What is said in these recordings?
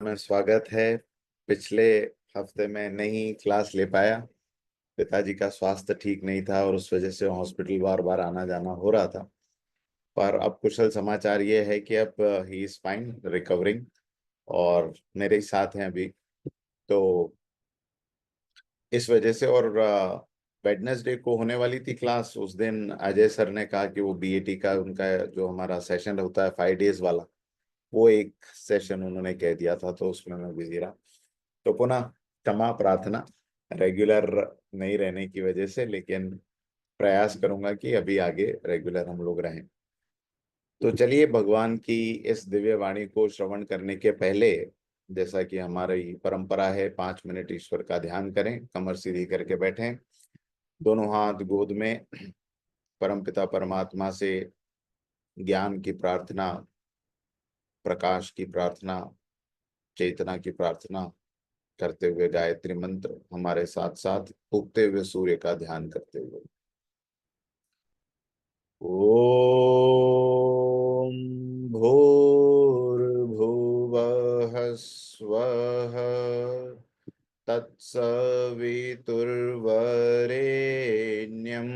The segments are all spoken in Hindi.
में स्वागत है। पिछले हफ्ते में नहीं क्लास ले पाया। पिताजी का स्वास्थ्य ठीक नहीं था और उस वजह से हॉस्पिटल बार बार आना जाना हो रहा था। पर अब कुशल समाचार ये है कि अब ही इज फाइन रिकवरिंग और मेरे ही साथ हैं अभी। तो इस वजह से और वेडनेसडे को होने वाली थी क्लास। उस दिन अजय सर ने कहा कि वो बीएटी का उनका जो हमारा सेशन होता है 5 डेज वाला, वो एक सेशन उन्होंने कह दिया था, तो उसमें मैं बिजी रहा। तो पुनः क्षमा प्रार्थना रेगुलर नहीं रहने की वजह से, लेकिन प्रयास करूंगा कि अभी आगे रेगुलर हम लोग रहें। तो चलिए, भगवान की इस दिव्य वाणी को श्रवण करने के पहले, जैसा कि हमारी परंपरा है, 5 मिनट ईश्वर का ध्यान करें। कमर सीधी करके बैठें, दोनों हाथ गोद में, परमपिता परमात्मा से ज्ञान की प्रार्थना, प्रकाश की प्रार्थना, चेतना की प्रार्थना करते हुए गायत्री मंत्र हमारे साथ साथ उगते हुए सूर्य का ध्यान करते हुए। ओम भूर्भुवः स्वः तत्सवितुर्वरेण्यं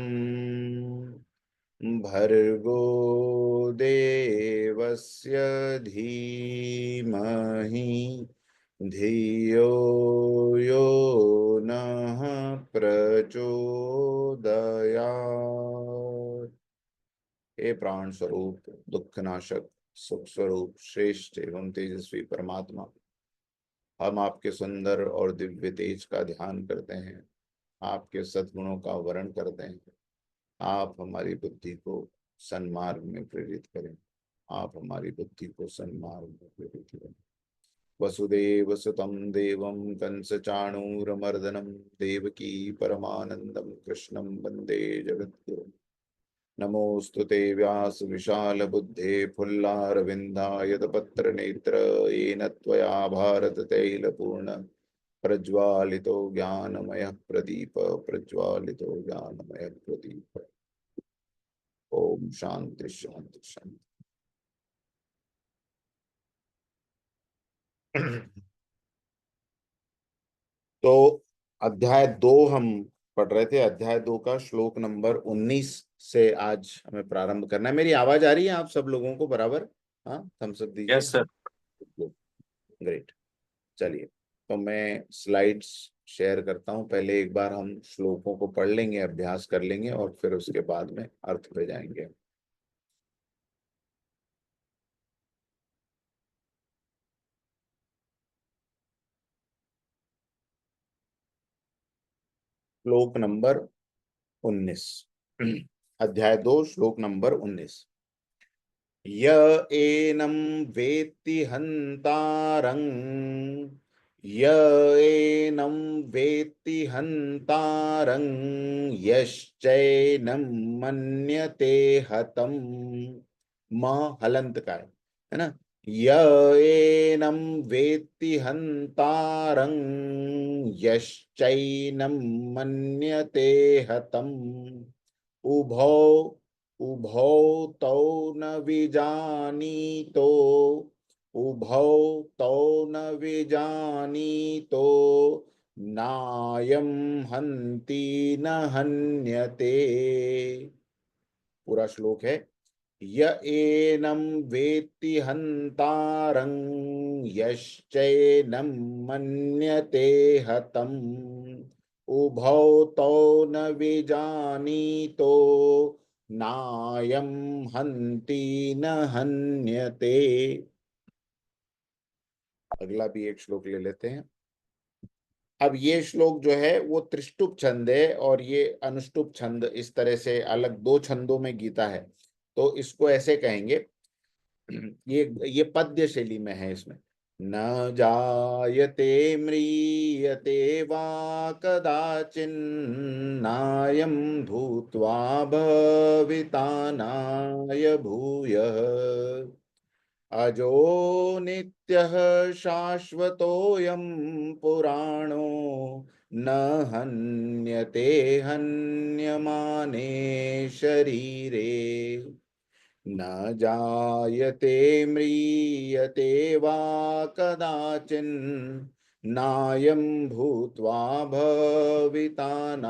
भर्गो देवस्य धीमहि धियो यो नः प्रचोदयात्। हे प्राण स्वरूप, दुख नाशक, सुख स्वरूप, श्रेष्ठ एवं तेजस्वी परमात्मा, हम आपके सुंदर और दिव्य तेज का ध्यान करते हैं, आपके सद्गुणों का वर्ण करते हैं। आप हमारी बुद्धि को सन्मार्ग में प्रेरित करें। आप हमारी बुद्धि को सन्मार्ग में प्रेरित करें। वसुदेव सुतं देवं कंस चाणूरमर्दनं देवकी परमानंदं कृष्णं वंदे जगद्गुरुम्। नमोऽस्तु ते व्यास विशाल बुद्धे फुल्लारविन्दायतपत्र नेत्र येन त्वया भारत तैलपूर्ण प्रज्वालितो ज्ञानमयः प्रदीप प्रज्वालितो ज्ञानमयः प्रदीप। ओम शांति शांति शांति। तो अध्याय 2 हम पढ़ रहे थे। अध्याय 2 का श्लोक नंबर 19 से आज हमें प्रारंभ करना है। मेरी आवाज आ रही है आप सब लोगों को बराबर? हाँ, थम्स अप दीजिए। Yes sir. ग्रेट। चलिए, तो मैं स्लाइड्स शेयर करता हूं। पहले एक बार हम श्लोकों को पढ़ लेंगे, अभ्यास कर लेंगे और फिर उसके बाद में अर्थ पे जाएंगे। श्लोक नंबर 19। अध्याय 2 श्लोक नंबर 19। य एनं वेत्ति हन्तारं, य एनं वेत्ति हन्तारं, यश्चैनं मन्यते हतं। म हलंत का है ना। य एनं वेत्ति हन्तारं, यश्चैनं मन्यते हतम्। उभौ उभौ तौ न विजानीतो, उभौ तौ न विजानीतो, नायं हन्ति न हन्यते। पूरा श्लोक है। य एनं वेत्ति हन्तारं, यश्चैनं मन्यते हतम्। उभौ तौ न विजानीतो, नायं हन्ति न हन्यते। अगला भी एक श्लोक ले लेते हैं। अब ये श्लोक जो है वो त्रिष्टुप छंद है और ये अनुष्टुप छंद, इस तरह से अलग 2 छंदों में गीता है। तो इसको ऐसे कहेंगे, ये पद्य शैली में है। इसमें न जायते म्रियते वा कदाचिन्नायं भूत्वा भविता नाय भूयः। अजो नित्यः शाश्वतोऽयं पुराणो, न हन्यते हन्यमाने शरीरे। न जायते म्रियते वा कदाचिन् नायं भूत्वा भविता न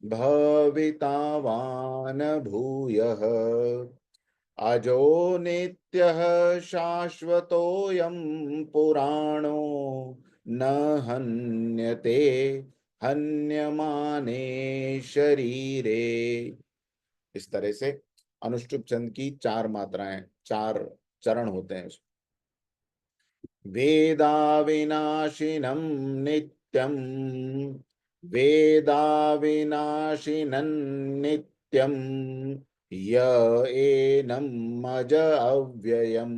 भविता वा न भूयः अजो नित्यः शाश्वतोऽयं पुराणो न हन्यते हन्यमाने शरीरे। इस तरह से अनुष्टुप छंद की 4 मात्राएं, 4 चरण होते हैं। वेदा विनाशिनं नित्यं वेदा विनाशिनं नित्यं य एनम् अज अव्ययम,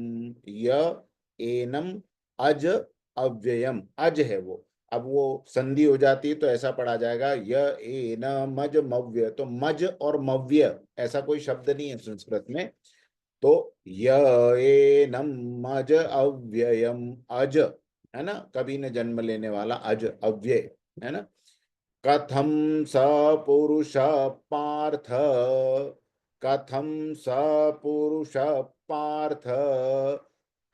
य एनम अज अव्ययम, अज है वो, अब वो संधि हो जाती है तो ऐसा पढ़ा जाएगा य एन मज मव्य, तो मज और मव्य ऐसा कोई शब्द नहीं है संस्कृत में। तो य एनम अज अव्ययम, अज है ना, कभी न जन्म लेने वाला, अज अव्यय है ना। कथम स पुरुष पार्थ, कथम स पुरुष पार्थ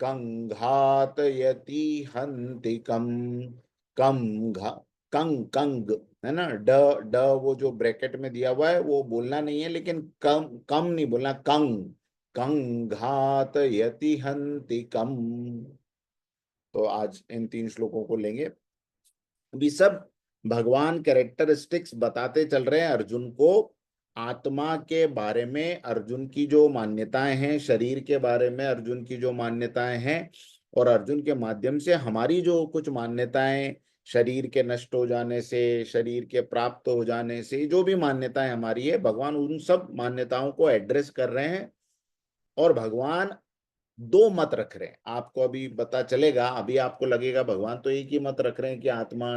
कंघातयति हन्ति कम, कम घा कंग कंग है ना, ड ड वो जो ब्रैकेट में दिया हुआ है वो बोलना नहीं है, लेकिन कम कम नहीं बोलना, कंग कंघातयति हन्ति कम। तो आज इन 3 श्लोकों को लेंगे। अभी सब भगवान कैरेक्टरिस्टिक्स बताते चल रहे हैं अर्जुन को, आत्मा के बारे में अर्जुन की जो मान्यताएं हैं, शरीर के बारे में अर्जुन की जो मान्यताएं हैं, और अर्जुन के माध्यम से हमारी जो कुछ मान्यताएं, शरीर के नष्ट हो जाने से, शरीर के प्राप्त हो जाने से, जो भी मान्यताएं हमारी है, भगवान उन सब मान्यताओं को एड्रेस कर रहे हैं। और भगवान 2 मत रख रहे हैं, आपको अभी पता चलेगा। अभी आपको लगेगा भगवान तो एक ही मत रख रहे हैं कि आत्मा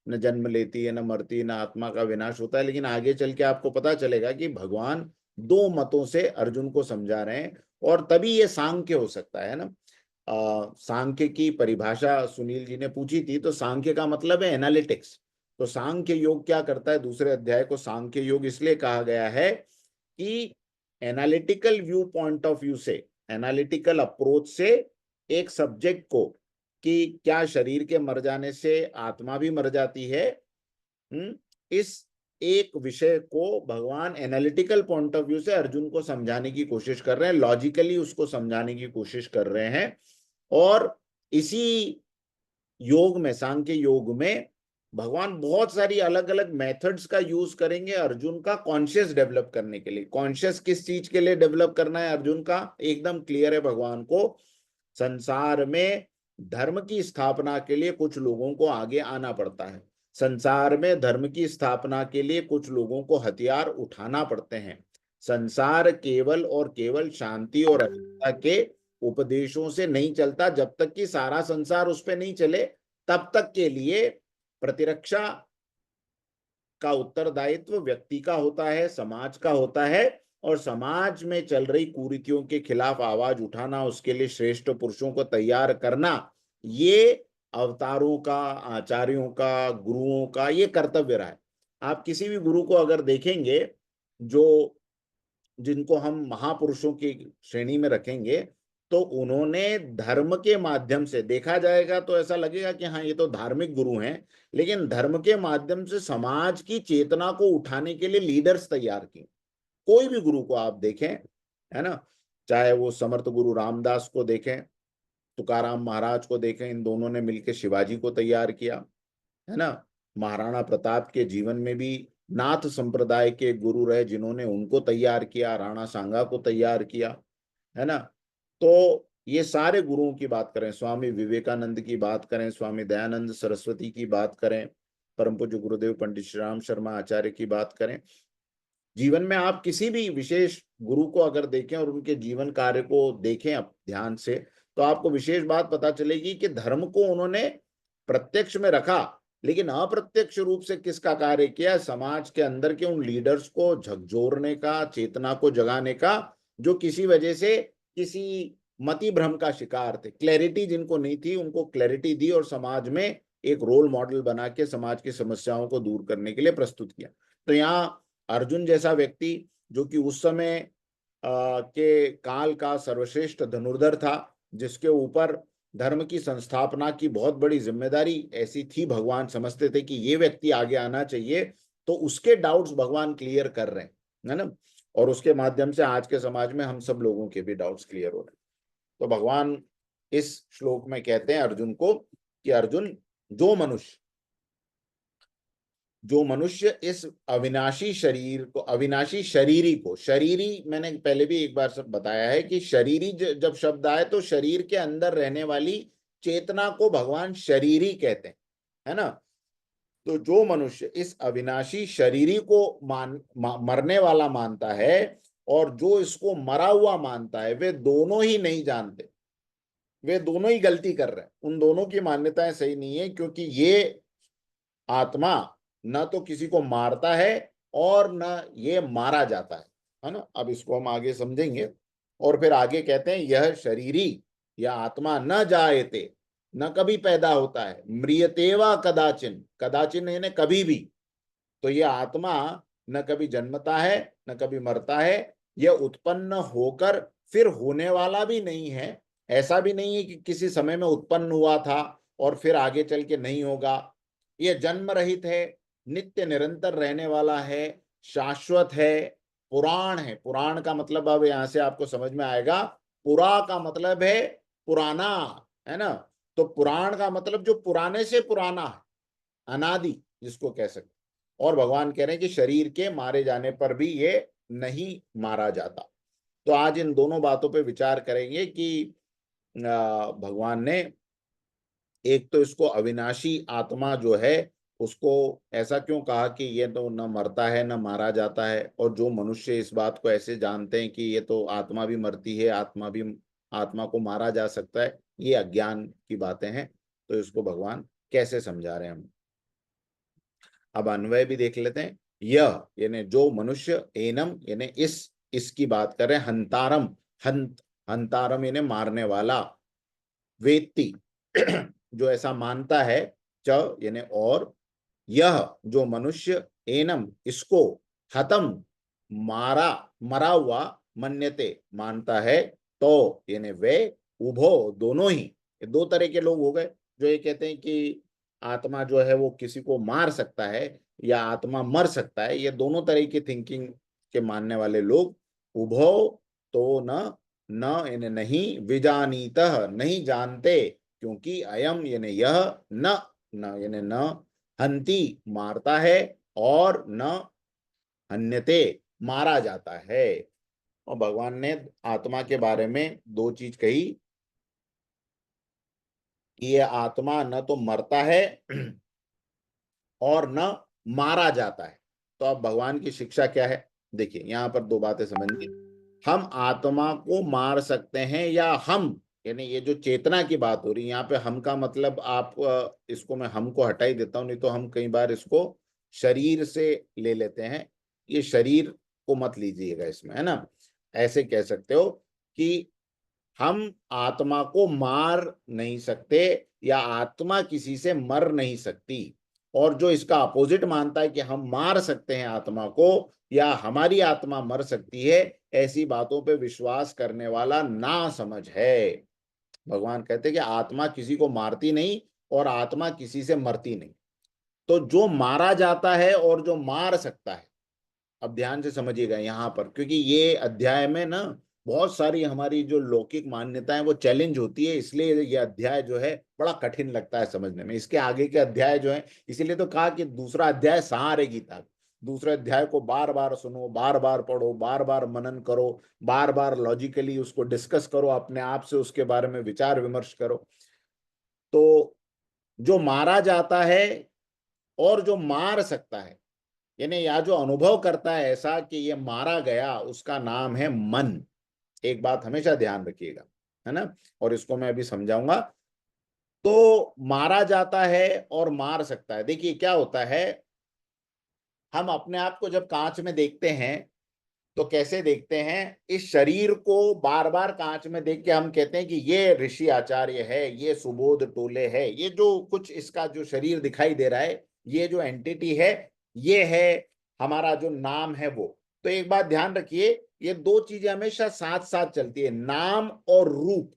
न जन्म लेती है, न मरती, न आत्मा का विनाश होता है, लेकिन आगे चल के आपको पता चलेगा कि भगवान 2 मतों से अर्जुन को समझा रहे हैं। और तभी ये सांख्य हो सकता है ना। सांख्य की परिभाषा सुनील जी ने पूछी थी, तो सांख्य का मतलब है एनालिटिक्स। तो सांख्य योग क्या करता है, दूसरे अध्याय को सांख्य योग इसलिए कहा गया है कि analytical view point of view से, एनालिटिकल अप्रोच से एक सब्जेक्ट को, कि क्या शरीर के मर जाने से आत्मा भी मर जाती है, इस एक विषय को भगवान एनालिटिकल पॉइंट ऑफ व्यू से अर्जुन को समझाने की कोशिश कर रहे हैं, लॉजिकली उसको समझाने की कोशिश कर रहे हैं। और इसी योग में, सांख्य योग में, भगवान बहुत सारी अलग अलग मेथड्स का यूज करेंगे अर्जुन का कॉन्शियस डेवलप करने के लिए। कॉन्शियस किस चीज के लिए डेवलप करना है अर्जुन का, एकदम क्लियर है भगवान को। संसार में धर्म की स्थापना के लिए कुछ लोगों को आगे आना पड़ता है, संसार में धर्म की स्थापना के लिए कुछ लोगों को हथियार उठाना पड़ते हैं। संसार केवल और केवल शांति और अहिंसा के उपदेशों से नहीं चलता, जब तक कि सारा संसार उस पर नहीं चले तब तक के लिए प्रतिरक्षा का उत्तरदायित्व व्यक्ति का होता है, समाज का होता है। और समाज में चल रही कुरीतियों के खिलाफ आवाज उठाना, उसके लिए श्रेष्ठ पुरुषों को तैयार करना, ये अवतारों का, आचार्यों का, गुरुओं का ये कर्तव्य रहा है। आप किसी भी गुरु को अगर देखेंगे, जो जिनको हम महापुरुषों की श्रेणी में रखेंगे, तो उन्होंने धर्म के माध्यम से, देखा जाएगा तो ऐसा लगेगा कि हाँ ये तो धार्मिक गुरु हैं, लेकिन धर्म के माध्यम से समाज की चेतना को उठाने के लिए लीडर्स तैयार किए। कोई भी गुरु को आप देखें, है ना, चाहे वो समर्थ गुरु रामदास को देखें, तुकाराम महाराज को देखें, इन दोनों ने मिलकर शिवाजी को तैयार किया, है ना। महाराणा प्रताप के जीवन में भी नाथ संप्रदाय के गुरु रहे जिन्होंने उनको तैयार किया, राणा सांगा को तैयार किया, है ना। तो ये सारे गुरुओं की बात करें, स्वामी विवेकानंद की बात करें, स्वामी दयानंद सरस्वती की बात करें, परम पूज्य गुरुदेव पंडित श्री राम शर्मा आचार्य की बात करें, जीवन में आप किसी भी विशेष गुरु को अगर देखें और उनके जीवन कार्य को देखें अब ध्यान से, तो आपको विशेष बात पता चलेगी कि धर्म को उन्होंने प्रत्यक्ष में रखा, लेकिन अप्रत्यक्ष रूप से किसका कार्य किया, समाज के अंदर के उन लीडर्स को झकझोरने का, चेतना को जगाने का, जो किसी वजह से किसी मति भ्रम का शिकार थे। क्लैरिटी जिनको नहीं थी उनको क्लैरिटी दी और समाज में एक रोल मॉडल बना के समाज की समस्याओं को दूर करने के लिए प्रस्तुत किया। तो यहाँ अर्जुन जैसा व्यक्ति, जो कि उस समय के काल का सर्वश्रेष्ठ धनुर्धर था, जिसके ऊपर धर्म की संस्थापना की बहुत बड़ी जिम्मेदारी ऐसी थी, भगवान समझते थे कि ये व्यक्ति आगे आना चाहिए, तो उसके डाउट्स भगवान क्लियर कर रहे हैं, है ना। और उसके माध्यम से आज के समाज में हम सब लोगों के भी डाउट्स क्लियर हो रहे हैं। तो भगवान इस श्लोक में कहते हैं अर्जुन को कि अर्जुन, जो मनुष्य इस अविनाशी शरीर को, अविनाशी शरीरी को, शरीरी मैंने पहले भी एक बार सब बताया है कि शरीरी जब शब्द आए तो शरीर के अंदर रहने वाली चेतना को भगवान शरीरी कहते हैं, है ना। तो जो मनुष्य इस अविनाशी शरीरी को मरने वाला मानता है और जो इसको मरा हुआ मानता है, वे दोनों ही नहीं जानते, वे दोनों ही गलती कर रहे हैं, उन दोनों की मान्यताएं सही नहीं है, क्योंकि ये आत्मा न तो किसी को मारता है और न ये मारा जाता है ना। अब इसको हम आगे समझेंगे। और फिर आगे कहते हैं यह शरीरी या आत्मा न जायते, न कभी पैदा होता है, म्रियतेवा कदाचिन, कदाचिन यानी कभी भी। तो ये आत्मा न कभी जन्मता है न कभी मरता है, यह उत्पन्न होकर फिर होने वाला भी नहीं है। ऐसा भी नहीं है कि किसी समय में उत्पन्न हुआ था और फिर आगे चल के नहीं होगा। यह जन्म रहित है, नित्य निरंतर रहने वाला है, शाश्वत है, पुराण है। पुराण का मतलब अब यहां से आपको समझ में आएगा, पुरा का मतलब है पुराना, है ना। तो पुराण का मतलब जो पुराने से पुराना है, अनादि जिसको कह सकते। और भगवान कह रहे हैं कि शरीर के मारे जाने पर भी ये नहीं मारा जाता। तो आज इन दोनों बातों पे विचार करेंगे कि भगवान ने एक तो इसको अविनाशी आत्मा जो है उसको ऐसा क्यों कहा कि ये तो न मरता है न मारा जाता है, और जो मनुष्य इस बात को ऐसे जानते हैं कि ये तो आत्मा भी मरती है, आत्मा को मारा जा सकता है, ये अज्ञान की बातें हैं। तो इसको भगवान कैसे समझा रहे हैं हम। अब अन्वय भी देख लेते हैं। यह यानी जो मनुष्य, एनम यानी इसकी बात कर रहे हैं, हंतारम, हंतारम यानी मारने वाला, वेत्ति जो ऐसा मानता है, च यानी और, यह जो मनुष्य, एनम इसको, हतम मरा हुआ, मन्यते मानता है, तो यानी वे, उभो दोनों ही। ये दो तरह के लोग हो गए, जो ये कहते हैं कि आत्मा जो है वो किसी को मार सकता है या आत्मा मर सकता है, ये दोनों तरह की थिंकिंग के मानने वाले लोग। उभो तो न, न यानी नहीं, विजानीतः नहीं जानते, क्योंकि अयम यानी यह, न न यानी न, हंति मारता है, और न हन्यते मारा जाता है। और भगवान ने आत्मा के बारे में दो चीज कही कि ये आत्मा न तो मरता है और न मारा जाता है। तो अब भगवान की शिक्षा क्या है, देखिए यहां पर दो बातें समझिए। हम आत्मा को मार सकते हैं, या हम यानी ये जो चेतना की बात हो रही है यहाँ पे, हम का मतलब आप इसको मैं हम को हटा ही देता हूं, नहीं तो हम कई बार इसको शरीर से ले लेते हैं। ये शरीर को मत लीजिएगा इसमें, है ना। ऐसे कह सकते हो कि हम आत्मा को मार नहीं सकते या आत्मा किसी से मर नहीं सकती। और जो इसका अपोजिट मानता है कि हम मार सकते हैं आत्मा को या हमारी आत्मा मर सकती है, ऐसी बातों पे विश्वास करने वाला ना समझ है। भगवान कहते हैं कि आत्मा किसी को मारती नहीं और आत्मा किसी से मरती नहीं। तो जो मारा जाता है और जो मार सकता है, अब ध्यान से समझिएगा यहाँ पर, क्योंकि ये अध्याय में ना बहुत सारी हमारी जो लौकिक मान्यताएं वो चैलेंज होती है, इसलिए ये अध्याय जो है बड़ा कठिन लगता है समझने में। इसके आगे के अध्याय जो है, इसीलिए तो कहा कि दूसरा अध्याय सार है गीता। दूसरे अध्याय को बार बार सुनो, बार बार पढ़ो, बार बार मनन करो, बार बार लॉजिकली उसको डिस्कस करो, अपने आप से उसके बारे में विचार विमर्श करो। तो जो मारा जाता है और जो मार सकता है, यानी या जो अनुभव करता है ऐसा कि ये मारा गया, उसका नाम है मन। एक बात हमेशा ध्यान रखिएगा, है ना। और इसको मैं अभी समझाऊंगा। तो मारा जाता है और मार सकता है। देखिए क्या होता है, हम अपने आप को जब कांच में देखते हैं तो कैसे देखते हैं, इस शरीर को बार बार कांच में देख के हम कहते हैं कि ये ऋषि आचार्य है, ये सुबोध टोले है, ये जो कुछ इसका जो शरीर दिखाई दे रहा है, ये जो एंटिटी है, ये है हमारा जो नाम है वो, तो एक बात ध्यान रखिए, ये दो चीजें हमेशा साथ साथ चलती है, नाम और रूप।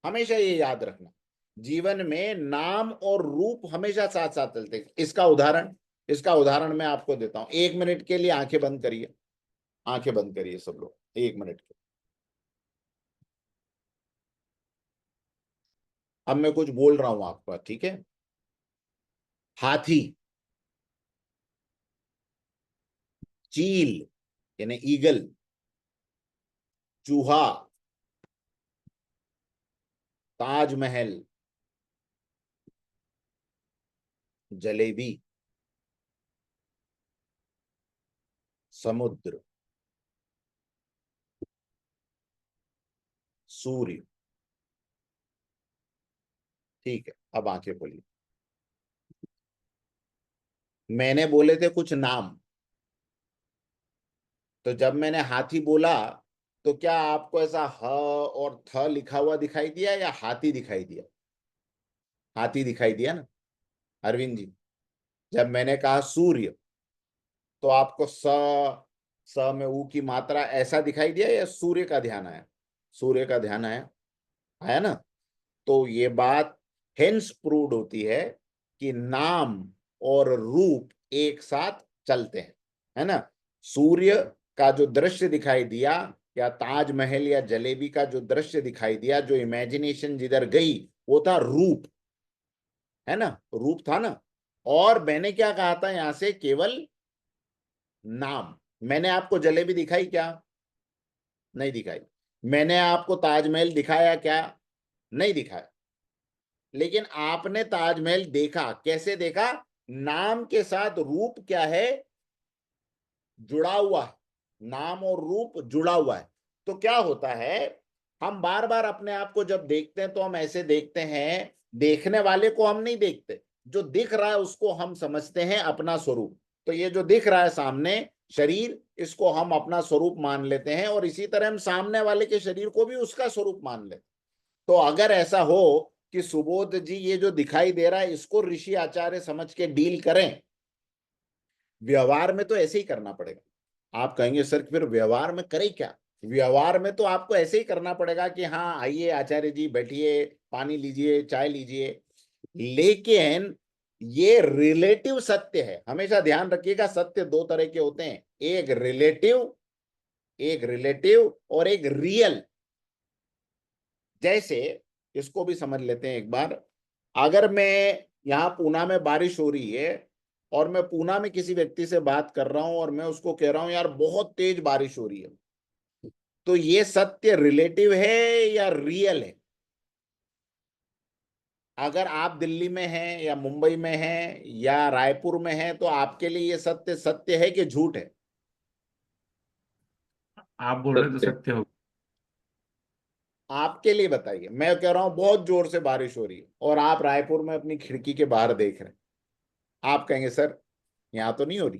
हमेशा ये याद रखना, जीवन में नाम और रूप हमेशा साथ साथ चलते हैं। इसका उदाहरण मैं आपको देता हूं। 1 मिनट के लिए आंखें बंद करिए, आंखें बंद करिए सब लोग, 1 मिनट के। अब मैं कुछ बोल रहा हूं आपका, ठीक है? हाथी, चील यानी ईगल, चूहा, ताजमहल, जलेबी, समुद्र, सूर्य। ठीक है, अब आंखें खोलिए। मैंने बोले थे कुछ नाम, तो जब मैंने हाथी बोला तो क्या आपको ऐसा ह और थ लिखा हुआ दिखाई दिया या हाथी दिखाई दिया? हाथी दिखाई दिया ना अरविंद जी? जब मैंने कहा सूर्य, तो आपको स में ऊ की मात्रा ऐसा दिखाई दिया या सूर्य का ध्यान आया? सूर्य का ध्यान आया, आया ना? तो ये बात हेंस प्रूव्ड होती है कि नाम और रूप एक साथ चलते हैं, है ना? सूर्य का जो दृश्य दिखाई दिया या ताजमहल या जलेबी का जो दृश्य दिखाई दिया, जो इमेजिनेशन जिधर गई, वो था रूप, है ना? रूप था ना। और मैंने क्या कहा था यहां से? केवल नाम। मैंने आपको जलेबी दिखाई क्या? नहीं दिखाई। मैंने आपको ताजमहल दिखाया क्या? नहीं दिखाया। लेकिन आपने ताजमहल देखा, कैसे देखा? नाम के साथ रूप क्या है? जुड़ा हुआ है। नाम और रूप जुड़ा हुआ है। तो क्या होता है, हम बार बार अपने आप को जब देखते हैं तो हम ऐसे देखते हैं, देखने वाले को हम नहीं देखते, जो दिख रहा है उसको हम समझते हैं अपना स्वरूप। तो ये जो दिख रहा है सामने शरीर, इसको हम अपना स्वरूप मान लेते हैं, और इसी तरह हम सामने वाले के शरीर को भी उसका स्वरूप मान लेते हैं। तो अगर ऐसा हो कि सुबोध जी ये जो दिखाई दे रहा है इसको ऋषि आचार्य समझ के डील करें, व्यवहार में तो ऐसे ही करना पड़ेगा। आप कहेंगे सर फिर व्यवहार में करें क्या? व्यवहार में तो आपको ऐसे ही करना पड़ेगा कि हाँ आइए आचार्य जी बैठिए, पानी लीजिए, चाय लीजिए। लेकिन ये रिलेटिव सत्य है, हमेशा ध्यान रखिएगा। सत्य दो तरह के होते हैं, एक रिलेटिव और एक रियल। जैसे इसको भी समझ लेते हैं एक बार। अगर मैं यहाँ पूना में बारिश हो रही है और मैं पूना में किसी व्यक्ति से बात कर रहा हूं और मैं उसको कह रहा हूं यार बहुत तेज बारिश हो रही है, तो ये सत्य रिलेटिव है या रियल है? अगर आप दिल्ली में हैं या मुंबई में हैं या रायपुर में हैं तो आपके लिए ये सत्य सत्य है कि झूठ है? आप बोल रहे तो सत्य। सत्य हो। आपके लिए बताइए, मैं कह रहा हूं बहुत जोर से बारिश हो रही है और आप रायपुर में अपनी खिड़की के बाहर देख रहे हैं, आप कहेंगे सर यहां तो नहीं हो रही।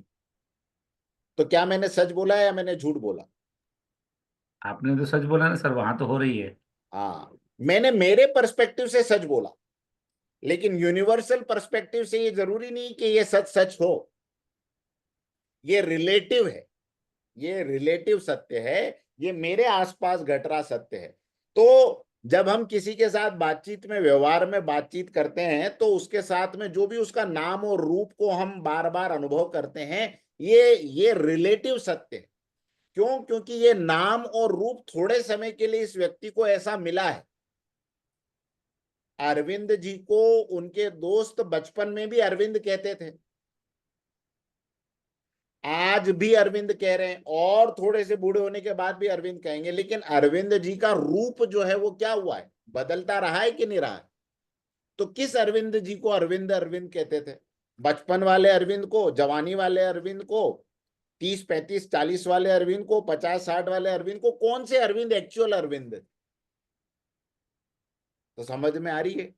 तो क्या मैंने सच बोला है या मैंने झूठ बोला? आपने तो सच बोला ना सर, वहां तो हो रही है। हाँ, मैंने मेरे पर्सपेक्टिव से सच बोला, लेकिन यूनिवर्सल पर्सपेक्टिव से ये जरूरी नहीं कि ये सच सच हो। ये रिलेटिव है, ये रिलेटिव सत्य है, ये मेरे आसपास घट रहा सत्य है। तो जब हम किसी के साथ बातचीत में, व्यवहार में बातचीत करते हैं, तो उसके साथ में जो भी उसका नाम और रूप को हम बार बार अनुभव करते हैं, ये रिलेटिव सत्य है। क्यों? क्योंकि ये नाम और रूप थोड़े समय के लिए इस व्यक्ति को ऐसा मिला है। अरविंद जी को उनके दोस्त बचपन में भी अरविंद कहते थे, आज भी अरविंद कह रहे हैं, और थोड़े से बूढ़े होने के बाद भी अरविंद कहेंगे। लेकिन अरविंद जी का रूप जो है वो क्या हुआ है? बदलता रहा है कि नहीं रहा है? तो किस अरविंद जी को अरविंद अरविंद कहते थे? बचपन वाले अरविंद को, जवानी वाले अरविंद को, 30 35 40 वाले अरविंद को, 50 60 वाले अरविंद को? कौन से अरविंद एक्चुअल अरविंद? तो समझ में आ रही है?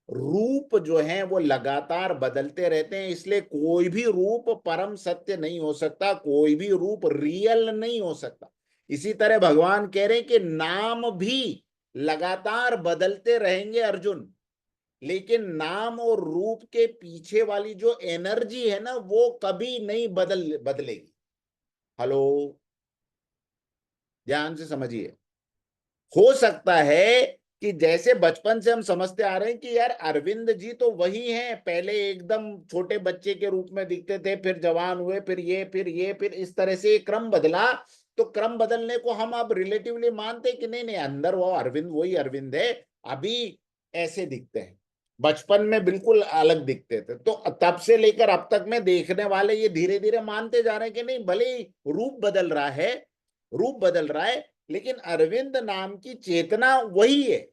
रूप जो है वो लगातार बदलते रहते हैं, इसलिए कोई भी रूप परम सत्य नहीं हो सकता, कोई भी रूप रियल नहीं हो सकता। इसी तरह भगवान कह रहे हैं कि नाम भी लगातार बदलते रहेंगे अर्जुन, लेकिन नाम और रूप के पीछे वाली जो एनर्जी है ना, वो कभी नहीं बदलेगी। हेलो, ध्यान से समझिए। हो सकता है कि जैसे बचपन से हम समझते आ रहे हैं कि यार अरविंद जी तो वही हैं, पहले एकदम छोटे बच्चे के रूप में दिखते थे, फिर जवान हुए, फिर ये, फिर ये, फिर इस तरह से क्रम बदला। तो क्रम बदलने को हम अब रिलेटिवली मानते कि नहीं नहीं, अंदर वो अरविंद वही अरविंद है, अभी ऐसे दिखते हैं, बचपन में बिल्कुल अलग दिखते थे। तो तब से लेकर अब तक में देखने वाले ये धीरे धीरे मानते जा रहे हैं कि नहीं, भले ही रूप बदल रहा है, रूप बदल रहा है, लेकिन अरविंद नाम की चेतना वही है,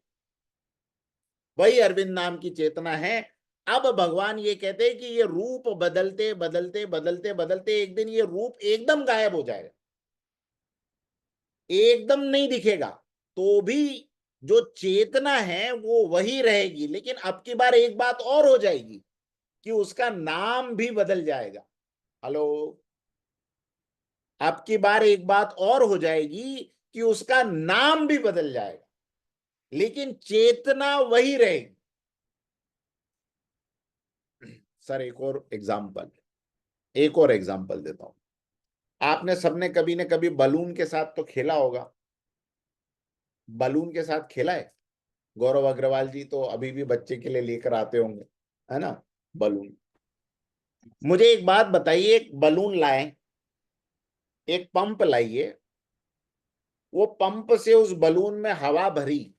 वही अरविंद नाम की चेतना है। अब भगवान ये कहते हैं कि ये रूप बदलते बदलते बदलते बदलते एक दिन ये रूप एकदम गायब हो जाएगा, एकदम नहीं दिखेगा, तो भी जो चेतना है वो वही रहेगी। लेकिन अब की बार एक बात और हो जाएगी कि उसका नाम भी बदल जाएगा। हेलो, अब की बार एक बात और हो जाएगी कि उसका नाम भी बदल जाएगा, लेकिन चेतना वही रहेगी। सर एक और एग्जांपल देता हूं। आपने सबने कभी न कभी बलून के साथ तो खेला होगा, बलून के साथ खेला है। गौरव अग्रवाल जी तो अभी भी बच्चे के लिए लेकर आते होंगे, है ना, बलून। मुझे एक बात बताइए, एक बलून लाए, एक पंप लाइए, वो पंप से उस बलून में हवा भरी,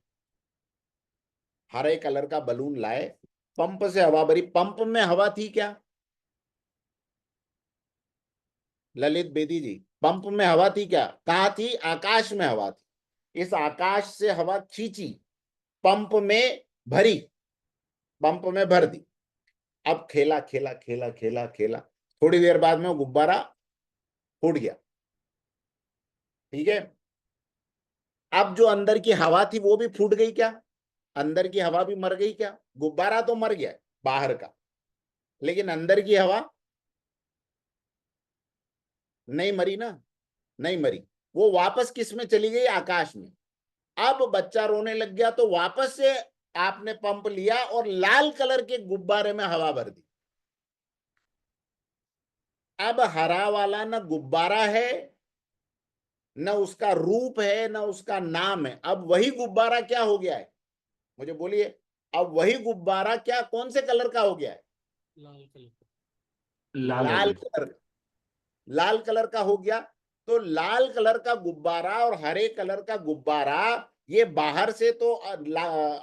हरे कलर का बलून लाए, पंप से हवा भरी, पंप में हवा थी क्या? ललित बेदी जी, पंप में हवा थी क्या? कहाँ थी? आकाश में हवा थी। इस आकाश से हवा खींची, पंप में भरी, पंप में भर दी। अब खेला खेला खेला खेला खेला, थोड़ी देर बाद में वो गुब्बारा फूट गया, ठीक है। अब जो अंदर की हवा थी वो भी फूट गई क्या? अंदर की हवा भी मर गई क्या? गुब्बारा तो मर गया बाहर का, लेकिन अंदर की हवा नहीं मरी ना, नहीं मरी। वो वापस किस में चली गई? आकाश में। अब बच्चा रोने लग गया तो वापस से आपने पंप लिया और लाल कलर के गुब्बारे में हवा भर दी। अब हरा वाला ना गुब्बारा है, न उसका रूप है, न उसका नाम है। अब वही गुब्बारा क्या हो गया है? मुझे बोलिए। अब वही गुब्बारा क्या कौन से कलर का हो गया है? लाल कलर। लाल हो लाल गया। कलर, लाल कलर का हो गया। तो लाल कलर का गुब्बारा और हरे कलर का गुब्बारा, ये बाहर से तो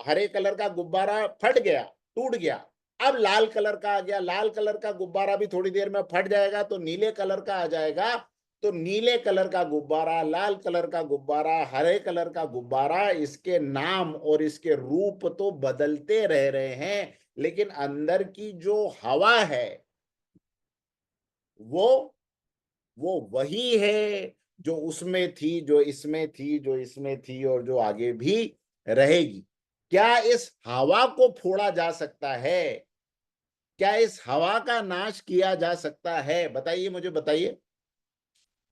हरे कलर का गुब्बारा फट गया, टूट गया। अब लाल कलर का आ गया, लाल कलर का गुब्बारा भी थोड़ी देर में फट जाएगा तो नीले कलर का आ जाएगा। तो नीले कलर का गुब्बारा, लाल कलर का गुब्बारा, हरे कलर का गुब्बारा, इसके नाम और इसके रूप तो बदलते रह रहे हैं, लेकिन अंदर की जो हवा है वो वो वही है, जो उसमें थी, जो इसमें थी, जो इसमें थी, और जो आगे भी रहेगी। क्या इस हवा को फोड़ा जा सकता है? क्या इस हवा का नाश किया जा सकता है? बताइए, मुझे बताइए।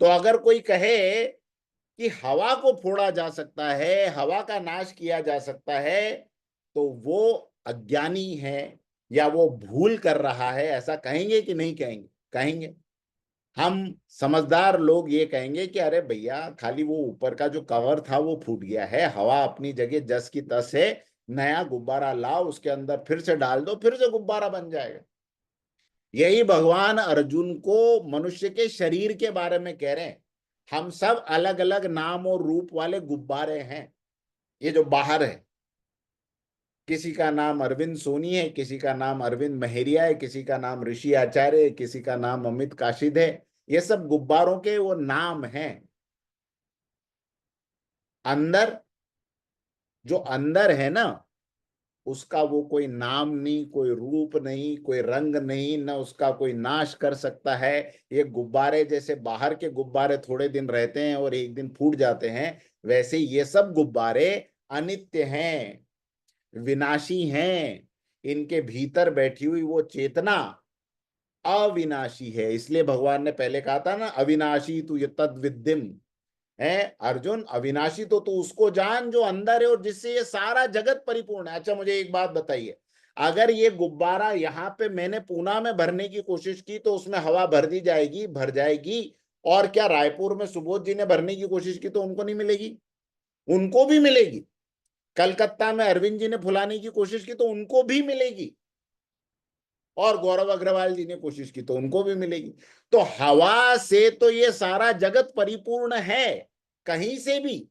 तो अगर कोई कहे कि हवा को फोड़ा जा सकता है, हवा का नाश किया जा सकता है, तो वो अज्ञानी है या वो भूल कर रहा है, ऐसा कहेंगे कि नहीं कहेंगे? कहेंगे। हम समझदार लोग ये कहेंगे कि अरे भैया, खाली वो ऊपर का जो कवर था वो फूट गया है, हवा अपनी जगह जस की तस है, नया गुब्बारा लाओ, उसके अंदर फिर से डाल दो, फिर से गुब्बारा बन जाएगा। यही भगवान अर्जुन को मनुष्य के शरीर के बारे में कह रहे हैं। हम सब अलग अलग नाम और रूप वाले गुब्बारे हैं, ये जो बाहर है। किसी का नाम अरविंद सोनी है, किसी का नाम अरविंद महरिया है, किसी का नाम ऋषि आचार्य है, किसी का नाम अमित काशिद है। ये सब गुब्बारों के वो नाम हैं। अंदर, जो अंदर है ना, उसका वो कोई नाम नहीं, कोई रूप नहीं, कोई रंग नहीं, ना उसका कोई नाश कर सकता है। ये गुब्बारे जैसे बाहर के गुब्बारे थोड़े दिन रहते हैं और एक दिन फूट जाते हैं, वैसे ये सब गुब्बारे अनित्य हैं, विनाशी हैं। इनके भीतर बैठी हुई वो चेतना अविनाशी है। इसलिए भगवान ने पहले कहा था ना, अविनाशी तू ये तद विद्यम है। अर्जुन, अविनाशी तो तू उसको जान जो अंदर है और जिससे ये सारा जगत परिपूर्ण है। अच्छा, मुझे एक बात बताइए, अगर ये गुब्बारा यहाँ पे मैंने पूना में भरने की कोशिश की तो उसमें हवा भर दी जाएगी, भर जाएगी, और क्या रायपुर में सुबोध जी ने भरने की कोशिश की तो उनको नहीं मिलेगी? उनको भी मिलेगी। कलकत्ता में अरविंद जी ने फुलाने की कोशिश की तो उनको भी मिलेगी, और गौरव अग्रवाल जी ने कोशिश की तो उनको भी मिलेगी। तो हवा से तो ये सारा जगत परिपूर्ण है, कहीं से भी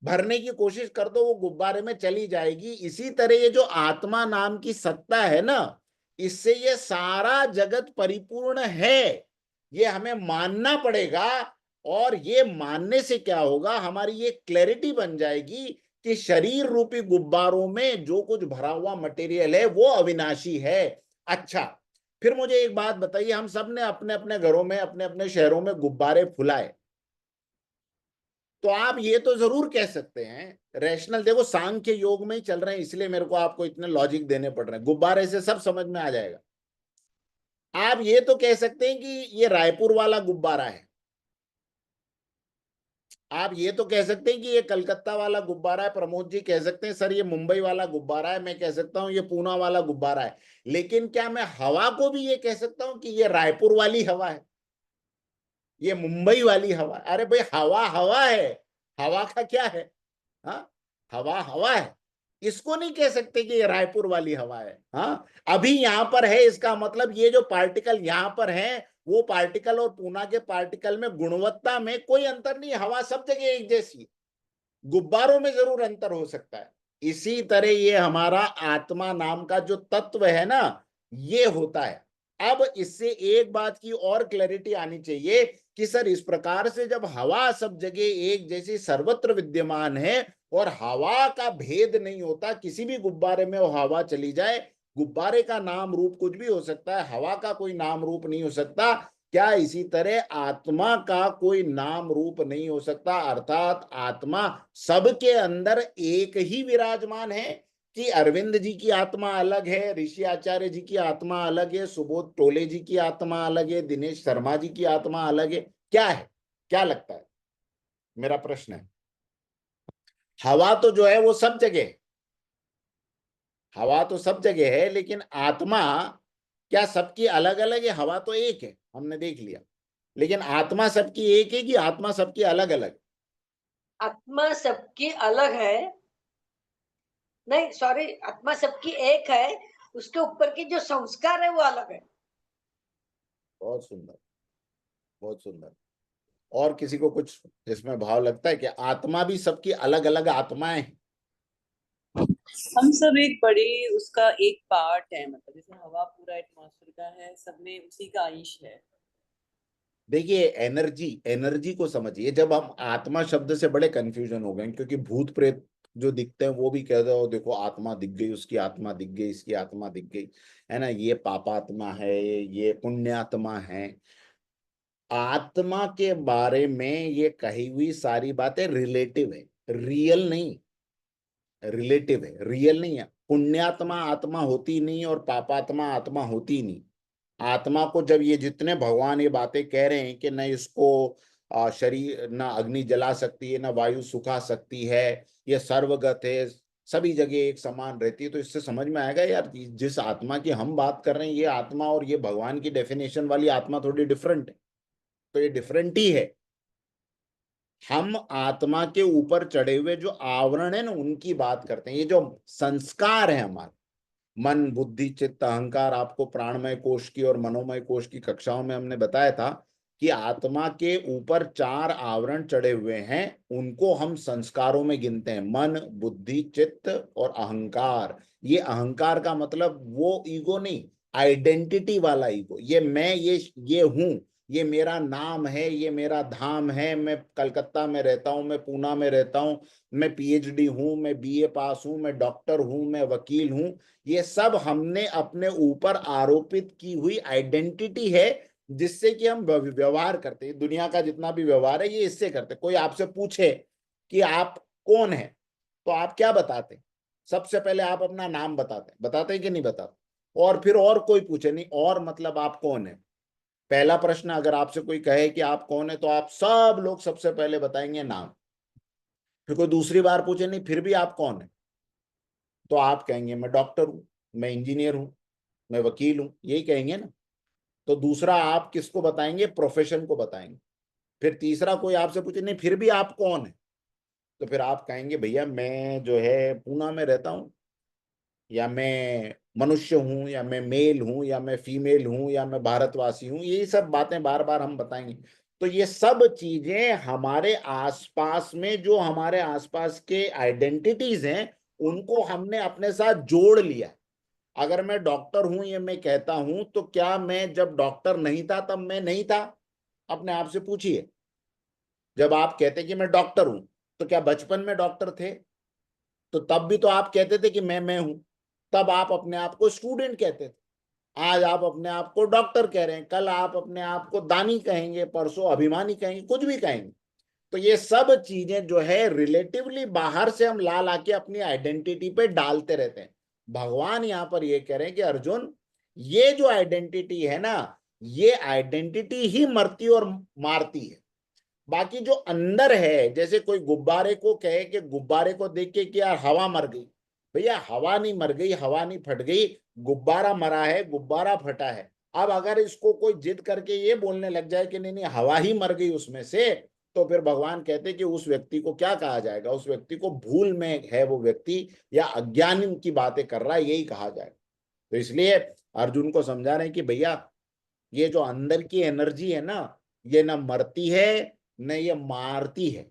भरने की कोशिश कर दो वो गुब्बारे में चली जाएगी। इसी तरह ये जो आत्मा नाम की सत्ता है ना, इससे ये सारा जगत परिपूर्ण है, ये हमें मानना पड़ेगा। और ये मानने से क्या होगा, हमारी ये क्लैरिटी बन जाएगी कि शरीर रूपी गुब्बारों में जो कुछ भरा हुआ मटेरियल है वो अविनाशी है। अच्छा, फिर मुझे एक बात बताइए, हम सब ने अपने अपने घरों में, अपने अपने शहरों में गुब्बारे फुलाए, तो आप ये तो जरूर कह सकते हैं, रैशनल, देखो सांख्य योग में ही चल रहे हैं इसलिए मेरे को आपको इतने लॉजिक देने पड़ रहे हैं, गुब्बारे से सब समझ में आ जाएगा। आप ये तो कह सकते हैं कि ये रायपुर वाला गुब्बारा है, आप ये तो कह सकते हैं कि ये कलकत्ता वाला गुब्बारा है, प्रमोद जी कह सकते हैं सर ये मुंबई वाला गुब्बारा है, मैं कह सकता हूं ये पूना वाला गुब्बारा है। लेकिन क्या मैं हवा को भी ये कह सकता हूं कि ये रायपुर वाली हवा है, ये मुंबई वाली हवा है? अरे भाई, हवा हवा है, हवा का क्या है? हाँ, हवा हवा है, इसको नहीं कह सकते कि ये रायपुर वाली हवा है। हाँ, अभी यहां पर है, इसका मतलब ये जो पार्टिकल यहां पर है, वो पार्टिकल और पूना के पार्टिकल में गुणवत्ता में कोई अंतर नहीं, हवा सब जगह एक जैसी है, गुब्बारों में जरूर अंतर हो सकता है। इसी तरह ये हमारा आत्मा नाम का जो तत्व है ना, ये होता है। अब इससे एक बात की और क्लैरिटी आनी चाहिए कि सर इस प्रकार से जब हवा सब जगह एक जैसी सर्वत्र विद्यमान है और हवा का भेद नहीं होता, किसी भी गुब्बारे में वो हवा चली जाए, गुब्बारे का नाम रूप कुछ भी हो सकता है, हवा का कोई नाम रूप नहीं हो सकता, क्या इसी तरह आत्मा का कोई नाम रूप नहीं हो सकता? अर्थात आत्मा सबके अंदर एक ही विराजमान है, कि अरविंद जी की आत्मा अलग है, ऋषि आचार्य जी की आत्मा अलग है, सुबोध टोले जी की आत्मा अलग है, दिनेश शर्मा जी की आत्मा अलग है? क्या है, क्या लगता है? मेरा प्रश्न है। हवा तो जो है वो सब जगह है, हवा तो सब जगह है, लेकिन आत्मा क्या सबकी अलग अलग है? हवा तो एक है, हमने देख लिया, लेकिन आत्मा सबकी एक है कि आत्मा सबकी अलग अलग? आत्मा सबकी अलग है, नहीं सॉरी, आत्मा सबकी एक है, उसके ऊपर के जो संस्कार है वो अलग है। बहुत सुंदर, बहुत सुंदर। और किसी को कुछ इसमें भाव लगता है कि आत्मा भी सबकी अलग अलग आत्माएं हैं? हम सब एक बड़ी उसका एक पार्ट है, मतलब जैसे हवा पूरा एटमॉस्फेयर का है, सब में उसी का अंश है। देखिए, एनर्जी, एनर्जी को समझिए, जब हम आत्मा शब्द से बड़े कंफ्यूजन हो गए, क्योंकि भूत प्रेत जो दिखते हैं वो भी कहते हो देखो आत्मा दिख गई, उसकी आत्मा दिख गई, इसकी आत्मा दिख गई, है ना, ये पापात्मा है, ये पुण्यात्मा है। आत्मा के बारे में ये कही हुई सारी बातें रिलेटिव है, रियल नहीं, रिलेटिव है, रियल नहीं है। पुण्यात्मा आत्मा होती नहीं और पापात्मा आत्मा होती नहीं। आत्मा को जब ये जितने भगवान ये बातें कह रहे हैं कि न इसको शरीर, न अग्नि जला सकती है, न वायु सुखा सकती है, ये सर्वगत है, सभी जगह एक समान रहती है, तो इससे समझ में आएगा यार जिस आत्मा की हम बात कर रहे हैं, ये आत्मा और ये भगवान की डेफिनेशन वाली आत्मा थोड़ी डिफरेंट है। तो ये डिफरेंट ही है। हम आत्मा के ऊपर चढ़े हुए जो आवरण है ना, उनकी बात करते हैं। ये जो संस्कार है हमारे, मन बुद्धि चित्त अहंकार, आपको प्राणमय कोश की और मनोमय कोश की कक्षाओं में हमने बताया था कि आत्मा के ऊपर 4 आवरण चढ़े हुए हैं, उनको हम संस्कारों में गिनते हैं, मन बुद्धि चित्त और अहंकार। ये अहंकार का मतलब वो ईगो नहीं, आइडेंटिटी वाला ईगो, ये मैं, ये हूं, ये मेरा नाम है, ये मेरा धाम है, मैं कलकत्ता में रहता हूं, मैं पूना में रहता हूं, मैं पीएचडी हूं, मैं बीए पास हूं, मैं डॉक्टर हूं, मैं वकील हूं। ये सब हमने अपने ऊपर आरोपित की हुई आइडेंटिटी है, जिससे कि हम व्यवहार करते हैं। दुनिया का जितना भी व्यवहार है ये इससे करते हैं। कोई आपसे पूछे कि आप कौन है, तो आप क्या बताते हैं? सबसे पहले आप अपना नाम बताते हैं कि नहीं बताते? और फिर और कोई पूछे, नहीं और मतलब आप कौन है? पहला प्रश्न अगर आपसे कोई कहे कि आप कौन है, तो आप सब लोग सबसे पहले बताएंगे नाम। फिर कोई दूसरी बार पूछे, नहीं फिर भी आप कौन है, तो आप कहेंगे मैं डॉक्टर हूं, मैं इंजीनियर हूं, मैं वकील हूं, यही कहेंगे ना। तो दूसरा आप किसको बताएंगे? प्रोफेशन को बताएंगे। फिर तीसरा कोई आपसे पूछे नहीं फिर भी आप कौन है, तो फिर आप कहेंगे भैया मैं जो है पूना में रहता हूँ, या मैं मनुष्य हूं, या मैं मेल हूं, या मैं फीमेल हूं, या मैं भारतवासी हूं। यही सब बातें बार बार हम बताएंगे। तो ये सब चीजें हमारे आसपास में, जो हमारे आसपास के आइडेंटिटीज हैं, उनको हमने अपने साथ जोड़ लिया। अगर मैं डॉक्टर हूं ये मैं कहता हूं, तो क्या मैं जब डॉक्टर नहीं था तब मैं नहीं था? अपने आप से पूछिए। जब आप कहते कि मैं डॉक्टर हूं, तो क्या बचपन में डॉक्टर थे? तो तब भी तो आप कहते थे कि मैं हूं। तब आप अपने आप को स्टूडेंट कहते थे। आज आप अपने आप को डॉक्टर कह रहे हैं, कल आप अपने आप को दानी कहेंगे, परसों अभिमानी कहेंगे, कुछ भी कहेंगे। तो ये सब चीजें जो है रिलेटिवली बाहर से हम ला लाके अपनी आइडेंटिटी पे डालते रहते हैं। भगवान यहाँ पर ये कह रहे हैं कि अर्जुन, ये जो आइडेंटिटी है ना, ये आइडेंटिटी ही मरती और मारती है। बाकी जो अंदर है, जैसे कोई गुब्बारे को कहे कि गुब्बारे को देख के कि यार हवा मर गई, भैया हवा नहीं मर गई, हवा नहीं फट गई, गुब्बारा मरा है, गुब्बारा फटा है। अब अगर इसको कोई जिद करके ये बोलने लग जाए कि नहीं नहीं हवा ही मर गई उसमें से, तो फिर भगवान कहते कि उस व्यक्ति को क्या कहा जाएगा? उस व्यक्ति को भूल में है वो व्यक्ति, या अज्ञान की बातें कर रहा है, यही कहा जाएगा। तो इसलिए अर्जुन को समझा रहे हैं कि भैया ये जो अंदर की एनर्जी है ना, ये ना मरती है न ये मारती है।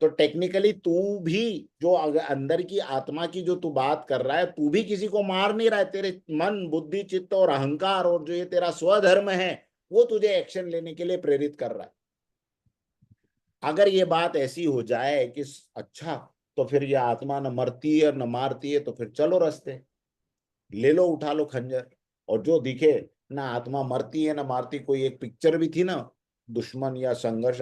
तो टेक्निकली तू भी, जो अंदर की आत्मा की जो तू बात कर रहा है, तू भी किसी को मार नहीं रहा है। तेरे मन, बुद्धि, चित्त और अहंकार और जो ये तेरा स्वधर्म है, वो तुझे एक्शन लेने के लिए प्रेरित कर रहा है। अगर ये बात ऐसी हो जाए कि अच्छा, तो फिर ये आत्मा न मरती है न मारती है, तो फिर चलो रास्ते, ले लो, उठा लो खंजर, और जो दिखे ना आत्मा मरती है ना मारती। कोई एक पिक्चर भी थी ना, दुश्मन या संघर्ष,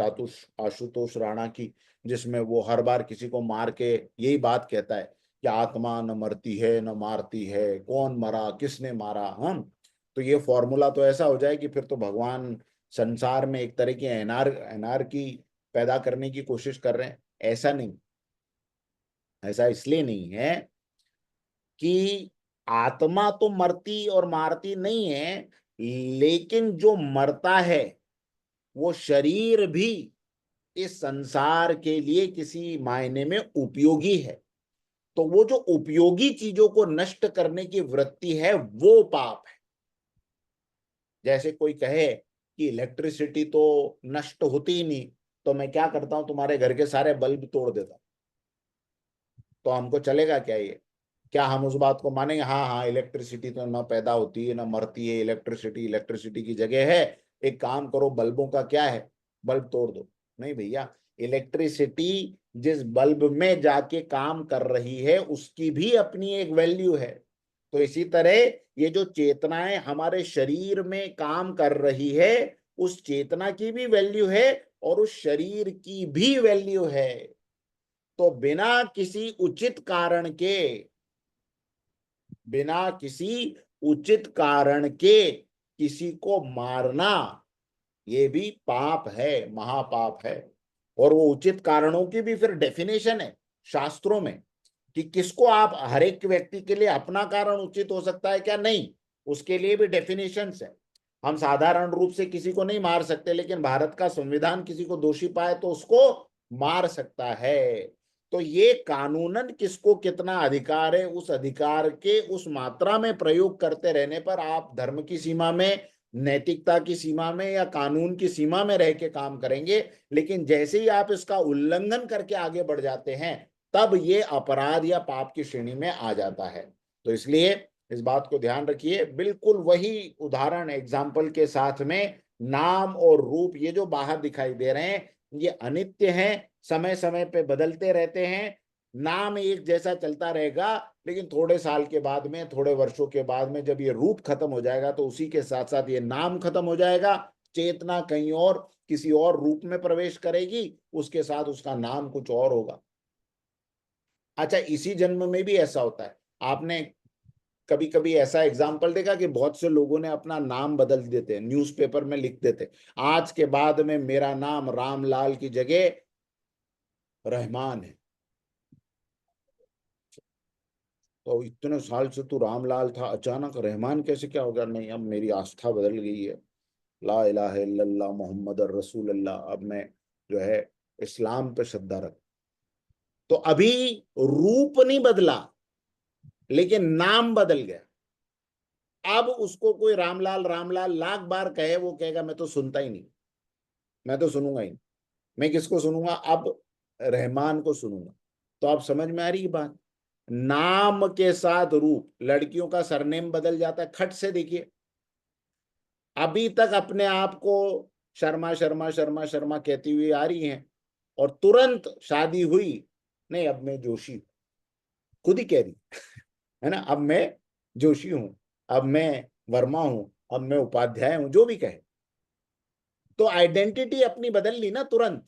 आशुतोष राणा की, जिसमें वो हर बार किसी को मार के यही बात कहता है कि आत्मा न मरती है न मारती है, कौन मरा, किसने मारा हम। तो ये फॉर्मूला तो ऐसा हो जाए कि फिर तो भगवान संसार में एक तरह की एनआर की पैदा करने की कोशिश कर रहे हैं। ऐसा नहीं, ऐसा इसलिए नहीं है कि आत्मा तो मरती और मारती नहीं है, लेकिन जो मरता है वो शरीर भी इस संसार के लिए किसी मायने में उपयोगी है। तो वो जो उपयोगी चीजों को नष्ट करने की वृत्ति है, वो पाप है। जैसे कोई कहे कि इलेक्ट्रिसिटी तो नष्ट होती ही नहीं, तो मैं क्या करता हूं, तुम्हारे घर के सारे बल्ब तोड़ देता हूं, तो हमको चलेगा क्या? ये क्या हम उस बात को मानेंगे? हाँ हाँ, इलेक्ट्रिसिटी तो ना पैदा होती है ना मरती है, इलेक्ट्रिसिटी इलेक्ट्रिसिटी की जगह है, एक काम करो, बल्बों का क्या है, बल्ब तोड़ दो। नहीं भैया, इलेक्ट्रिसिटी जिस बल्ब में जाके काम कर रही है, उसकी भी अपनी एक वैल्यू है। तो इसी तरह ये जो चेतनाएं हमारे शरीर में काम कर रही है, उस चेतना की भी वैल्यू है और उस शरीर की भी वैल्यू है। तो बिना किसी उचित कारण के, बिना किसी उचित कारण के किसी को मारना, ये भी पाप है, महापाप है। और वो उचित कारणों की भी फिर डेफिनेशन है शास्त्रों में, कि किसको आप, हर एक व्यक्ति के लिए अपना कारण उचित हो सकता है क्या? नहीं, उसके लिए भी डेफिनेशंस है। हम साधारण रूप से किसी को नहीं मार सकते, लेकिन भारत का संविधान किसी को दोषी पाए तो उसको मार सकता है। तो ये कानूनन किसको कितना अधिकार है, उस अधिकार के उस मात्रा में प्रयोग करते रहने पर आप धर्म की सीमा में, नैतिकता की सीमा में या कानून की सीमा में रह के काम करेंगे। लेकिन जैसे ही आप इसका उल्लंघन करके आगे बढ़ जाते हैं, तब ये अपराध या पाप की श्रेणी में आ जाता है। तो इसलिए इस बात को ध्यान रखिए। बिल्कुल वही उदाहरण एग्जाम्पल के साथ में, नाम और रूप ये जो बाहर दिखाई दे रहे हैं, ये अनित्य हैं, समय समय पे बदलते रहते हैं। नाम एक जैसा चलता रहेगा, लेकिन थोड़े साल के बाद में, थोड़े वर्षों के बाद में, जब ये रूप खत्म हो जाएगा, तो उसी के साथ साथ ये नाम खत्म हो जाएगा। चेतना कहीं और किसी और रूप में प्रवेश करेगी, उसके साथ उसका नाम कुछ और होगा। अच्छा, इसी जन्म में भी ऐसा होता है। आपने कभी कभी ऐसा एग्जाम्पल देखा कि बहुत से लोगों ने अपना नाम बदल देते हैं, न्यूज़पेपर में लिख देते, आज के बाद में मेरा नाम रामलाल की जगह रहमान है। तो इतने साल से तू रामलाल था, अचानक रहमान कैसे क्या हो गया? नहीं, अब मेरी आस्था बदल गई है, ला इलाहा इल्लल्लाह मोहम्मद रसूलुल्लाह, अब मैं जो है इस्लाम पे श्रद्धा रख। तो अभी रूप नहीं बदला, लेकिन नाम बदल गया। अब उसको कोई रामलाल रामलाल लाख बार कहे, वो कहेगा मैं तो सुनता ही नहीं, मैं तो सुनूंगा ही नहीं। मैं किसको सुनूंगा? अब रहमान को सुनूंगा। तो आप समझ में आ रही है बात? नाम के साथ रूप। लड़कियों का सरनेम बदल जाता है खट से। देखिए, अभी तक अपने आप को शर्मा शर्मा शर्मा शर्मा कहती हुई आ रही हैं, और तुरंत शादी हुई, नहीं अब मैं जोशी हूं, खुद ही कह रही है ना, अब मैं जोशी हूं, अब मैं वर्मा हूं, अब मैं उपाध्याय हूं, जो भी कहे। तो आइडेंटिटी अपनी बदल ली ना तुरंत।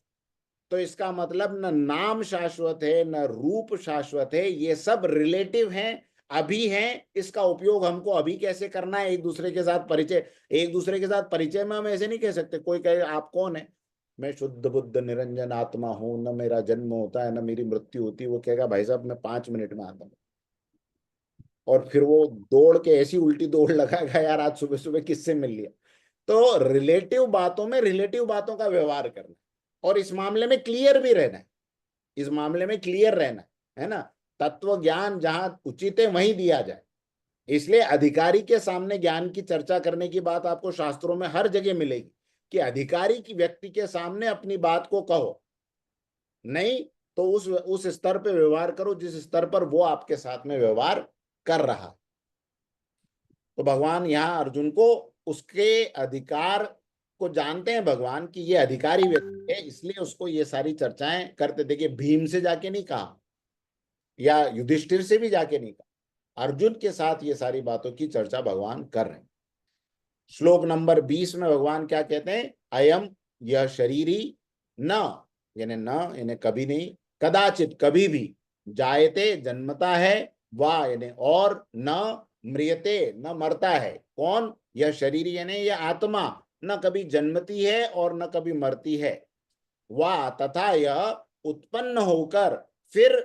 तो इसका मतलब न नाम शाश्वत है, न रूप शाश्वत है, ये सब रिलेटिव हैं, अभी हैं। इसका उपयोग हमको अभी कैसे करना है, एक दूसरे के साथ परिचय। एक दूसरे के साथ परिचय में हम ऐसे नहीं कह सकते, कोई कहे आप कौन है, मैं शुद्ध बुद्ध निरंजन आत्मा हूं, न मेरा जन्म होता है न मेरी मृत्यु होती है। वो कहेगा भाई साहब मैं 5 मिनट में आता हूँ, और फिर वो दौड़ के ऐसी उल्टी दौड़ लगाएगा, यार आज सुबह सुबह किससे मिल लिया। तो रिलेटिव बातों में रिलेटिव बातों का व्यवहार करना, और इस मामले में क्लियर भी रहना है, इस मामले में क्लियर रहना है ना। तत्व ज्ञान जहां उचित है वहीं दिया जाए। इसलिए अधिकारी के सामने ज्ञान की चर्चा करने की बात आपको शास्त्रों में हर जगह मिलेगी, कि अधिकारी की व्यक्ति के सामने अपनी बात को कहो, नहीं तो उस स्तर पे व्यवहार करो जिस स्तर पर वो आपके साथ में व्यवहार कर रहा। तो भगवान यहाँ अर्जुन को उसके अधिकार को जानते हैं भगवान, कि ये अधिकारी व्यक्ति है, इसलिए उसको ये सारी चर्चाएं करते। देखिए, भीम से जाके नहीं कहा, या युधिष्ठिर से भी जाके नहीं कहा, अर्जुन के साथ ये सारी बातों की चर्चा भगवान कर रहे हैं। श्लोक नंबर 20 में भगवान क्या कहते हैं? अयम, यह शरीरी, न यानी न यानी कभी नहीं, कदाचित कभी भी, जायते जन्मता है, वाह यानी और, न म्रियते न मरता है। कौन? यह शरीर यानी यह आत्मा, न कभी जन्मती है और न कभी मरती है। वाह तथा यह उत्पन्न होकर फिर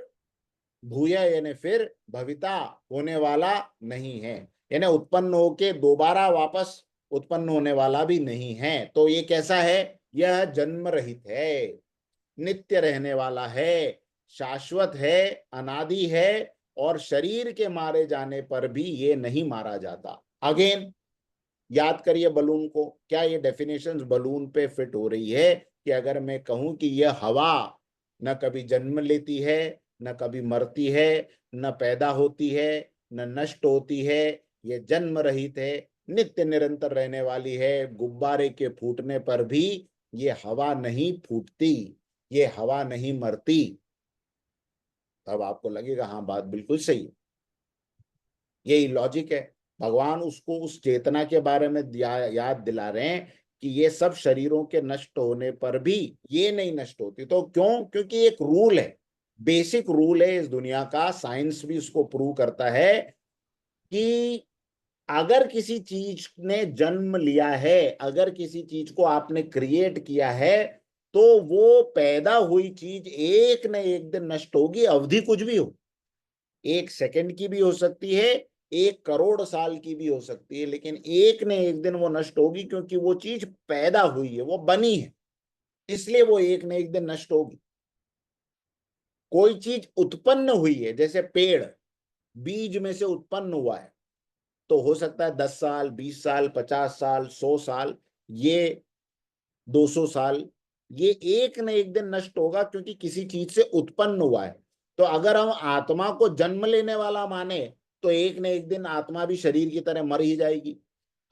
भूय यानी फिर भविता होने वाला नहीं है, यानी उत्पन्न होके दोबारा वापस उत्पन्न होने वाला भी नहीं है। तो ये कैसा है? यह जन्म रहित है, नित्य रहने वाला है, शाश्वत है, अनादि है, और शरीर के मारे जाने पर भी ये नहीं मारा जाता। अगेन याद करिए बलून को, क्या ये डेफिनेशंस बलून पे फिट हो रही है? कि अगर मैं कहूं कि यह हवा न कभी जन्म लेती है, न कभी मरती है, न पैदा होती है, न नष्ट होती है, ये जन्म रहित है, नित्य निरंतर रहने वाली है, गुब्बारे के फूटने पर भी ये हवा नहीं फूटती, ये हवा नहीं मरती, तब आपको लगेगा हाँ बात बिल्कुल सही है। यही लॉजिक है। भगवान उसको उस चेतना के बारे में याद दिला रहे हैं कि ये सब शरीरों के नष्ट होने पर भी ये नहीं नष्ट होती। तो क्यों? क्योंकि एक रूल है, बेसिक रूल है इस दुनिया का, साइंस भी उसको प्रूव करता है कि अगर किसी चीज ने जन्म लिया है, अगर किसी चीज को आपने क्रिएट किया है, तो वो पैदा हुई चीज एक न एक दिन नष्ट होगी, अवधि कुछ भी हो, 1 सेकंड की भी हो सकती है, 1 करोड़ साल की भी हो सकती है, लेकिन एक न एक दिन वो नष्ट होगी, क्योंकि वो चीज पैदा हुई है, वो बनी है, इसलिए वो एक न एक दिन नष्ट होगी। कोई चीज उत्पन्न हुई है, जैसे पेड़ बीज में से उत्पन्न हुआ है, तो हो सकता है 10 साल, 20 साल, 50 साल, 100 साल, ये 200 साल, ये एक न एक दिन नष्ट होगा, क्योंकि किसी चीज से उत्पन्न हुआ है। तो अगर हम आत्मा को जन्म लेने वाला माने, तो एक न एक दिन आत्मा भी शरीर की तरह मर ही जाएगी।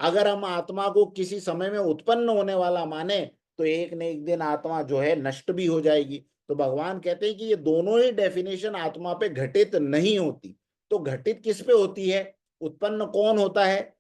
अगर हम आत्मा को किसी समय में उत्पन्न होने वाला माने, तो एक न एक दिन आत्मा जो है नष्ट भी हो जाएगी। तो भगवान कहते हैं कि ये दोनों ही डेफिनेशन आत्मा पे घटित नहीं होती। तो घटित किस पे होती है? उत्पन्न कौन होता है,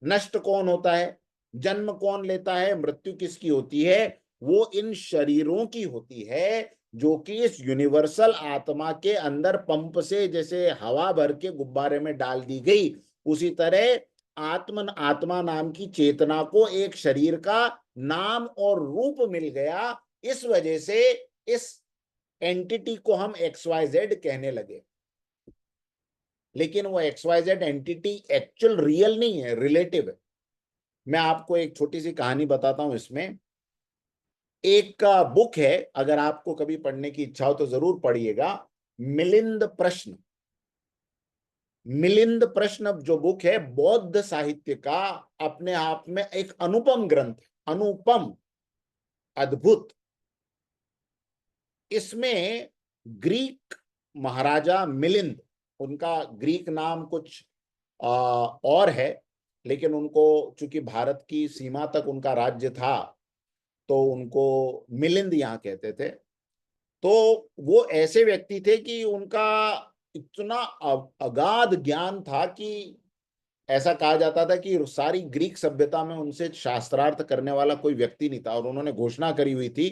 नष्ट कौन होता है, जन्म कौन लेता है, मृत्यु किसकी होती है? वो इन शरीरों की होती है, जो कि इस यूनिवर्सल आत्मा के अंदर पंप से जैसे हवा भर के गुब्बारे में डाल दी गई, उसी तरह आत्मा नाम की चेतना को एक शरीर का नाम और रूप मिल गया। इस वजह से इस एंटिटी को हम XYZ कहने लगे, लेकिन वो XYZ एंटिटी एक्चुअल रियल नहीं है, रिलेटिव है। मैं आपको एक छोटी सी कहानी बताता हूं। इसमें एक बुक है, अगर आपको कभी पढ़ने की इच्छा हो तो जरूर पढ़िएगा, मिलिंद प्रश्न। मिलिंद प्रश्न जो बुक है, बौद्ध साहित्य का अपने आप में एक अनुपम ग्रंथ, अनुपम, अद्भुत। इसमें ग्रीक महाराजा मिलिंद, उनका ग्रीक नाम कुछ और है, लेकिन उनको चूंकि भारत की सीमा तक उनका राज्य था तो उनको मिलिंद यहाँ कहते थे। तो वो ऐसे व्यक्ति थे कि उनका इतना अगाध ज्ञान था कि ऐसा कहा जाता था कि सारी ग्रीक सभ्यता में उनसे शास्त्रार्थ करने वाला कोई व्यक्ति नहीं था। और उन्होंने घोषणा करी हुई थी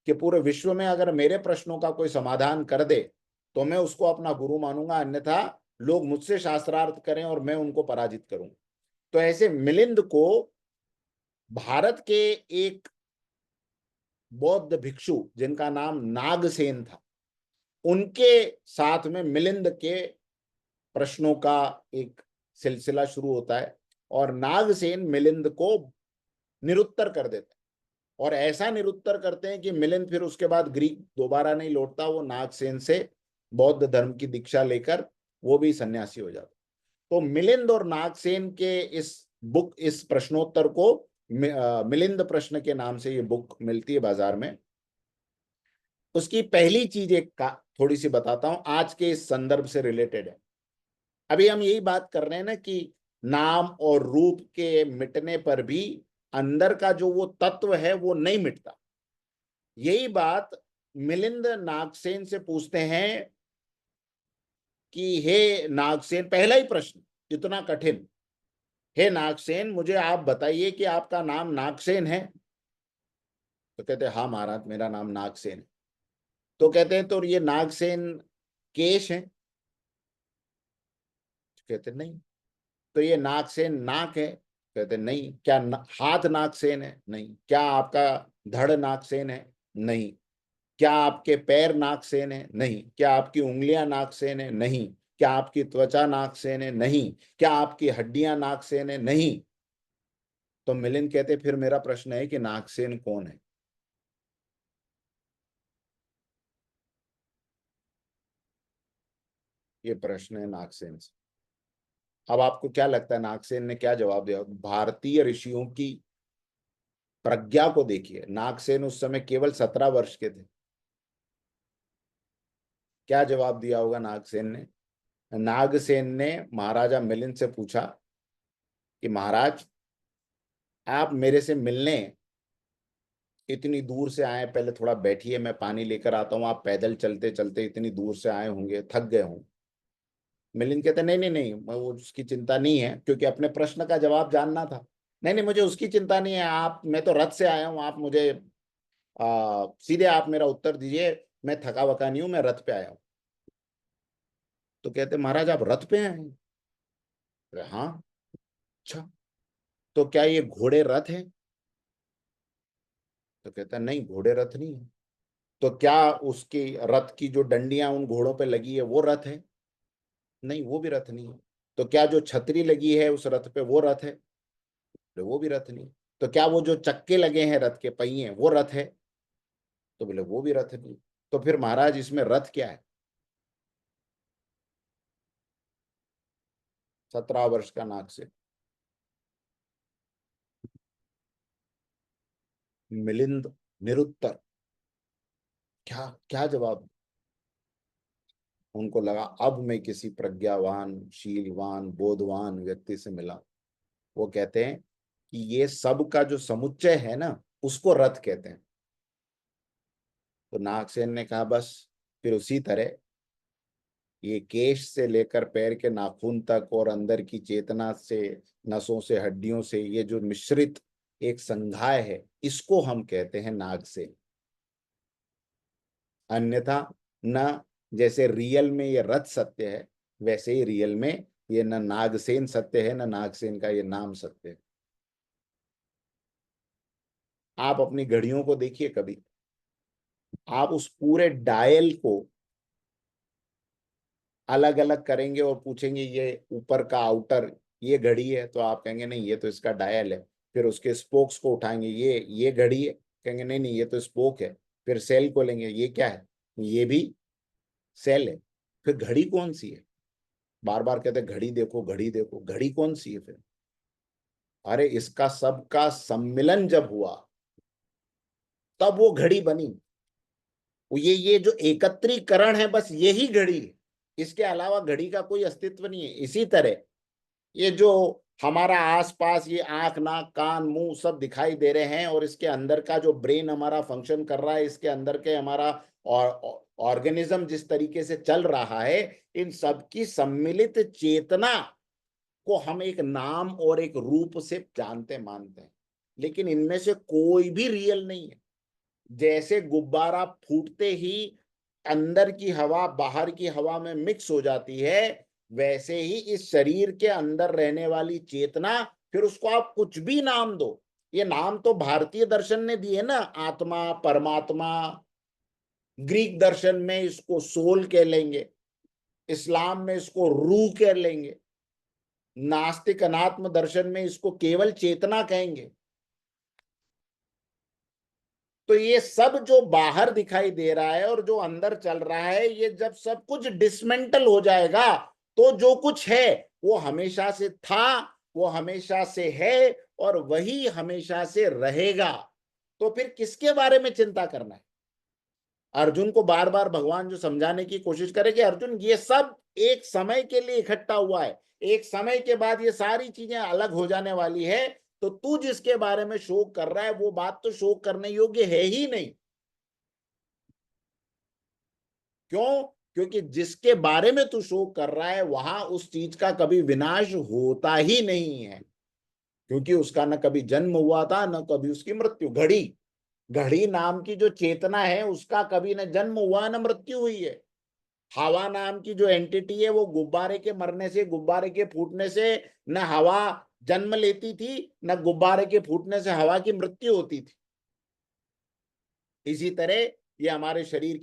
कि पूरे विश्व में अगर मेरे प्रश्नों का कोई समाधान कर दे तो मैं उसको अपना गुरु मानूंगा, अन्यथा लोग मुझसे शास्त्रार्थ करें और मैं उनको पराजित करूं। तो ऐसे मिलिंद को भारत के एक बौद्ध भिक्षु जिनका नाम नागसेन था, उनके साथ में मिलिंद के प्रश्नों का एक सिलसिला शुरू होता है और नागसेन मिलिंद को निरुत्तर कर देते हैं। और ऐसा निरुत्तर करते हैं कि मिलिंद फिर उसके बाद ग्रीक दोबारा नहीं लौटता, वो नागसेन से बौद्ध धर्म की दीक्षा लेकर वो भी सन्यासी हो जाता। तो मिलिंद और नागसेन के इस प्रश्नोत्तर को मिलिंद प्रश्न के नाम से ये बुक मिलती है बाजार में। उसकी पहली चीज एक का थोड़ी सी बताता हूं, आज के इस संदर्भ से रिलेटेड है। अभी हम यही बात कर रहे हैं ना कि नाम और रूप के मिटने पर भी अंदर का जो वो तत्व है वो नहीं मिटता। यही बात मिलिंद नागसेन से पूछते हैं कि हे नागसेन, पहला ही प्रश्न इतना कठिन, हे नागसेन मुझे आप बताइए कि आपका नाम नागसेन है? तो कहते हैं हाँ महाराज, मेरा नाम नागसेन है। तो कहते हैं तो ये नागसेन केश है? कहते नहीं। तो ये नागसेन नाक है? कहते नहीं। क्या हाथ नागसेन है? नहीं। क्या आपका धड़ नागसेन है? नहीं। क्या आपके पैर नागसेन है? नहीं। क्या आपकी उंगलियां नागसेन है? नहीं। क्या आपकी त्वचा नागसेन है? नहीं। क्या आपकी हड्डियां नागसेन है? नहीं। तो मिलिंद कहते फिर मेरा प्रश्न है कि नागसेन कौन है? ये प्रश्न है नागसेन से। अब आपको क्या लगता है नागसेन ने क्या जवाब दिया? भारतीय ऋषियों की प्रज्ञा को देखिए, नागसेन उस समय केवल 17 वर्ष के थे। क्या जवाब दिया होगा नागसेन ने? नागसेन ने महाराजा मिलिंद से पूछा कि महाराज, आप मेरे से मिलने इतनी दूर से आए, पहले थोड़ा बैठिए, मैं पानी लेकर आता हूँ। आप पैदल चलते चलते इतनी दूर से आए होंगे, थक गए हों। मिलिंद कहते नहीं नहीं नहीं, वो उसकी चिंता नहीं है, क्योंकि अपने प्रश्न का जवाब जानना था। नहीं नहीं, मुझे उसकी चिंता नहीं है, आप, मैं तो रथ से आया हूँ, आप मुझे सीधे आप मेरा उत्तर दीजिए, मैं थका वका नहीं हूं, मैं रथ पे आया हूं। तो कहते महाराज आप रथ पे आए हैं? अरे हाँ। अच्छा, तो क्या ये घोड़े रथ हैं? तो कहता नहीं, घोड़े रथ नहीं है। तो क्या उसकी रथ की जो डंडियां उन घोड़ों पे लगी है वो रथ है? नहीं, वो भी रथ नहीं है। तो क्या जो छतरी लगी है उस रथ पे वो रथ है? बोले वो भी रथ नहीं। तो क्या वो जो चक्के लगे हैं रथ के पहिए वो रथ है? तो बोले वो भी रथ नहीं। तो फिर महाराज इसमें रथ क्या है? 17 वर्ष का नाग से मिलिंद निरुत्तर, क्या क्या जवाब? उनको लगा अब मैं किसी प्रज्ञावान, शीलवान, बोधवान व्यक्ति से मिला। वो कहते हैं कि ये सब का जो समुच्चय है ना, उसको रथ कहते हैं। तो नागसेन ने कहा बस, फिर उसी तरह ये केश से लेकर पैर के नाखून तक और अंदर की चेतना से, नसों से, हड्डियों से ये जो मिश्रित एक संघाय है, इसको हम कहते हैं नागसेन। अन्यथा न, जैसे रियल में ये रथ सत्य है, वैसे ही रियल में ये न नागसेन सत्य है, न नागसेन का ये नाम सत्य है। आप अपनी घड़ियों को देखिए कभी, आप उस पूरे डायल को अलग अलग करेंगे और पूछेंगे ये ऊपर का आउटर ये घड़ी है, तो आप कहेंगे नहीं ये तो इसका डायल है। फिर उसके स्पोक्स को उठाएंगे, ये घड़ी है, कहेंगे नहीं नहीं ये तो स्पोक है। फिर सेल को लेंगे, ये क्या है, ये भी सेल है। फिर घड़ी कौन सी है, बार बार कहते घड़ी देखो घड़ी देखो, घड़ी कौन सी है फिर? अरे इसका सबका सम्मिलन जब हुआ तब वो घड़ी बनी। ये जो एकत्रीकरण है बस यही घड़ी है, इसके अलावा घड़ी का कोई अस्तित्व नहीं है। इसी तरह ये जो हमारा आसपास ये आंख नाक कान मुंह सब दिखाई दे रहे हैं, और इसके अंदर का जो ब्रेन हमारा फंक्शन कर रहा है, इसके अंदर के हमारा ऑर्गेनिज्म जिस तरीके से चल रहा है, इन सब की सम्मिलित चेतना को हम एक नाम और एक रूप से जानते मानते हैं, लेकिन इनमें से कोई भी रियल नहीं है। जैसे गुब्बारा फूटते ही अंदर की हवा बाहर की हवा में मिक्स हो जाती है, वैसे ही इस शरीर के अंदर रहने वाली चेतना, फिर उसको आप कुछ भी नाम दो। ये नाम तो भारतीय दर्शन ने दिए ना, आत्मा, परमात्मा। ग्रीक दर्शन में इसको सोल कह लेंगे, इस्लाम में इसको रूह कह लेंगे, नास्तिक अनात्म दर्शन में इसको केवल चेतना कहेंगे। तो ये सब जो बाहर दिखाई दे रहा है और जो अंदर चल रहा है, ये जब सब कुछ डिसमेंटल हो जाएगा तो जो कुछ है वो हमेशा से था, वो हमेशा से है और वही हमेशा से रहेगा। तो फिर किसके बारे में चिंता करना है? अर्जुन को बार बार भगवान जो समझाने की कोशिश करे कि अर्जुन ये सब एक समय के लिए इकट्ठा हुआ है, एक समय के बाद ये सारी चीजें अलग हो जाने वाली है। तो तू जिसके बारे में शोक कर रहा है वो बात तो शोक करने योग्य है ही नहीं। क्यों? क्योंकि जिसके बारे में तू शोक कर रहा है वहां उस चीज का कभी विनाश होता ही नहीं है, क्योंकि उसका न कभी जन्म हुआ था न कभी उसकी मृत्यु। घड़ी, घड़ी नाम की जो चेतना है उसका कभी न जन्म हुआ न मृत्यु हुई है। हवा नाम की जो एंटिटी है वो गुब्बारे के मरने से, गुब्बारे के फूटने से न हवा जन्म लेती थी न गुब्बारे के फूटने से हवा की मृत्यु होती थी। इसी तरह ये हमारे शरीर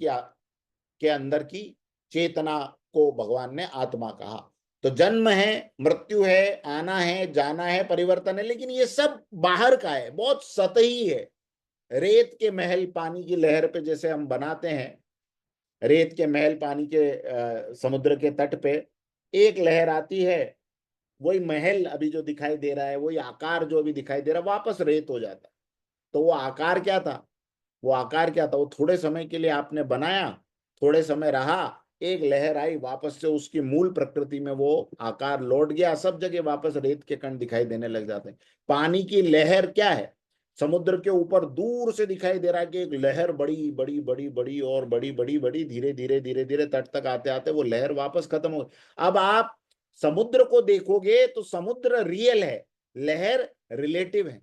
के अंदर की चेतना को भगवान ने आत्मा कहा। तो जन्म है, मृत्यु है, आना है, जाना है, परिवर्तन है, लेकिन ये सब बाहर का है, बहुत सतही है। रेत के महल पानी की लहर पे जैसे हम बनाते हैं, रेत के महल पानी के समुद्र के तट पे एक लहर आती है, वही महल अभी जो दिखाई दे रहा है, वही आकार जो अभी दिखाई दे रहा है, वापस रेत हो जाता है। तो वो आकार क्या था? वो आकार क्या था? वो थोड़े समय के लिए आपने बनाया, थोड़े समय रहा, एक लहर आई, वापस से उसकी मूल प्रकृति में वो आकार लौट गया, सब जगह वापस रेत के कण दिखाई देने लग जाते हैं। पानी की लहर क्या है? समुद्र के ऊपर दूर से दिखाई दे रहा है कि एक लहर बड़ी बड़ी बड़ी बड़ी और बड़ी बड़ी बड़ी, धीरे धीरे धीरे धीरे तट तक आते आते वो लहर वापस खत्म हो। अब आप समुद्र को देखोगे तो समुद्र रियल है, लहर रिलेटिव है।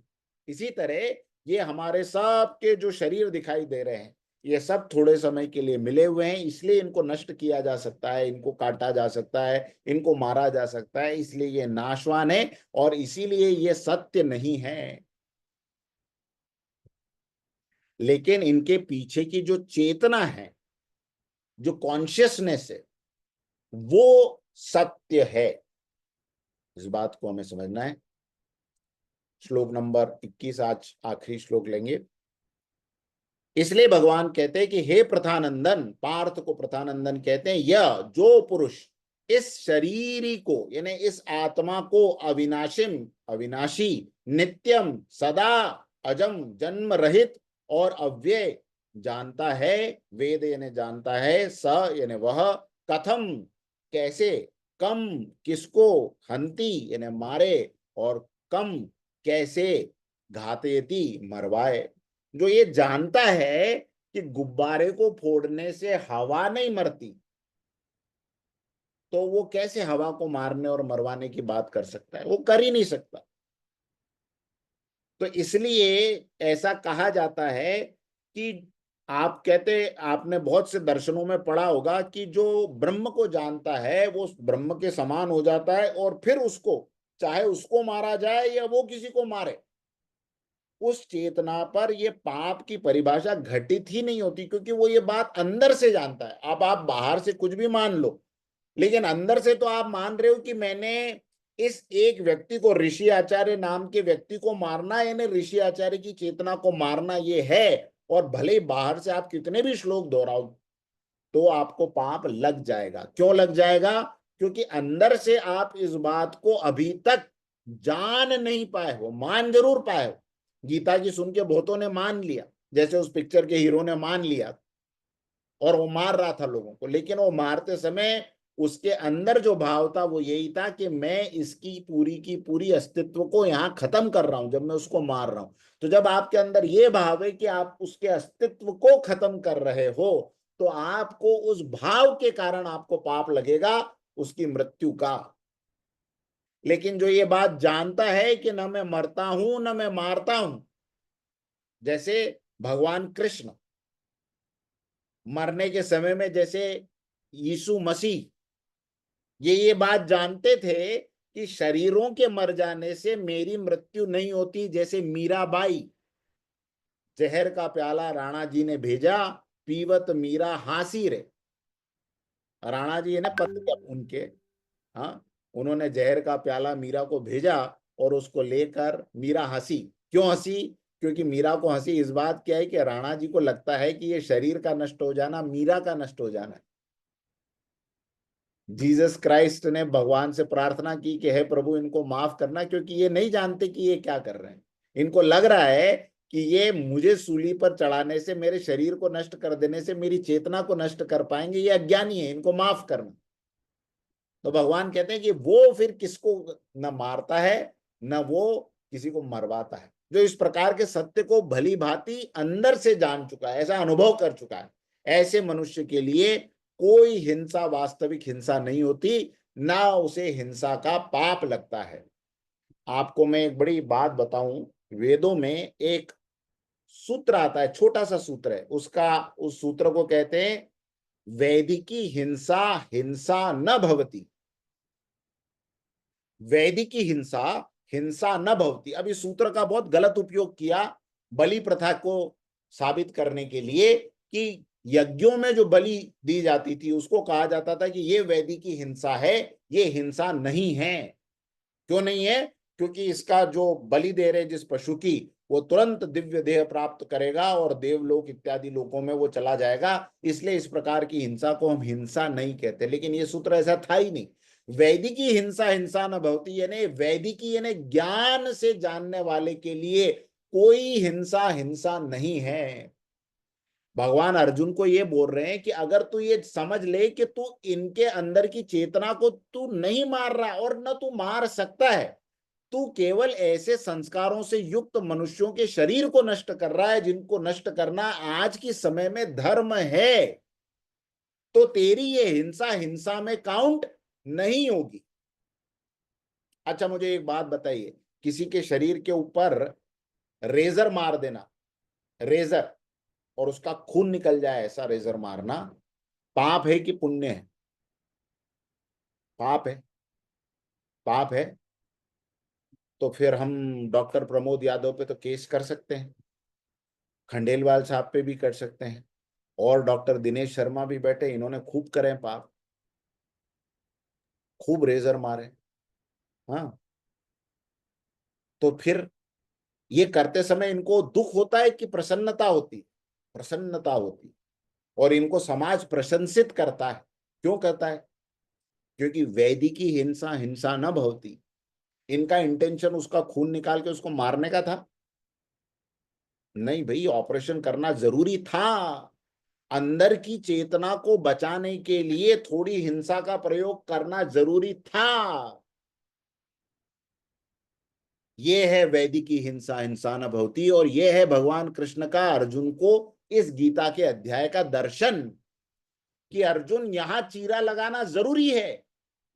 इसी तरह ये हमारे सब के जो शरीर दिखाई दे रहे हैं, ये सब थोड़े समय के लिए मिले हुए हैं, इसलिए इनको नष्ट किया जा सकता है, इनको काटा जा सकता है, इनको मारा जा सकता है, इसलिए ये नाशवान है और इसीलिए ये सत्य नहीं है। लेकिन इनके पीछे की जो चेतना है, जो कॉन्शियसनेस है, वो सत्य है। इस बात को हमें समझना है। श्लोक नंबर 21 आज आखिरी श्लोक लेंगे। इसलिए भगवान कहते हैं कि हे प्रथानंदन, पार्थ को प्रथानंदन कहते हैं, यह जो पुरुष इस शरीर को यानी इस आत्मा को अविनाशिम, अविनाशी, नित्यम, सदा, अजम, जन्म रहित और अव्यय जानता है, वेद यानी जानता है, स यानी वह, कथम कैसे, कम किसको, हंति यानी मारे, और कम कैसे, घातयति मरवाए। जो ये जानता है कि गुब्बारे को फोड़ने से हवा नहीं मरती, तो वो कैसे हवा को मारने और मरवाने की बात कर सकता है? वो कर ही नहीं सकता। तो इसलिए ऐसा कहा जाता है कि आप कहते, आपने बहुत से दर्शनों में पढ़ा होगा कि जो ब्रह्म को जानता है वो ब्रह्म के समान हो जाता है, और फिर उसको, चाहे उसको मारा जाए या वो किसी को मारे, उस चेतना पर ये पाप की परिभाषा घटित ही नहीं होती, क्योंकि वो ये बात अंदर से जानता है। अब आप बाहर से कुछ भी मान लो, लेकिन अंदर से तो आप मान रहे हो कि मैंने इस एक व्यक्ति को, ऋषि आचार्य नाम के व्यक्ति को मारना, यानी ऋषि आचार्य की चेतना को मारना ये है। और भले ही बाहर से आप कितने भी श्लोक दोहराओ तो आपको पाप लग जाएगा। क्यों लग जाएगा? क्योंकि अंदर से आप इस बात को अभी तक जान नहीं पाए हो। मान जरूर पाए हो, गीता की सुन के बहुतों ने मान लिया, जैसे उस पिक्चर के हीरो ने मान लिया और वो मार रहा था लोगों को, लेकिन वो मारते समय उसके अंदर जो भाव था वो यही था कि मैं इसकी पूरी की पूरी अस्तित्व को यहाँ खत्म कर रहा हूं जब मैं उसको मार रहा हूं। तो जब आपके अंदर ये भाव है कि आप उसके अस्तित्व को खत्म कर रहे हो, तो आपको उस भाव के कारण आपको पाप लगेगा, उसकी मृत्यु का। लेकिन जो ये बात जानता है कि न मैं मरता हूं न मैं मारता हूं, जैसे भगवान कृष्ण मरने के समय में, जैसे यीशु मसीह ये बात जानते थे कि शरीरों के मर जाने से मेरी मृत्यु नहीं होती। जैसे मीराबाई, जहर का प्याला राणा जी ने भेजा, पीवत मीरा हासी रे। राणा जी ने पति उनके, हाँ, उन्होंने जहर का प्याला मीरा को भेजा और उसको लेकर मीरा हंसी। क्यों हंसी? क्योंकि मीरा को हंसी इस बात क्या है कि राणा जी को लगता है कि ये शरीर का नष्ट हो जाना मीरा का नष्ट हो जाना है। जीसस क्राइस्ट ने भगवान से प्रार्थना की कि हे प्रभु इनको माफ करना, क्योंकि ये नहीं जानते कि ये क्या कर रहे हैं। इनको लग रहा है कि ये मुझे सूली पर चढ़ाने से, मेरे शरीर को नष्ट कर देने से मेरी चेतना को नष्ट कर पाएंगे, ये अज्ञानी है, इनको माफ करना। तो भगवान कहते हैं कि वो फिर किसको न मारता है न वो किसी को मरवाता है। जो इस प्रकार के सत्य को भली भांति अंदर से जान चुका है, ऐसा अनुभव कर चुका है, ऐसे मनुष्य के लिए कोई हिंसा वास्तविक हिंसा नहीं होती, ना उसे हिंसा का पाप लगता है। आपको मैं एक बड़ी बात बताऊं, वेदों में एक सूत्र आता है, छोटा सा सूत्र है, उस सूत्र को कहते हैं वैदिकी हिंसा हिंसा न भवति। वैदिकी हिंसा हिंसा न भवती। अब इस सूत्र का बहुत गलत उपयोग किया बलि प्रथा को साबित करने के लिए कि यज्ञों में जो बलि दी जाती थी उसको कहा जाता था कि ये वैदिकी हिंसा है, ये हिंसा नहीं है। क्यों नहीं है? क्योंकि इसका जो बलि दे रहे जिस पशु की, वो तुरंत दिव्य देह प्राप्त करेगा और देवलोक इत्यादि लोकों में वो चला जाएगा, इसलिए इस प्रकार की हिंसा को हम हिंसा नहीं कहते। लेकिन ये सूत्र ऐसा था ही नहीं। वैदिकी हिंसा हिंसा न भवती, यानी वैदिकी यानी ज्ञान से जानने वाले के लिए कोई हिंसा हिंसा नहीं है। भगवान अर्जुन को ये बोल रहे हैं कि अगर तू ये समझ ले कि तू इनके अंदर की चेतना को तू नहीं मार रहा और न तू मार सकता है, तू केवल ऐसे संस्कारों से युक्त मनुष्यों के शरीर को नष्ट कर रहा है जिनको नष्ट करना आज के समय में धर्म है, तो तेरी ये हिंसा हिंसा में काउंट नहीं होगी। अच्छा मुझे एक बात बताइए, किसी के शरीर के ऊपर रेजर मार देना, रेजर, और उसका खून निकल जाए, ऐसा रेजर मारना पाप है कि पुण्य है? पाप है। पाप है। तो फिर हम डॉक्टर प्रमोद यादव पे तो केस कर सकते हैं, खंडेलवाल साहब पे भी कर सकते हैं, और डॉक्टर दिनेश शर्मा भी बैठे, इन्होंने खूब करे पाप, खूब रेजर मारे। हाँ, तो फिर ये करते समय इनको दुख होता है कि प्रसन्नता होती? प्रसन्नता होती। और इनको समाज प्रशंसित करता है। क्यों करता है? क्योंकि वैदिकी हिंसा हिंसा न भवती। इनका इंटेंशन उसका खून निकाल के उसको मारने का था? नहीं भाई, ऑपरेशन करना जरूरी था। अंदर की चेतना को बचाने के लिए थोड़ी हिंसा का प्रयोग करना जरूरी था। ये है वैदिकी हिंसा हिंसा न भवती, और ये है भगवान कृष्ण का अर्जुन को इस गीता के अध्याय का दर्शन, कि अर्जुन यहां चीरा लगाना जरूरी है,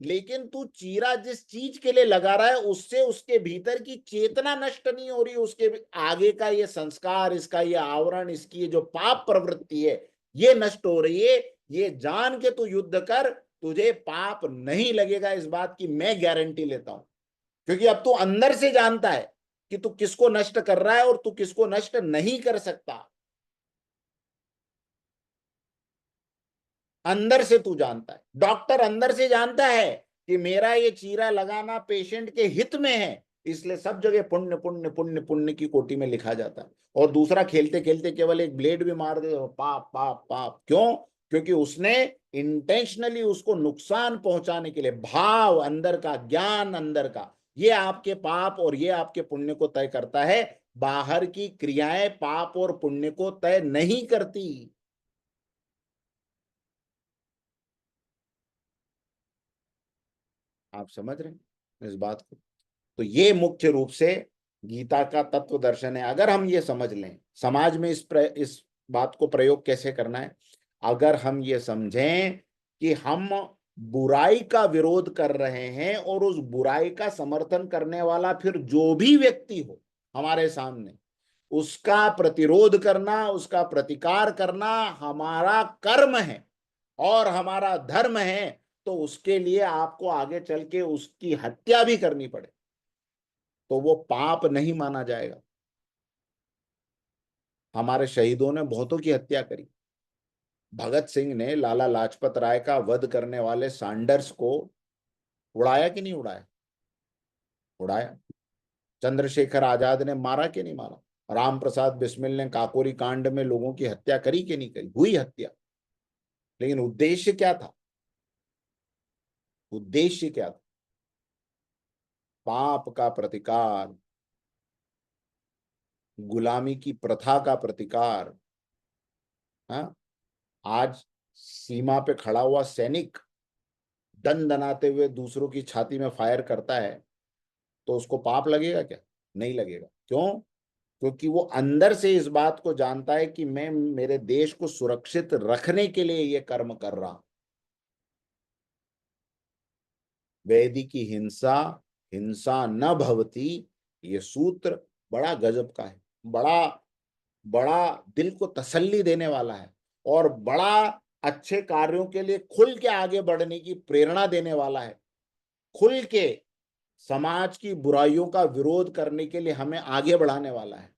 लेकिन तू चीरा जिस चीज के लिए लगा रहा है उससे उसके भीतर की चेतना नष्ट नहीं हो रही, उसके आगे का ये संस्कार, इसका ये आवरण, इसकी ये जो पाप प्रवृत्ति है ये नष्ट हो रही है। ये जान के तू युद्ध कर, तुझे पाप नहीं लगेगा, इस बात की मैं गारंटी लेता हूं। क्योंकि अब तू अंदर से जानता है कि तू किसको नष्ट कर रहा है और तू किसको नष्ट नहीं कर सकता। अंदर से तू जानता है, डॉक्टर अंदर से जानता है कि मेरा ये चीरा लगाना पेशेंट के हित में है, इसलिए सब जगह पुण्य पुण्य पुण्य पुण्य की कोटि में लिखा जाता है। और दूसरा खेलते खेलते केवल एक ब्लेड भी मार दे, पाप पाप पाप। क्यों? क्योंकि उसने इंटेंशनली उसको नुकसान पहुंचाने के लिए, भाव अंदर का, ज्ञान अंदर का, ये आपके पाप और ये आपके पुण्य को तय करता है। बाहर की क्रियाएं पाप और पुण्य को तय नहीं करती। आप समझ रहे हैं इस बात को? तो ये मुख्य रूप से गीता का तत्व दर्शन है। अगर हम ये समझ लें, समाज में इस बात को प्रयोग कैसे करना है, अगर हम ये समझें कि हम बुराई का विरोध कर रहे हैं और उस बुराई का समर्थन करने वाला फिर जो भी व्यक्ति हो हमारे सामने, उसका प्रतिरोध करना, उसका प्रतिकार करना हमारा कर्म है और हमारा धर्म है, तो उसके लिए आपको आगे चल के उसकी हत्या भी करनी पड़े तो वो पाप नहीं माना जाएगा। हमारे शहीदों ने बहुतों की हत्या करी। भगत सिंह ने लाला लाजपत राय का वध करने वाले सैंडर्स को उड़ाया कि नहीं उड़ाया? उड़ाया। चंद्रशेखर आजाद ने मारा कि नहीं मारा? राम प्रसाद बिस्मिल ने काकोरी कांड में लोगों की हत्या करी कि नहीं करी? हुई हत्या, लेकिन उद्देश्य क्या था? उद्देश्य क्या था? पाप का प्रतिकार, गुलामी की प्रथा का प्रतिकार। हाँ, आज सीमा पे खड़ा हुआ सैनिक दनाते हुए दूसरों की छाती में फायर करता है तो उसको पाप लगेगा क्या? नहीं लगेगा। क्यों? क्योंकि वो अंदर से इस बात को जानता है कि मैं मेरे देश को सुरक्षित रखने के लिए ये कर्म कर रहा हूं। वैदि की हिंसा हिंसा न भवती, ये सूत्र बड़ा गजब का है, बड़ा बड़ा दिल को तसल्ली देने वाला है और बड़ा अच्छे कार्यों के लिए खुल के आगे बढ़ने की प्रेरणा देने वाला है। खुल के समाज की बुराइयों का विरोध करने के लिए हमें आगे बढ़ाने वाला है।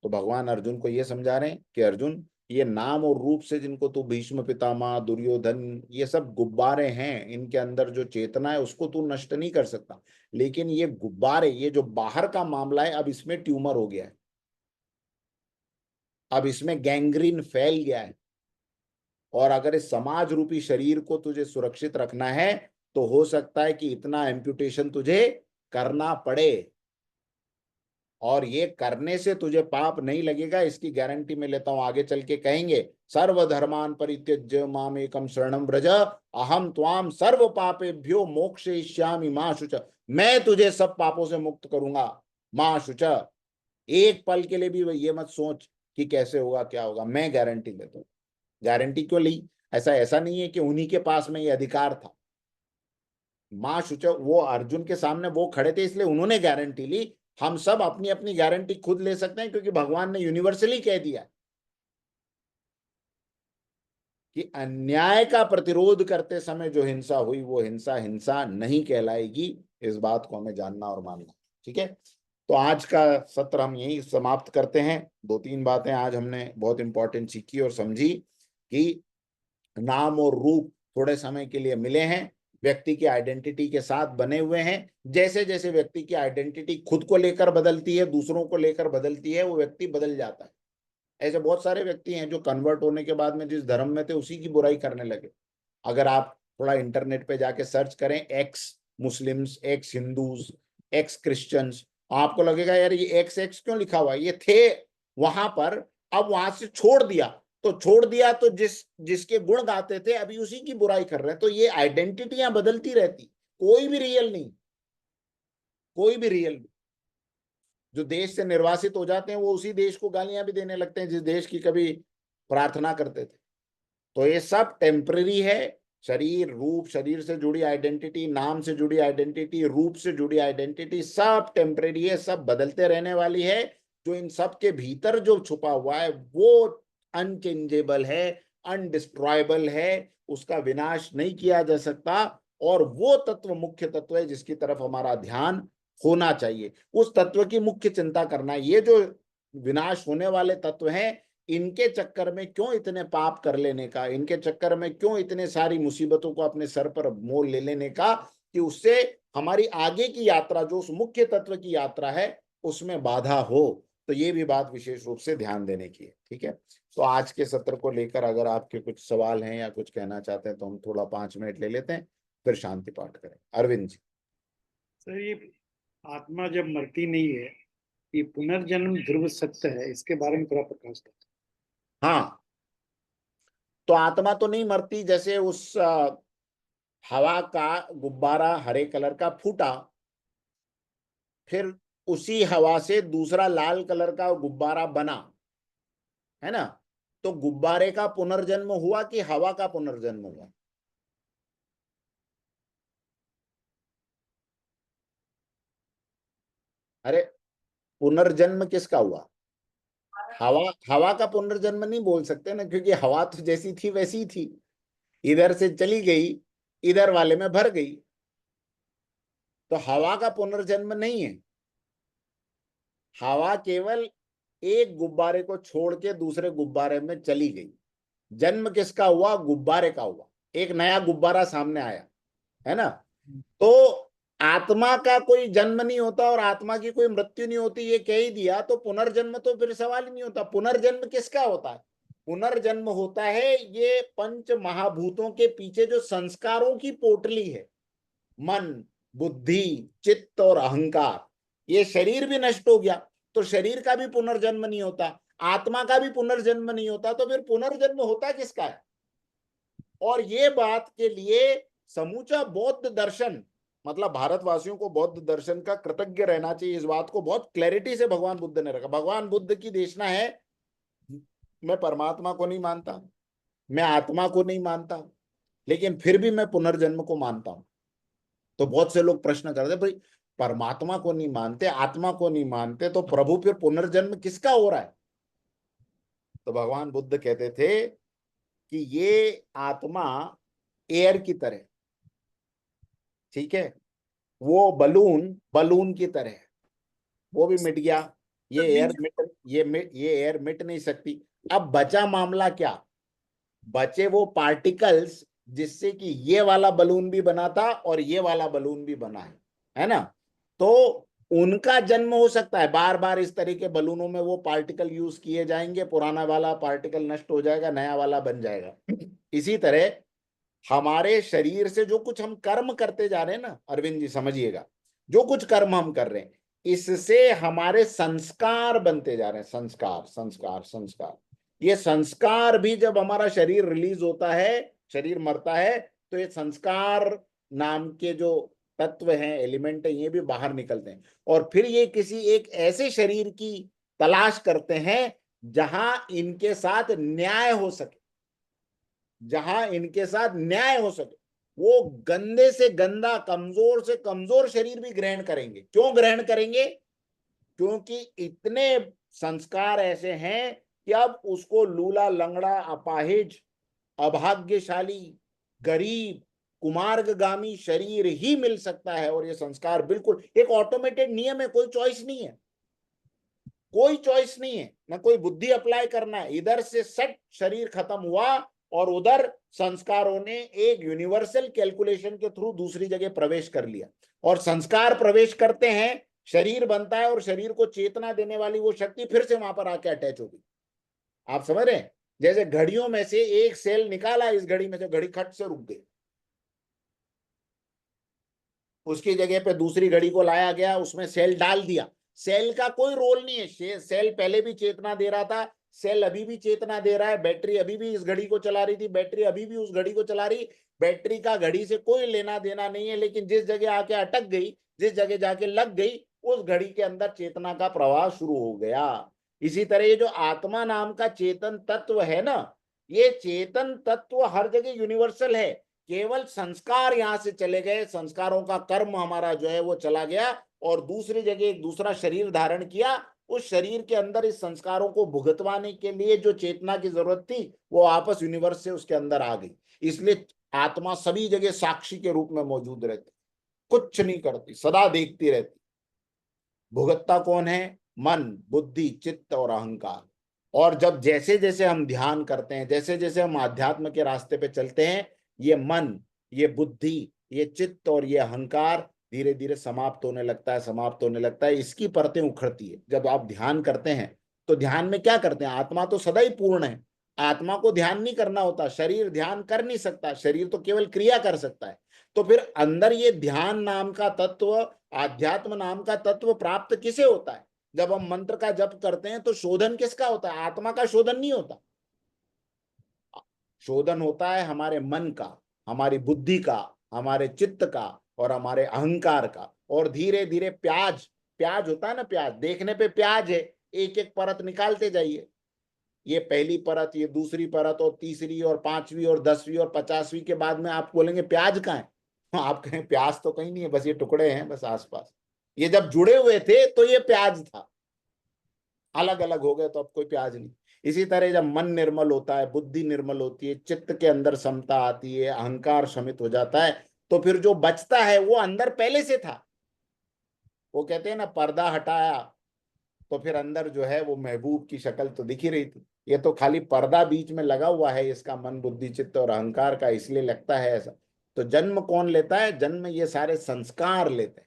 तो भगवान अर्जुन को यह समझा रहे हैं कि अर्जुन, ये नाम और रूप से जिनको तू भीष्म पितामह, दुर्योधन, ये सब गुब्बारे हैं, इनके अंदर जो चेतना है उसको तू नष्ट नहीं कर सकता। लेकिन ये गुब्बारे, ये जो बाहर का मामला है, अब इसमें ट्यूमर हो गया है, अब इसमें गैंग्रीन फैल गया है। और अगर इस समाज रूपी शरीर को तुझे सुरक्षित रखना है तो हो सकता है कि इतना एम्पुटेशन तुझे करना पड़े। और ये करने से तुझे पाप नहीं लगेगा, इसकी गारंटी मैं लेता हूं। आगे चल के कहेंगे, सर्वधर्मान परित्यज्य माम एकम शरणम व्रज अहम त्वाम सर्व पापेभ्यो मोक्षयिष्यामि मा शुच। मैं तुझे सब पापों से मुक्त करूंगा, मा शुच। एक पल के लिए भी ये मत सोच कि कैसे होगा क्या होगा, मैं गारंटी लेता हूं। गारंटी क्यों ली? ऐसा नहीं है कि उन्हीं के पास में ये अधिकार था। माँ शुच, वो अर्जुन के सामने वो खड़े थे इसलिए उन्होंने गारंटी ली। हम सब अपनी अपनी गारंटी खुद ले सकते हैं, क्योंकि भगवान ने यूनिवर्सली कह दिया कि अन्याय का प्रतिरोध करते समय जो हिंसा हुई वो हिंसा हिंसा नहीं कहलाएगी। इस बात को हमें जानना और मानना। ठीक है, तो आज का सत्र हम यही समाप्त करते हैं। 2-3 बातें आज हमने बहुत इंपॉर्टेंट सीखी और समझी कि नाम और रूप थोड़े समय के लिए मिले हैं, व्यक्ति की आइडेंटिटी के साथ बने हुए हैं। जैसे जैसे व्यक्ति की आइडेंटिटी खुद को लेकर बदलती है, दूसरों को लेकर बदलती है, वो व्यक्ति बदल जाता है। ऐसे बहुत सारे व्यक्ति हैं जो कन्वर्ट होने के बाद में जिस धर्म में थे उसी की बुराई करने लगे। अगर आप थोड़ा इंटरनेट पे जाके सर्च करें, x Muslims, x Hindus, x Christians, आपको लगेगा यार ये एक्स एक्स क्यों लिखा हुआ है, ये थे वहां पर, अब वहां से छोड़ दिया तो जिसके गुण गाते थे अभी उसी की बुराई कर रहे हैं। तो ये आइडेंटिटियां बदलती रहती, कोई भी रियल नहीं, कोई भी रियल नहीं। जो देश से निर्वासित हो जाते हैं वो उसी देश को गालियां भी देने लगते हैं जिस देश की कभी प्रार्थना करते थे। तो ये सब टेम्पररी है। शरीर, रूप, शरीर से जुड़ी आइडेंटिटी, नाम से जुड़ी आइडेंटिटी, रूप से जुड़ी आइडेंटिटी, सब टेम्पररी है, सब बदलते रहने वाली है। जो इन सब के भीतर जो छुपा हुआ है वो अनचेंजेबल है, अनडिस्ट्रॉयबल है, उसका विनाश नहीं किया जा सकता। और वो तत्व मुख्य तत्व है जिसकी तरफ हमारा ध्यान होना चाहिए। उस तत्व की मुख्य चिंता करना है। ये जो विनाश होने वाले तत्व हैं इनके चक्कर में क्यों इतने पाप कर लेने का, इनके चक्कर में क्यों इतने सारी मुसीबतों को अपने सर पर मोल ले लेने का, कि उससे हमारी आगे की यात्रा जो उस मुख्य तत्व की यात्रा है उसमें बाधा हो। तो ये भी बात विशेष रूप से ध्यान देने की है। ठीक है, तो आज के सत्र को लेकर अगर आपके कुछ सवाल हैं या कुछ कहना चाहते हैं तो हम थोड़ा 5 मिनट ले लेते हैं, फिर शांति पाठ करें। अरविंद जी। सर, ये आत्मा जब मरती नहीं है, ये पुनर्जन्म ध्रुव सत्य है, इसके बारे में थोड़ा प्रकाश करें। हाँ, तो आत्मा तो नहीं मरती, जैसे उस हवा का गुब्बारा हरे कलर का फूटा, फिर उसी हवा से दूसरा लाल कलर का गुब्बारा बना, है ना, तो गुब्बारे का पुनर्जन्म हुआ कि हवा का पुनर्जन्म हुआ? अरे पुनर्जन्म किसका हुआ? हवा का पुनर्जन्म नहीं बोल सकते ना, क्योंकि हवा तो जैसी थी वैसी थी, इधर से चली गई, इधर वाले में भर गई, तो हवा का पुनर्जन्म नहीं है। हवा केवल एक गुब्बारे को छोड़ के दूसरे गुब्बारे में चली गई। जन्म किसका हुआ? गुब्बारे का हुआ, एक नया गुब्बारा सामने आया, है ना। तो आत्मा का कोई जन्म नहीं होता और आत्मा की कोई मृत्यु नहीं होती, ये कह ही दिया तो पुनर्जन्म तो फिर सवाल ही नहीं होता। पुनर्जन्म किसका होता है? पुनर्जन्म होता है ये पंच महाभूतों के पीछे जो संस्कारों की पोटली है, मन, बुद्धि, चित्त और अहंकार। ये शरीर भी नष्ट हो गया तो शरीर का भी पुनर्जन्म नहीं होता, आत्मा का भी पुनर्जन्म नहीं होता, तो फिर पुनर्जन्म होता किसका है? और ये बात के लिए समूचा बौद्ध दर्शन, मतलब भारतवासियों को बौद्ध दर्शन का कृतज्ञ रहना चाहिए। इस बात को बहुत क्लैरिटी से भगवान बुद्ध ने रखा। भगवान बुद्ध की देशना है, मैं परमात्मा को नहीं मानता, मैं आत्मा को नहीं मानता, लेकिन फिर भी मैं पुनर्जन्म को मानता हूं। तो बहुत से लोग प्रश्न करते भाई, परमात्मा को नहीं मानते, आत्मा को नहीं मानते, तो प्रभु फिर पुनर्जन्म किसका हो रहा है? तो भगवान बुद्ध कहते थे कि ये आत्मा एयर की तरह, ठीक है, वो बलून की तरह है, वो भी मिट गया, ये एयर मिट नहीं सकती। अब बचा मामला क्या? बचे वो पार्टिकल्स जिससे कि ये वाला बलून भी बना था और ये वाला बलून भी बना है ना। तो उनका जन्म हो सकता है, बार बार इस तरह के बलूनों में वो पार्टिकल यूज किए जाएंगे, पुराना वाला पार्टिकल नष्ट हो जाएगा, नया वाला बन जाएगा। इसी तरह हमारे शरीर से जो कुछ हम कर्म करते जा रहे हैं ना, अरविंद जी समझिएगा, जो कुछ कर्म हम कर रहे हैं इससे हमारे संस्कार बनते जा रहे हैं। संस्कार संस्कार संस्कार, ये संस्कार भी जब हमारा शरीर रिलीज होता है, शरीर मरता है, तो ये संस्कार नाम के जो तत्व हैं, एलिमेंट है, ये भी बाहर निकलते हैं और फिर ये किसी एक ऐसे शरीर की तलाश करते हैं जहां इनके साथ न्याय हो सके, जहां इनके साथ न्याय हो सके। वो गंदे से गंदा, कमजोर से कमजोर शरीर भी ग्रहण करेंगे। क्यों ग्रहण करेंगे? क्योंकि इतने संस्कार ऐसे हैं कि अब उसको लूला, लंगड़ा, अपाहिज, अभाग्यशाली, गरीब, कुमार्गगामी शरीर ही मिल सकता है। और ये संस्कार बिल्कुल एक ऑटोमेटेड नियम है, कोई चॉइस नहीं है, कोई चॉइस नहीं है, ना कोई बुद्धि अप्लाई करना है। इधर से सट शरीर खत्म हुआ और उधर संस्कारों ने एक यूनिवर्सल कैलकुलेशन के थ्रू दूसरी जगह प्रवेश कर लिया। और संस्कार प्रवेश करते हैं, शरीर बनता है और शरीर को चेतना देने वाली वो शक्ति फिर से वहां पर आके अटैच होगी। आप समझ रहे हैं? जैसे घड़ियों में से एक सेल निकाला, इस घड़ी में से घड़ी खट से रुक गई, उसकी जगह पे दूसरी घड़ी को लाया गया, उसमें सेल डाल दिया। सेल का कोई रोल नहीं है, सेल पहले भी चेतना दे रहा था, सेल अभी भी चेतना दे रहा है, बैटरी अभी भी इस घड़ी को चला रही थी, बैटरी अभी भी उस घड़ी को चला रही। बैटरी का घड़ी से कोई लेना देना नहीं है, लेकिन जिस जगह आके अटक गई, जिस जगह जाके लग गई, उस घड़ी के अंदर चेतना का प्रवाह शुरू हो गया। इसी तरह ये जो आत्मा नाम का चेतन तत्व है ना, ये चेतन तत्व हर जगह यूनिवर्सल है। केवल संस्कार यहां से चले गए, संस्कारों का कर्म हमारा जो है वो चला गया और दूसरी जगह एक दूसरा शरीर धारण किया। उस शरीर के अंदर इस संस्कारों को भुगतवाने के लिए जो चेतना की जरूरत थी वो आपस यूनिवर्स से उसके अंदर आ गई। इसलिए आत्मा सभी जगह साक्षी के रूप में मौजूद रहती, कुछ नहीं करती, सदा देखती रहती। भुगतता कौन है? मन, बुद्धि, चित्त और अहंकार। और जब जैसे जैसे हम ध्यान करते हैं, जैसे जैसे हम आध्यात्म के रास्ते पे चलते हैं, ये मन, ये बुद्धि, ये चित्त और ये अहंकार धीरे धीरे समाप्त होने लगता है, समाप्त होने लगता है। इसकी परतें उखड़ती है। जब आप ध्यान करते हैं तो ध्यान में क्या करते हैं? आत्मा तो सदा ही पूर्ण है, आत्मा को ध्यान नहीं करना होता, शरीर ध्यान कर नहीं सकता, शरीर तो केवल क्रिया कर सकता है। तो फिर अंदर ये ध्यान नाम का तत्व, आध्यात्म नाम का तत्व प्राप्त किसे होता है? जब हम मंत्र का जप करते हैं तो शोधन किसका होता है? आत्मा का शोधन नहीं होता, शोधन होता है हमारे मन का, हमारी बुद्धि का, हमारे चित्त का और हमारे अहंकार का। और धीरे धीरे प्याज, प्याज होता है ना, प्याज देखने पे प्याज है, एक एक परत निकालते जाइए। ये पहली परत, ये दूसरी परत और तीसरी और पांचवी और 10वीं और 50वीं के बाद में आप बोलेंगे प्याज कहाँ है? आप कहें प्याज तो कहीं नहीं है, बस ये टुकड़े हैं बस आसपास। ये जब जुड़े हुए थे तो ये प्याज था, अलग अलग हो गए तो अब कोई प्याज नहीं। इसी तरह जब मन निर्मल होता है, बुद्धि निर्मल होती है, चित्त के अंदर समता आती है, अहंकार शमित हो जाता है, तो फिर जो बचता है वो अंदर पहले से था। वो कहते हैं ना, पर्दा हटाया तो फिर अंदर जो है वो महबूब की शक्ल तो दिख ही रही थी। ये तो खाली पर्दा बीच में लगा हुआ है इसका, मन बुद्धि चित्त और अहंकार का, इसलिए लगता है ऐसा। तो जन्म कौन लेता है? जन्म ये सारे संस्कार लेते हैं।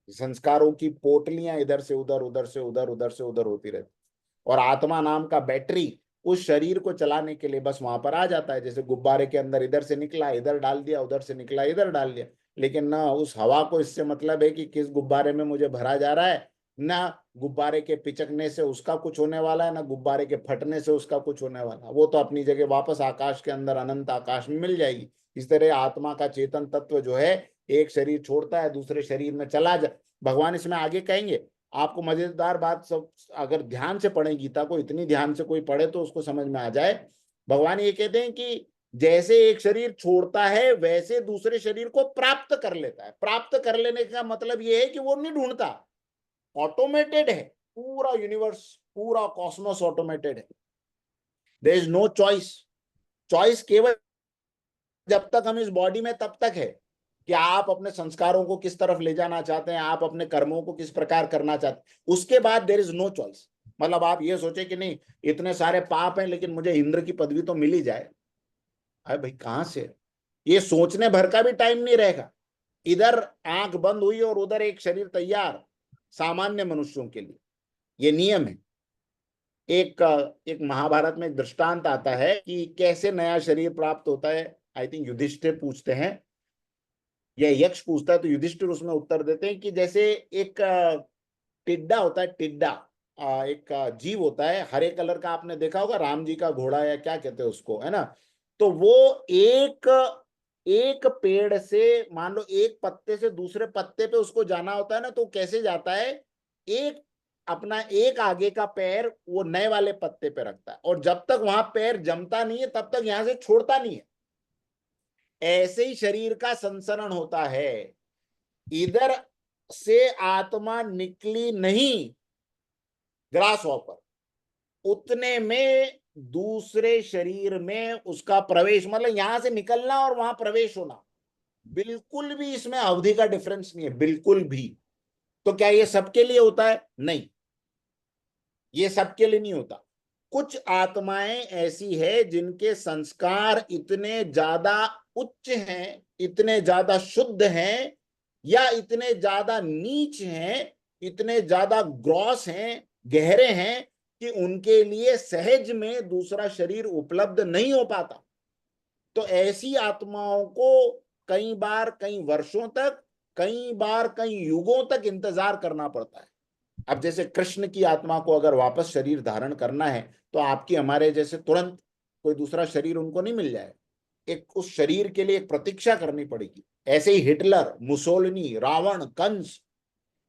संस्कारों की पोटलियां इधर से उधर, उधर से उधर, उधर से उधर होती रहती। और आत्मा नाम का बैटरी उस शरीर को चलाने के लिए बस वहां पर आ जाता है। जैसे गुब्बारे के अंदर इधर से निकला इधर डाल दिया, उधर से निकला इधर डाल दिया, लेकिन ना उस हवा को इससे मतलब है कि किस गुब्बारे में मुझे भरा जा रहा है, ना गुब्बारे के पिचकने से उसका कुछ होने वाला है, ना गुब्बारे के फटने से उसका कुछ होने वाला है। वो तो अपनी जगह वापस आकाश के अंदर, अनंत आकाश में मिल जाएगी। इस तरह आत्मा का चेतन तत्व जो है, एक शरीर छोड़ता है दूसरे शरीर में चला जा। भगवान इसमें आगे कहेंगे। आपको मजेदार बात, सब अगर ध्यान से पढ़े गीता को, इतनी ध्यान से कोई पढ़े तो उसको समझ में आ जाए। भगवान ये कहते हैं कि जैसे एक शरीर छोड़ता है वैसे दूसरे शरीर को प्राप्त कर लेता है। प्राप्त कर लेने का मतलब ये है कि वो नहीं ढूंढता, ऑटोमेटेड है। पूरा यूनिवर्स, पूरा कॉस्मोस ऑटोमेटेड है। There is no choice. Choice केवल जब तक हम इस बॉडी में तब तक है कि आप अपने संस्कारों को किस तरफ ले जाना चाहते हैं, आप अपने कर्मों को किस प्रकार करना चाहते हैं। उसके बाद देयर इज नो चॉइस। मतलब आप ये सोचे कि नहीं इतने सारे पाप हैं लेकिन मुझे इंद्र की पदवी तो मिल ही जाए, अरे भाई कहां से? ये सोचने भर का भी टाइम नहीं रहेगा। इधर आंख बंद हुई और उधर एक शरीर तैयार, सामान्य मनुष्यों के लिए। ये नियम है। एक एक महाभारत में एक दृष्टांत आता है कि कैसे नया शरीर प्राप्त होता है। आई थिंक युधिष्ठिर पूछते हैं या यक्ष पूछता है, तो युधिष्ठिर उसमें उत्तर देते हैं कि जैसे एक टिड्डा होता है, टिड्डा एक जीव होता है, हरे कलर का, आपने देखा होगा राम जी का घोड़ा या क्या कहते हैं उसको, है ना। तो वो एक एक पेड़ से, मान लो एक पत्ते से दूसरे पत्ते पे उसको जाना होता है ना, तो कैसे जाता है? एक अपना एक आगे का पैर वो नए वाले पत्ते पे रखता है, और जब तक वहां पैर जमता नहीं है तब तक यहां से छोड़ता नहीं है। ऐसे ही शरीर का संसरण होता है। इधर से आत्मा निकली नहीं ग्रास हॉपर, उतने में दूसरे शरीर में उसका प्रवेश, मतलब यहां से निकलना और वहां प्रवेश होना, बिल्कुल भी इसमें अवधि का डिफरेंस नहीं है, बिल्कुल भी। तो क्या ये सबके लिए होता है? नहीं, ये सबके लिए नहीं होता। कुछ आत्माएं ऐसी है जिनके संस्कार इतने ज्यादा उच्च हैं, इतने ज्यादा शुद्ध हैं, या इतने ज्यादा नीच हैं, इतने ज्यादा ग्रॉस हैं, गहरे हैं, कि उनके लिए सहज में दूसरा शरीर उपलब्ध नहीं हो पाता। तो ऐसी आत्माओं को कई बार, कई वर्षों तक, कई बार कई युगों तक इंतजार करना पड़ता है। अब जैसे कृष्ण की आत्मा को अगर वापस शरीर धारण करना है तो आपकी हमारे जैसे तुरंत कोई दूसरा शरीर उनको नहीं मिल जाए, एक उस शरीर के लिए एक प्रतीक्षा करनी पड़ेगी। ऐसे ही हिटलर, मुसोलिनी, रावण, कंस,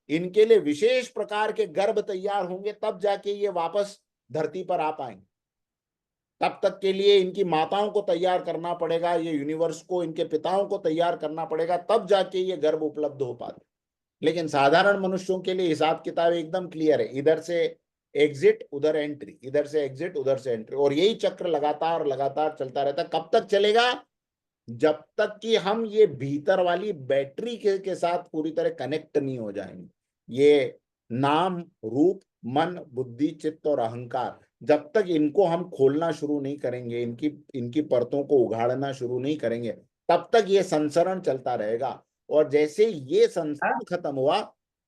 इनके लिए विशेष प्रकार के गर्भ तैयार होंगे, तब जाके ये वापस धरती पर आ पाएंगे। तब तक के लिए इनकी माताओं को तैयार करना पड़ेगा, ये यूनिवर्स को, इनके पिताओं को तैयार करना पड़ेगा, तब जाके ये गर्भ उपलब्ध हो पाते। लेकिन साधारण मनुष्यों के लिए हिसाब किताब एकदम क्लियर है, इधर से एग्जिट उधर एंट्री, इधर से एग्जिट उधर से एंट्री, और यही चक्र लगातार लगातार चलता रहता है। कब तक चलेगा? जब तक कि हम ये भीतर वाली बैटरी के साथ पूरी तरह कनेक्ट नहीं हो जाएंगे। ये नाम रूप मन, बुद्धि, चित्त और अहंकार, जब तक इनको हम खोलना शुरू नहीं करेंगे, इनकी इनकी परतों को उघाड़ना शुरू नहीं करेंगे, तब तक ये संसरण चलता रहेगा। और जैसे ये संसरण खत्म हुआ,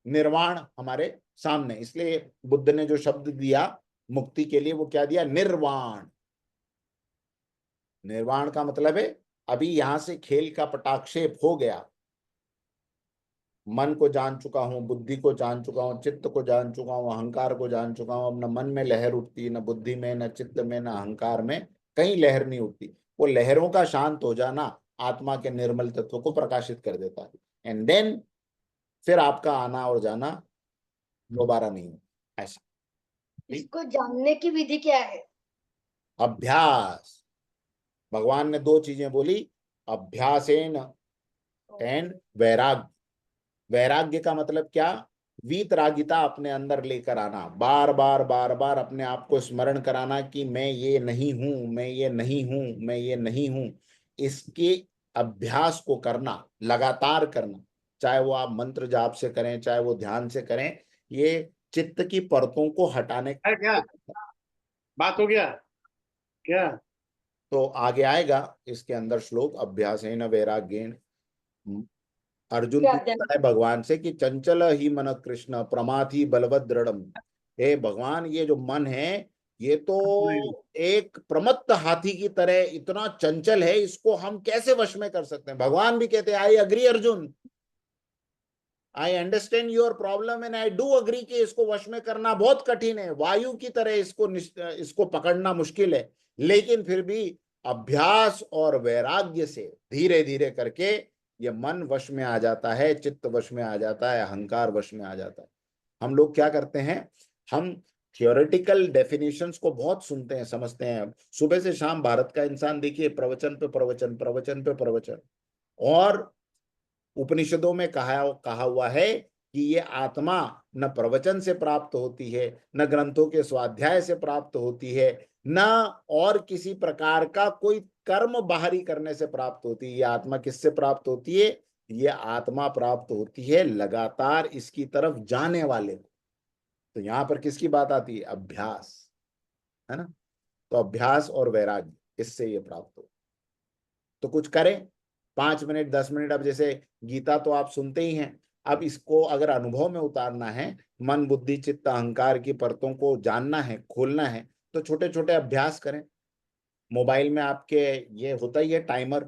निर्वाण हमारे सामने। इसलिए बुद्ध ने जो शब्द दिया मुक्ति के लिए, वो क्या दिया? निर्वाण। निर्वाण का मतलब है अभी यहां से खेल का पटाक्षेप हो गया। मन को जान चुका हूं, बुद्धि को जान चुका हूं, चित्त को जान चुका हूं, अहंकार को जान चुका हूं। अब न मन में लहर उठती, न बुद्धि में, न चित्त में, न अहंकार में कहीं लहर नहीं उठती। वो लहरों का शांत हो जाना आत्मा के निर्मल तत्व को प्रकाशित कर देता है। एंड देन फिर आपका आना और जाना दोबारा नहीं है। ऐसा इसको जानने की विधि क्या है? अभ्यास। भगवान ने दो चीजें बोली, अभ्यासेन एंड वैराग्य। वैराग्य का मतलब क्या? वीतरागिता अपने अंदर लेकर आना, बार बार बार बार अपने आप को स्मरण कराना कि मैं ये नहीं हूं, मैं ये नहीं हूं, मैं ये नहीं हूं। इसके अभ्यास को करना, लगातार करना, चाहे वो आप मंत्र जाप से करें, चाहे वो ध्यान से करें, ये चित्त की परतों को हटाने है क्या? बात हो गया क्या? तो आगे आएगा इसके अंदर श्लोक, अभ्यासेन वैराग्येन। अर्जुन क्या पूछता है भगवान से कि चंचल ही मन कृष्ण प्रमाथि बलवत दृढ़म। हे भगवान, ये जो मन है ये तो एक प्रमत्त हाथी की तरह इतना चंचल है, इसको हम कैसे वश में कर सकते हैं? भगवान भी कहते हैं I agree Arjun, I understand your problem and I do agree कि इसको वश में करना बहुत कठिन है, वायु की तरह इसको पकड़ना मुश्किल है। लेकिन फिर भी अभ्यास और वैराग्य से धीरे धीरे करके ये मन वश में आ जाता है, चित्त वश में आ जाता है, अहंकार वश में आ जाता है। हम लोग क्या करते हैं, हम थियोरेटिकल डेफिनेशंस को बहुत सुनते हैं, समझते हैं। सुबह से शाम भारत का इंसान देखिए, प्रवचन पे प्रवचन, प्रवचन पे प्रवचन। और उपनिषदों में कहा हुआ है कि ये आत्मा न प्रवचन से प्राप्त होती है, न ग्रंथों के स्वाध्याय से प्राप्त होती है, न और किसी प्रकार का कोई कर्म बाहरी करने से प्राप्त होती है। ये आत्मा किससे प्राप्त होती है? ये आत्मा प्राप्त होती है लगातार इसकी तरफ जाने वाले को। तो यहां पर किसकी बात आती है? अभ्यास, है ना? तो अभ्यास और वैराग्य, इससे ये प्राप्त हो। तो कुछ करें, 5 मिनट 10 मिनट। अब जैसे गीता तो आप सुनते ही हैं, अब इसको अगर अनुभव में उतारना है, मन बुद्धि चित्त अहंकार की परतों को जानना है, खोलना है, तो छोटे छोटे अभ्यास करें। मोबाइल में आपके ये होता ही है टाइमर,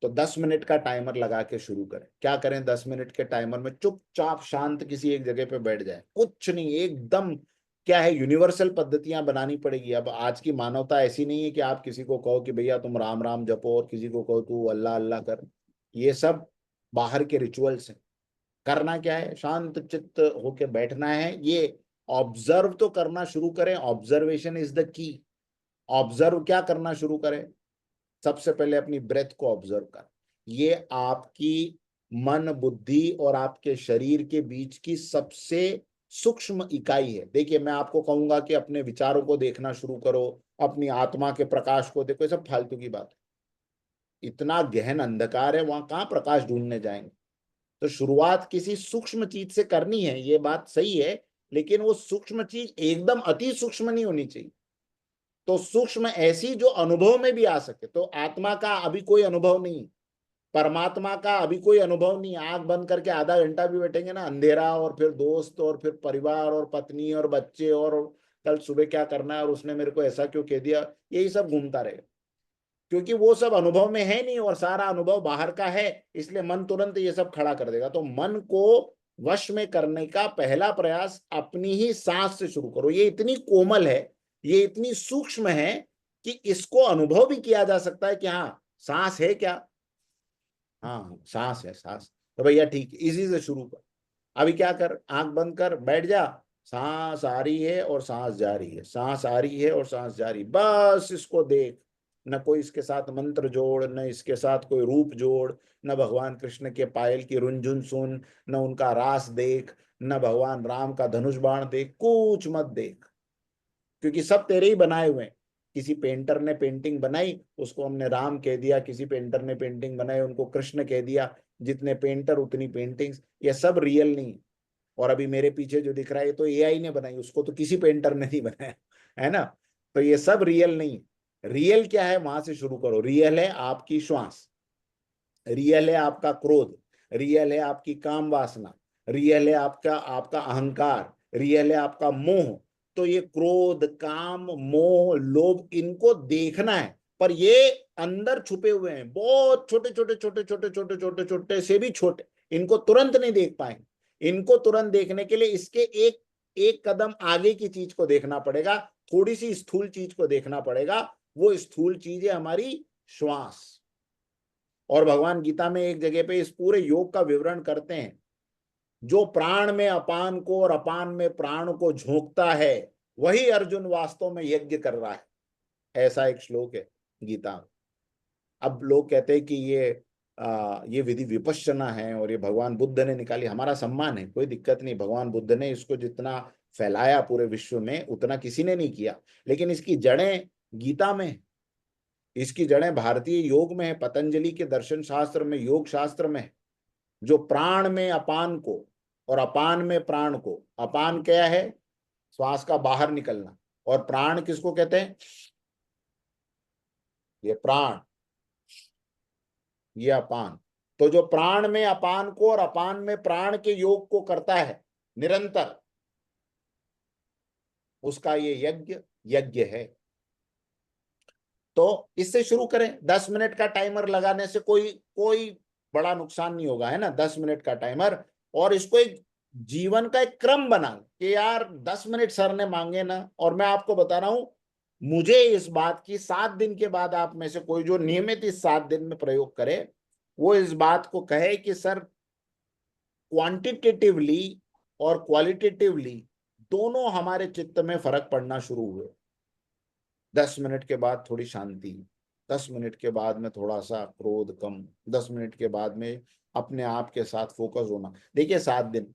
तो 10 मिनट का टाइमर लगा के शुरू करें। क्या करें? 10 मिनट के टाइमर में चुपचाप शांत किसी एक जगह पे बैठ जाए, कुछ नहीं, एकदम। क्या है, यूनिवर्सल पद्धतियां बनानी पड़ेगी। अब आज की मानवता ऐसी नहीं है कि आप किसी को कहो कि भैया तुम राम राम जपो, और किसी को कहो तू अल्लाह अल्लाह कर। ये सब बाहर के रिचुअल्स हैं। करना क्या है? शांत चित्त होके बैठना है। ये ऑब्जर्व तो करना शुरू करें, observation is the key. Observe क्या करना शुरू करें? सबसे पहले अपनी ब्रेथ को ऑब्जर्व कर। ये आपकी मन बुद्धि और आपके शरीर के बीच की सबसे सूक्ष्म इकाई है। देखिए, मैं आपको कहूंगा कि अपने विचारों को देखना शुरू करो, अपनी आत्मा के प्रकाश को देखो, ये सब फालतू की बात है। इतना गहन अंधकार है, वहां कहाँ प्रकाश ढूंढने जाएंगे? तो शुरुआत किसी सूक्ष्म चीज से करनी है, ये बात सही है। लेकिन वो सूक्ष्म चीज एकदम अति सूक्ष्म नहीं होनी चाहिए। तो सूक्ष्म ऐसी जो अनुभव में भी आ सके। तो आत्मा का अभी कोई अनुभव नहीं, परमात्मा का अभी कोई अनुभव नहीं। आंख बंद करके आधा घंटा भी बैठेंगे ना, अंधेरा और फिर दोस्त और फिर परिवार और पत्नी और बच्चे और कल सुबह क्या करना है और उसने मेरे को ऐसा क्यों कह दिया, यही सब घूमता रहेगा। क्योंकि वो सब अनुभव में है नहीं और सारा अनुभव बाहर का है, इसलिए मन तुरंत ये सब खड़ा कर देगा। तो मन को वश में करने का पहला प्रयास अपनी ही सांस से शुरू करो। ये इतनी कोमल है, ये इतनी सूक्ष्म है कि इसको अनुभव भी किया जा सकता है कि हाँ सांस है क्या, हाँ सांस है, सांस। तो भैया ठीक है, इसी से शुरू कर। अभी क्या कर, आंख बंद कर, बैठ जा। सांस आ रही है और सांस जा रही है, सांस आ रही है और सांस जा रही, बस इसको देख। न कोई इसके साथ मंत्र जोड़, न इसके साथ कोई रूप जोड़, न भगवान कृष्ण के पायल की रुंझुन सुन, न उनका रास देख, न भगवान राम का धनुष बाण देख, कुछ मत देख। क्योंकि सब तेरे ही बनाए हुए हैं। किसी पेंटर ने पेंटिंग बनाई, उसको हमने राम कह दिया। किसी पेंटर ने पेंटिंग बनाई, उनको कृष्ण कह दिया। जितने पेंटर उतनी पेंटिंग्स, ये सब रियल नहीं। और अभी मेरे पीछे जो दिख रहा है ये तो एआई ने बनाई, उसको तो किसी पेंटर ने नहीं बनाया, है ना। तो ये सब रियल नहीं। रियल क्या है, वहां से शुरू करो। रियल है आपकी श्वास, रियल है आपका क्रोध, रियल है आपकी काम वासना, रियल है आपका आपका अहंकार, रियल है आपका मोह। तो ये क्रोध, काम, मोह, लोभ, इनको देखना है, पर ये अंदर छुपे हुए हैं, बहुत छोटे छोटे छोटे छोटे छोटे छोटे छोटे से भी छोटे। इनको तुरंत नहीं देख पाएंगे। इनको तुरंत देखने के लिए इसके एक एक कदम आगे की चीज को देखना पड़ेगा, थोड़ी सी स्थूल चीज को देखना पड़ेगा। वो स्थूल चीज है हमारी श्वास। और भगवान गीता में एक जगह पे इस पूरे योग का विवरण करते हैं। जो प्राण में अपान को और अपान में प्राण को झोंकता है, वही अर्जुन वास्तव में यज्ञ कर रहा है। ऐसा एक श्लोक है गीता में। अब लोग कहते हैं कि ये विधि विपश्यना है और ये भगवान बुद्ध ने निकाली। हमारा सम्मान है, कोई दिक्कत नहीं। भगवान बुद्ध ने इसको जितना फैलाया पूरे विश्व में, उतना किसी ने नहीं किया। लेकिन इसकी जड़ें गीता में, इसकी जड़ें भारतीय योग में है, पतंजलि के दर्शन शास्त्र में, योग शास्त्र में है। जो प्राण में अपान को और अपान में प्राण को, अपान क्या है, श्वास का बाहर निकलना, और प्राण किसको कहते हैं, ये प्राण, ये अपान। तो जो प्राण में अपान को और अपान में प्राण के योग को करता है निरंतर, उसका ये यज्ञ है। तो इससे शुरू करें। 10 मिनट का टाइमर लगाने से कोई बड़ा नुकसान नहीं होगा, है ना। 10 मिनट का टाइमर, और इसको एक जीवन का एक क्रम बना कि यार 10 मिनट सर ने मांगे ना। और मैं आपको बता रहा हूं, मुझे इस बात की 7 दिन के बाद आप में से कोई जो नियमित इस 7 दिन में प्रयोग करे, वो इस बात को कहे कि सर क्वांटिटेटिवली और क्वालिटेटिवली दोनों हमारे चित्त में फर्क पड़ना शुरू हुए। 10 मिनट के बाद थोड़ी शांति, 10 मिनट के बाद में थोड़ा सा क्रोध कम, 10 मिनट के बाद में अपने आप के साथ फोकस होना। देखिए 7 दिन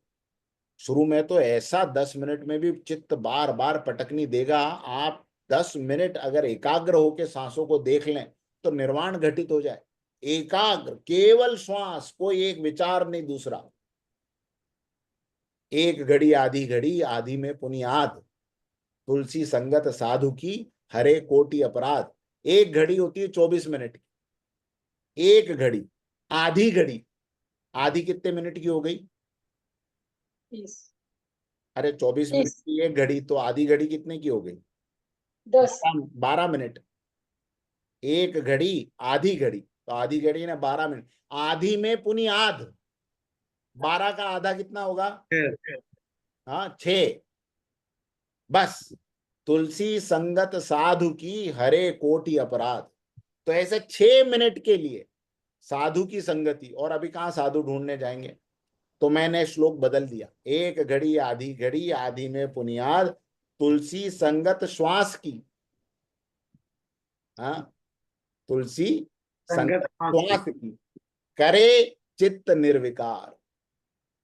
शुरू में तो ऐसा 10 मिनट में भी चित्त बार बार पटकनी देगा। आप 10 मिनट अगर एकाग्र होकर सांसों को देख लें तो निर्वाण घटित हो जाए। एकाग्र, केवल श्वास, कोई एक विचार नहीं दूसरा। एक घड़ी आधी घड़ी, आधी में पुनियाद, तुलसी संगत साधु की हरे कोटि अपराध। एक घड़ी होती है 24 मिनट की, एक घड़ी। आधी घड़ी, आधी कितने मिनट की हो गई? अरे 24 मिनट की एक घड़ी, तो आधी घड़ी कितने की हो गई? 12 मिनट। एक घड़ी, आधी घड़ी, तो आधी घड़ी ना 12 मिनट। आधी में पुनियाद, 12 का आधा कितना होगा? हाँ 6। बस, तुलसी संगत साधु की हरे कोटि अपराध। तो ऐसे 6 मिनट के लिए साधु की संगति। और अभी कहाँ साधु ढूंढने जाएंगे? तो मैंने श्लोक बदल दिया, एक घड़ी आधी घड़ी, आधी में पुनियाद, तुलसी संगत श्वास की। हाँ, तुलसी संगत श्वास की, करे चित्त निर्विकार।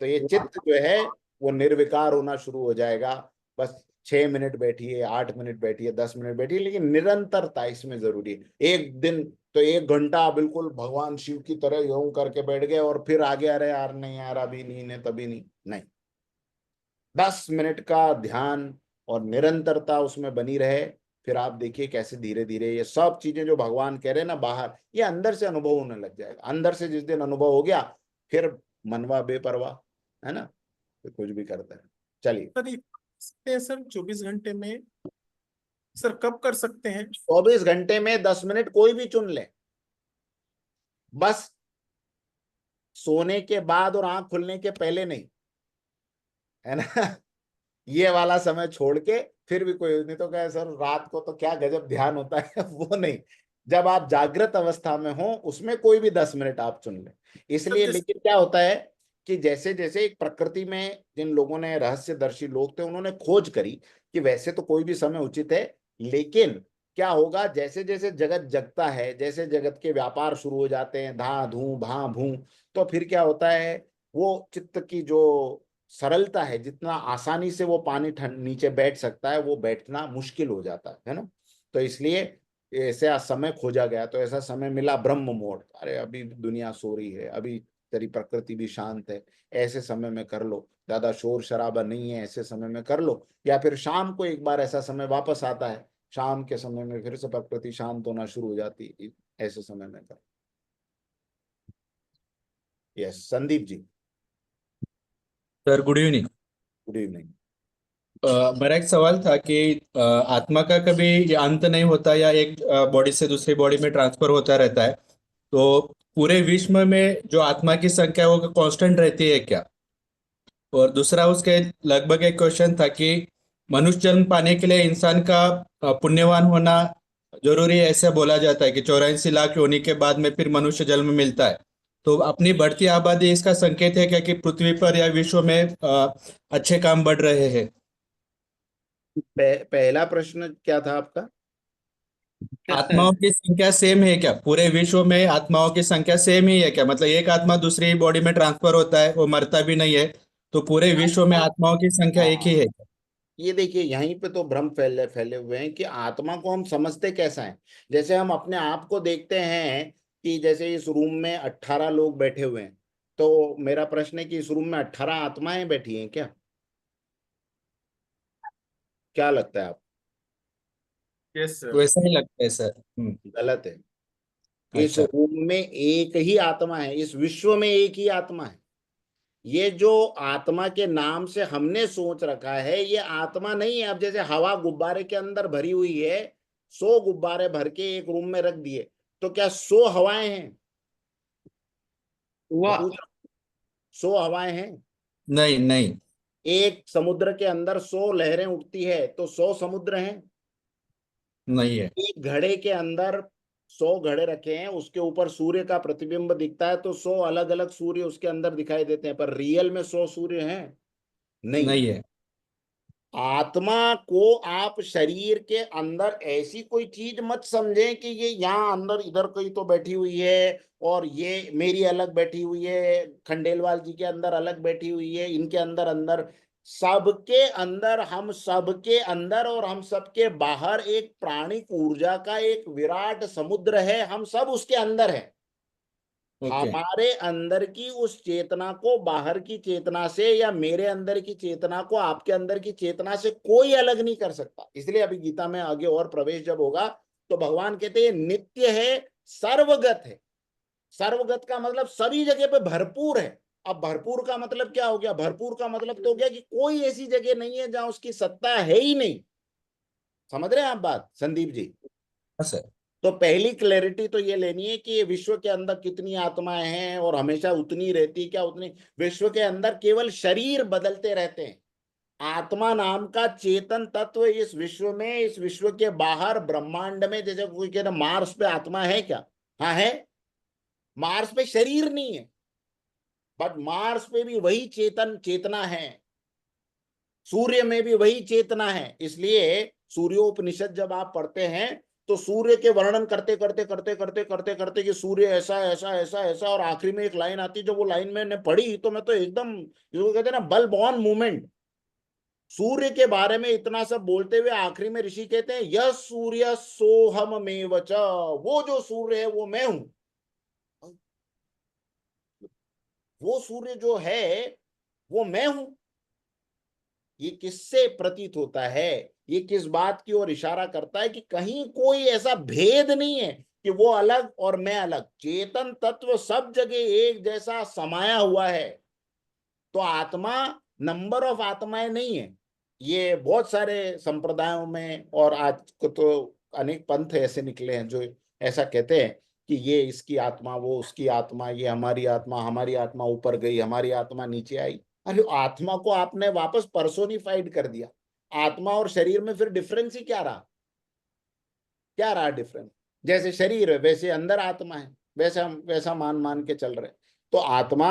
तो ये चित्त जो है वो निर्विकार होना शुरू हो जाएगा। बस 6 मिनट बैठिए, 8 मिनट बैठिए, 10 मिनट बैठिए, लेकिन निरंतरता इसमें जरूरी है। एक दिन तो 1 घंटा बिल्कुल भगवान शिव की तरह यूं करके बैठ गए और फिर आगे अरे यार नहीं यार अभी नहीं है, तभी नहीं। 10 मिनट का ध्यान और निरंतरता उसमें बनी रहे, फिर आप देखिए कैसे धीरे धीरे ये सब चीजें जो भगवान कह रहे हैं ना बाहर, ये अंदर से अनुभव होने लग जाएगा। अंदर से जिस दिन अनुभव हो गया, फिर मनवा बेपरवाह, है ना, तो कुछ भी करता है। चलिए सर 24 घंटे में सर कब कर सकते हैं? 24 घंटे में 10 मिनट कोई भी चुन ले। बस सोने के बाद और आंख खुलने के पहले नहीं, है ना। ये वाला समय छोड़ के फिर भी कोई नहीं। तो कहे सर रात को तो क्या गजब ध्यान होता है वो नहीं। जब आप जागृत अवस्था में हो उसमें कोई भी 10 मिनट आप चुन ले। इसलिए लेकिन क्या होता है कि जैसे जैसे एक प्रकृति में जिन लोगों ने, रहस्यदर्शी लोग थे, उन्होंने खोज करी कि वैसे तो कोई भी समय उचित है, लेकिन क्या होगा जैसे जैसे जगत जगता है, जैसे जगत के व्यापार शुरू हो जाते हैं, धा धू भा भू, तो फिर क्या होता है, वो चित्त की जो सरलता है, जितना आसानी से वो पानी नीचे बैठ सकता है, वो बैठना मुश्किल हो जाता है ना। तो इसलिए ऐसा समय खोजा गया। तो ऐसा समय मिला ब्रह्म मुहूर्त। अरे अभी दुनिया सो रही है, अभी तेरी प्रकृति भी शांत है, ऐसे समय में कर लो। ज्यादा शोर शराबा नहीं है, ऐसे समय में कर लो। या फिर शाम को एक बार ऐसा समय वापस आता है, शाम के समय में फिर से प्रकृति शांत होना शुरू हो जाती है, ऐसे समय में कर। Yes, Sandeep ji, sir good evening. Good evening. मेरा एक सवाल था कि आत्मा का कभी ये अंत नहीं होता या एक बॉडी से दूसरी बॉडी में ट्रांसफर होता रहता है, तो पूरे विश्व में जो आत्मा की संख्या है वो कांस्टेंट रहती है क्या? और दूसरा उसके लगभग एक क्वेश्चन था कि मनुष्य जन्म पाने के लिए इंसान का पुण्यवान होना जरूरी है, ऐसा बोला जाता है कि 84 लाख योनि के बाद में फिर मनुष्य जन्म मिलता है। तो अपनी बढ़ती आबादी इसका संकेत है क्या कि पृथ्वी पर या विश्व में अच्छे काम बढ़ रहे हैं? पहला प्रश्न क्या था आपका? आत्माओं की संख्या सेम है क्या? पूरे विश्व में आत्माओं की संख्या सेम ही है क्या? मतलब एक आत्मा दूसरी बॉडी में ट्रांसफर होता है, वो मरता भी नहीं है, तो पूरे विश्व में आत्माओं की संख्या एक ही है क्या? ये देखिए, यहीं पे तो भ्रम फैले फैले हुए हैं कि आत्मा को हम समझते कैसा है। जैसे हम अपने आप को देखते हैं कि जैसे इस रूम में 18 लोग बैठे हुए हैं, तो मेरा प्रश्न है कि इस रूम में 18 आत्माएं बैठी हैं क्या? क्या लगता है आप? Yes sir. वैसा ही लगता है सर। गलत है। इस अच्छा। रूम में एक ही आत्मा है, इस विश्व में एक ही आत्मा है। ये जो आत्मा के नाम से हमने सोच रखा है, ये आत्मा नहीं है। अब जैसे हवा गुब्बारे के अंदर भरी हुई है, 100 गुब्बारे भर के एक रूम में रख दिए, तो क्या 100 हवाएं हैं? वाह, 100 हवाएं हैं? नहीं नहीं। एक समुद्र के अंदर 100 लहरें उठती है, तो 100 समुद्र हैं। नहीं है। एक घड़े के अंदर 100 घड़े रखे हैं, उसके ऊपर सूर्य का प्रतिबिंब दिखता है, तो 100 अलग अलग सूर्य उसके अंदर दिखाई देते हैं, पर रियल में 100 सूर्य हैं? नहीं। नहीं है। आत्मा को आप शरीर के अंदर ऐसी कोई चीज मत समझें कि ये यहाँ अंदर इधर कहीं तो बैठी हुई है, और ये मेरी अलग बैठी हुई है, खंडेलवाल जी के अंदर अलग बैठी हुई है, इनके अंदर अंदर। सबके अंदर, हम सबके अंदर और हम सबके बाहर एक प्राणिक ऊर्जा का एक विराट समुद्र है, हम सब उसके अंदर है। ओके। हमारे अंदर की उस चेतना को बाहर की चेतना से, या मेरे अंदर की चेतना को आपके अंदर की चेतना से कोई अलग नहीं कर सकता। इसलिए अभी गीता में आगे और प्रवेश जब होगा तो भगवान कहते हैं नित्य है, सर्वगत है। सर्वगत का मतलब सभी जगह पे भरपूर है। अब भरपूर का मतलब क्या हो गया? भरपूर का मतलब तो हो गया कि कोई ऐसी जगह नहीं है जहां उसकी सत्ता है ही नहीं। समझ रहे हैं आप बात, संदीप जी? हाँ सर। तो पहली क्लैरिटी तो ये लेनी है कि ये विश्व के अंदर कितनी आत्माएं हैं, और हमेशा उतनी रहती क्या? उतनी। विश्व के अंदर केवल शरीर बदलते रहते हैं। आत्मा नाम का चेतन तत्व इस विश्व में, इस विश्व के बाहर ब्रह्मांड में, जैसे कोई कह रहा मार्स पे आत्मा है क्या? हाँ है। मार्स पे शरीर नहीं है, बट मार्स पे भी वही चेतना है। सूर्य में भी वही चेतना है। इसलिए सूर्योपनिषद जब आप पढ़ते हैं तो सूर्य के वर्णन करते करते करते करते करते करते कि सूर्य ऐसा ऐसा ऐसा ऐसा, और आखिरी में एक लाइन आती है, जो वो लाइन मैंने पढ़ी तो मैं तो एकदम, जो कहते हैं ना, बल बॉर्न मूवमेंट। सूर्य के बारे में इतना सब बोलते हुए आखिरी में ऋषि कहते हैं यह सूर्य सोहम मेव च, वो जो सूर्य है वो मैं हूं। वो सूर्य जो है वो मैं हूं। ये किससे प्रतीत होता है? ये किस बात की ओर इशारा करता है कि कहीं कोई ऐसा भेद नहीं है कि वो अलग और मैं अलग। चेतन तत्व सब जगह एक जैसा समाया हुआ है। तो आत्मा नंबर ऑफ आत्माएं नहीं है। ये बहुत सारे संप्रदायों में, और आज को तो अनेक पंथ ऐसे निकले हैं जो ऐसा कहते हैं कि ये इसकी आत्मा, वो उसकी आत्मा, ये हमारी आत्मा ऊपर गई, हमारी आत्मा नीचे आई। अरे आत्मा को आपने वापस पर्सोनिफाइड कर दिया। आत्मा और शरीर में फिर डिफरेंस ही क्या रहा? क्या रहा डिफरेंस? जैसे शरीर है वैसे अंदर आत्मा है, वैसा वैसा मान मान के चल रहे। तो आत्मा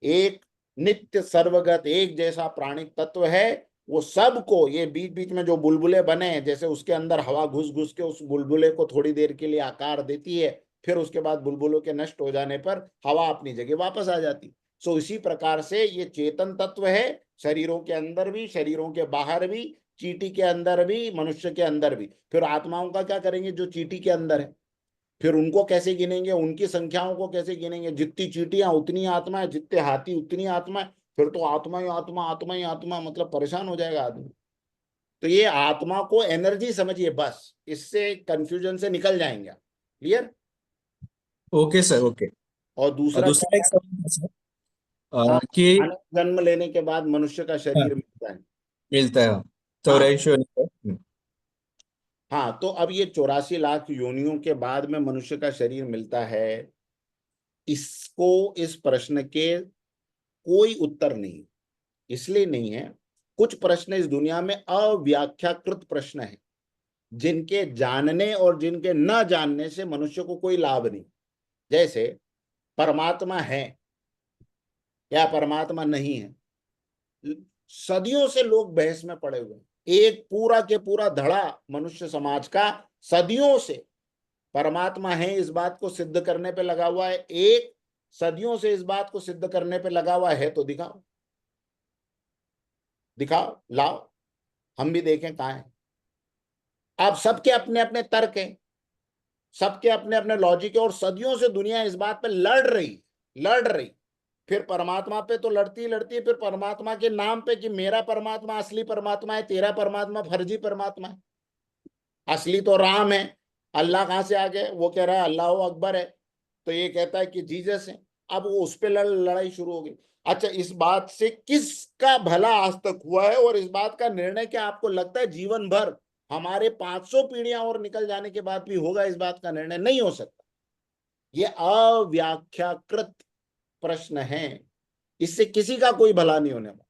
एक नित्य सर्वगत एक जैसा प्राणिक तत्व है। वो सबको, ये बीच बीच में जो बुलबुले बने हैं, जैसे उसके अंदर हवा घुस घुस के उस बुलबुले को थोड़ी देर के लिए आकार देती है, फिर उसके बाद बुलबुलों के नष्ट हो जाने पर हवा अपनी जगह वापस आ जाती। सो इसी प्रकार से ये चेतन तत्व है, शरीरों के अंदर भी, शरीरों के बाहर भी, चींटी के अंदर भी, मनुष्य के अंदर भी। फिर आत्माओं का क्या करेंगे जो चींटी के अंदर है? फिर उनको कैसे गिनेंगे, उनकी संख्याओं को कैसे गिनेंगे, जितनी चींटियां उतनी आत्मा है, जितने हाथी उतनी आत्मा है, फिर तो आत्मा ही आत्मा, आत्मा ही आत्मा, मतलब परेशान हो जाएगा आदमी। तो ये आत्मा को एनर्जी समझिए बस, इससे कंफ्यूजन से निकल जाएंगे। क्लियर? Okay sir, okay. और दूसरा दूसरा क्या एक है? सवाल था सर, हाँ, कि जन्म लेने के बाद मनुष्य का हाँ, शरीर मिलता है। मिलता है, हाँ 84 हाँ, तो अब ये 84 लाख योनियों के बाद में मनुष्य का शरीर मिलता है, इसको, इस प्रश्न के कोई उत्तर नहीं। इसलिए नहीं है, कुछ प्रश्न इस दुनिया में अव्याख्याकृत प्रश्न है, जिनके जानने और जिनके न जानने से मनुष्य को कोई लाभ नहीं। जैसे परमात्मा है या परमात्मा नहीं है, सदियों से लोग बहस में पड़े हुए हैं। एक पूरा के पूरा धड़ा मनुष्य समाज का सदियों से परमात्मा है इस बात को सिद्ध करने पे लगा हुआ है, एक सदियों से इस बात को सिद्ध करने पे लगा हुआ है। तो दिखाओ, दिखाओ, लाओ, हम भी देखें कहाँ है। अब सबके अपने अपने तर्क हैं, सबके अपने अपने लॉजिक है, और सदियों से दुनिया इस बात पे लड़ रही। फिर परमात्मा पे तो लड़ती है, फिर परमात्मा के नाम पे कि मेरा परमात्मा असली परमात्मा है, तेरा परमात्मा फर्जी परमात्मा है। असली तो राम है, अल्लाह कहाँ से आ गए? वो कह रहा है अल्लाह अकबर है, तो ये कहता है कि जीसस है। अब वो उस पर लड़ाई शुरू हो गई। अच्छा, इस बात से किसका भला आज तक हुआ है, और इस बात का निर्णय क्या आपको लगता है जीवन भर हमारे 500 पीढ़ियां और निकल जाने के बाद भी होगा? इस बात का निर्णय नहीं हो सकता। ये अव्याख्याकृत प्रश्न है, इससे किसी का कोई भला नहीं होने वाला।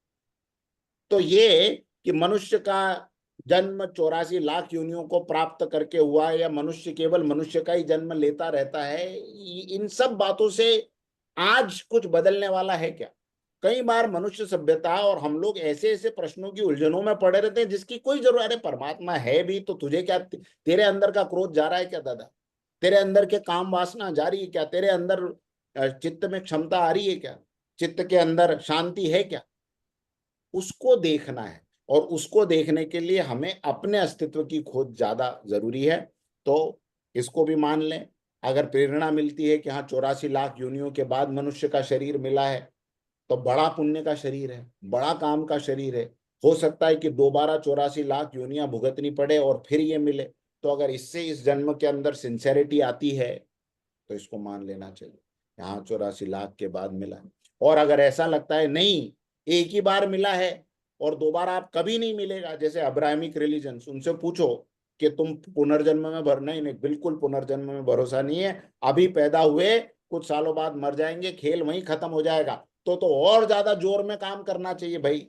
तो ये कि मनुष्य का जन्म 84 लाख योनियों को प्राप्त करके हुआ है, या मनुष्य केवल मनुष्य का ही जन्म लेता रहता है, इन सब बातों से आज कुछ बदलने वाला है क्या? कई बार मनुष्य सभ्यता और हम लोग ऐसे ऐसे प्रश्नों की उलझनों में पड़े रहते हैं जिसकी कोई जरूरत। अरे परमात्मा है भी तो तुझे क्या, तेरे अंदर का क्रोध जा रहा है क्या दादा? तेरे अंदर के काम वासना जा रही है क्या? तेरे अंदर चित्त में क्षमता आ रही है क्या? चित्त के अंदर शांति है क्या? उसको देखना है, और उसको देखने के लिए हमें अपने अस्तित्व की खोज ज्यादा जरूरी है। तो इसको भी मान लें, अगर प्रेरणा मिलती है कि हाँ 84 लाख योनियों के बाद मनुष्य का शरीर मिला है, तो बड़ा पुण्य का शरीर है, बड़ा काम का शरीर है। हो सकता है कि दोबारा 84 लाख योनियां भुगतनी पड़े और फिर ये मिले। तो अगर इससे इस जन्म के अंदर सिंसेरिटी आती है तो इसको मान लेना चाहिए, यहाँ 84 लाख के बाद मिला है। और अगर ऐसा लगता है नहीं, एक ही बार मिला है और दोबारा आप कभी नहीं मिलेगा, जैसे अब्राहमिक रिलीजन्स, उनसे पूछो कि तुम पुनर्जन्म में नहीं, बिल्कुल पुनर्जन्म में भरोसा नहीं है। अभी पैदा हुए कुछ सालों बाद मर जाएंगे, खेल वहीं खत्म हो जाएगा। तो और ज्यादा जोर में काम करना चाहिए भाई।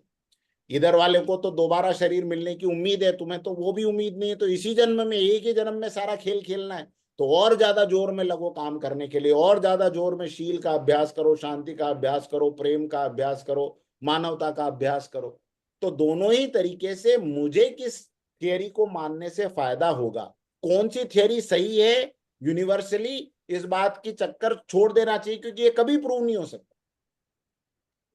इधर वाले को तो दोबारा शरीर मिलने की उम्मीद है, तुम्हें तो वो भी उम्मीद नहीं है। तो इसी जन्म में, एक ही जन्म में सारा खेल खेलना है, तो और ज्यादा जोर में लगो काम करने के लिए, और ज्यादा जोर में शील का अभ्यास करो, शांति का अभ्यास करो, प्रेम का अभ्यास करो, मानवता का अभ्यास करो। तो दोनों ही तरीके से मुझे किस थियरी को मानने से फायदा होगा, कौन सी थियरी सही है यूनिवर्सली, इस बात की चक्कर छोड़ देना चाहिए, क्योंकि ये कभी प्रूव नहीं हो सकता।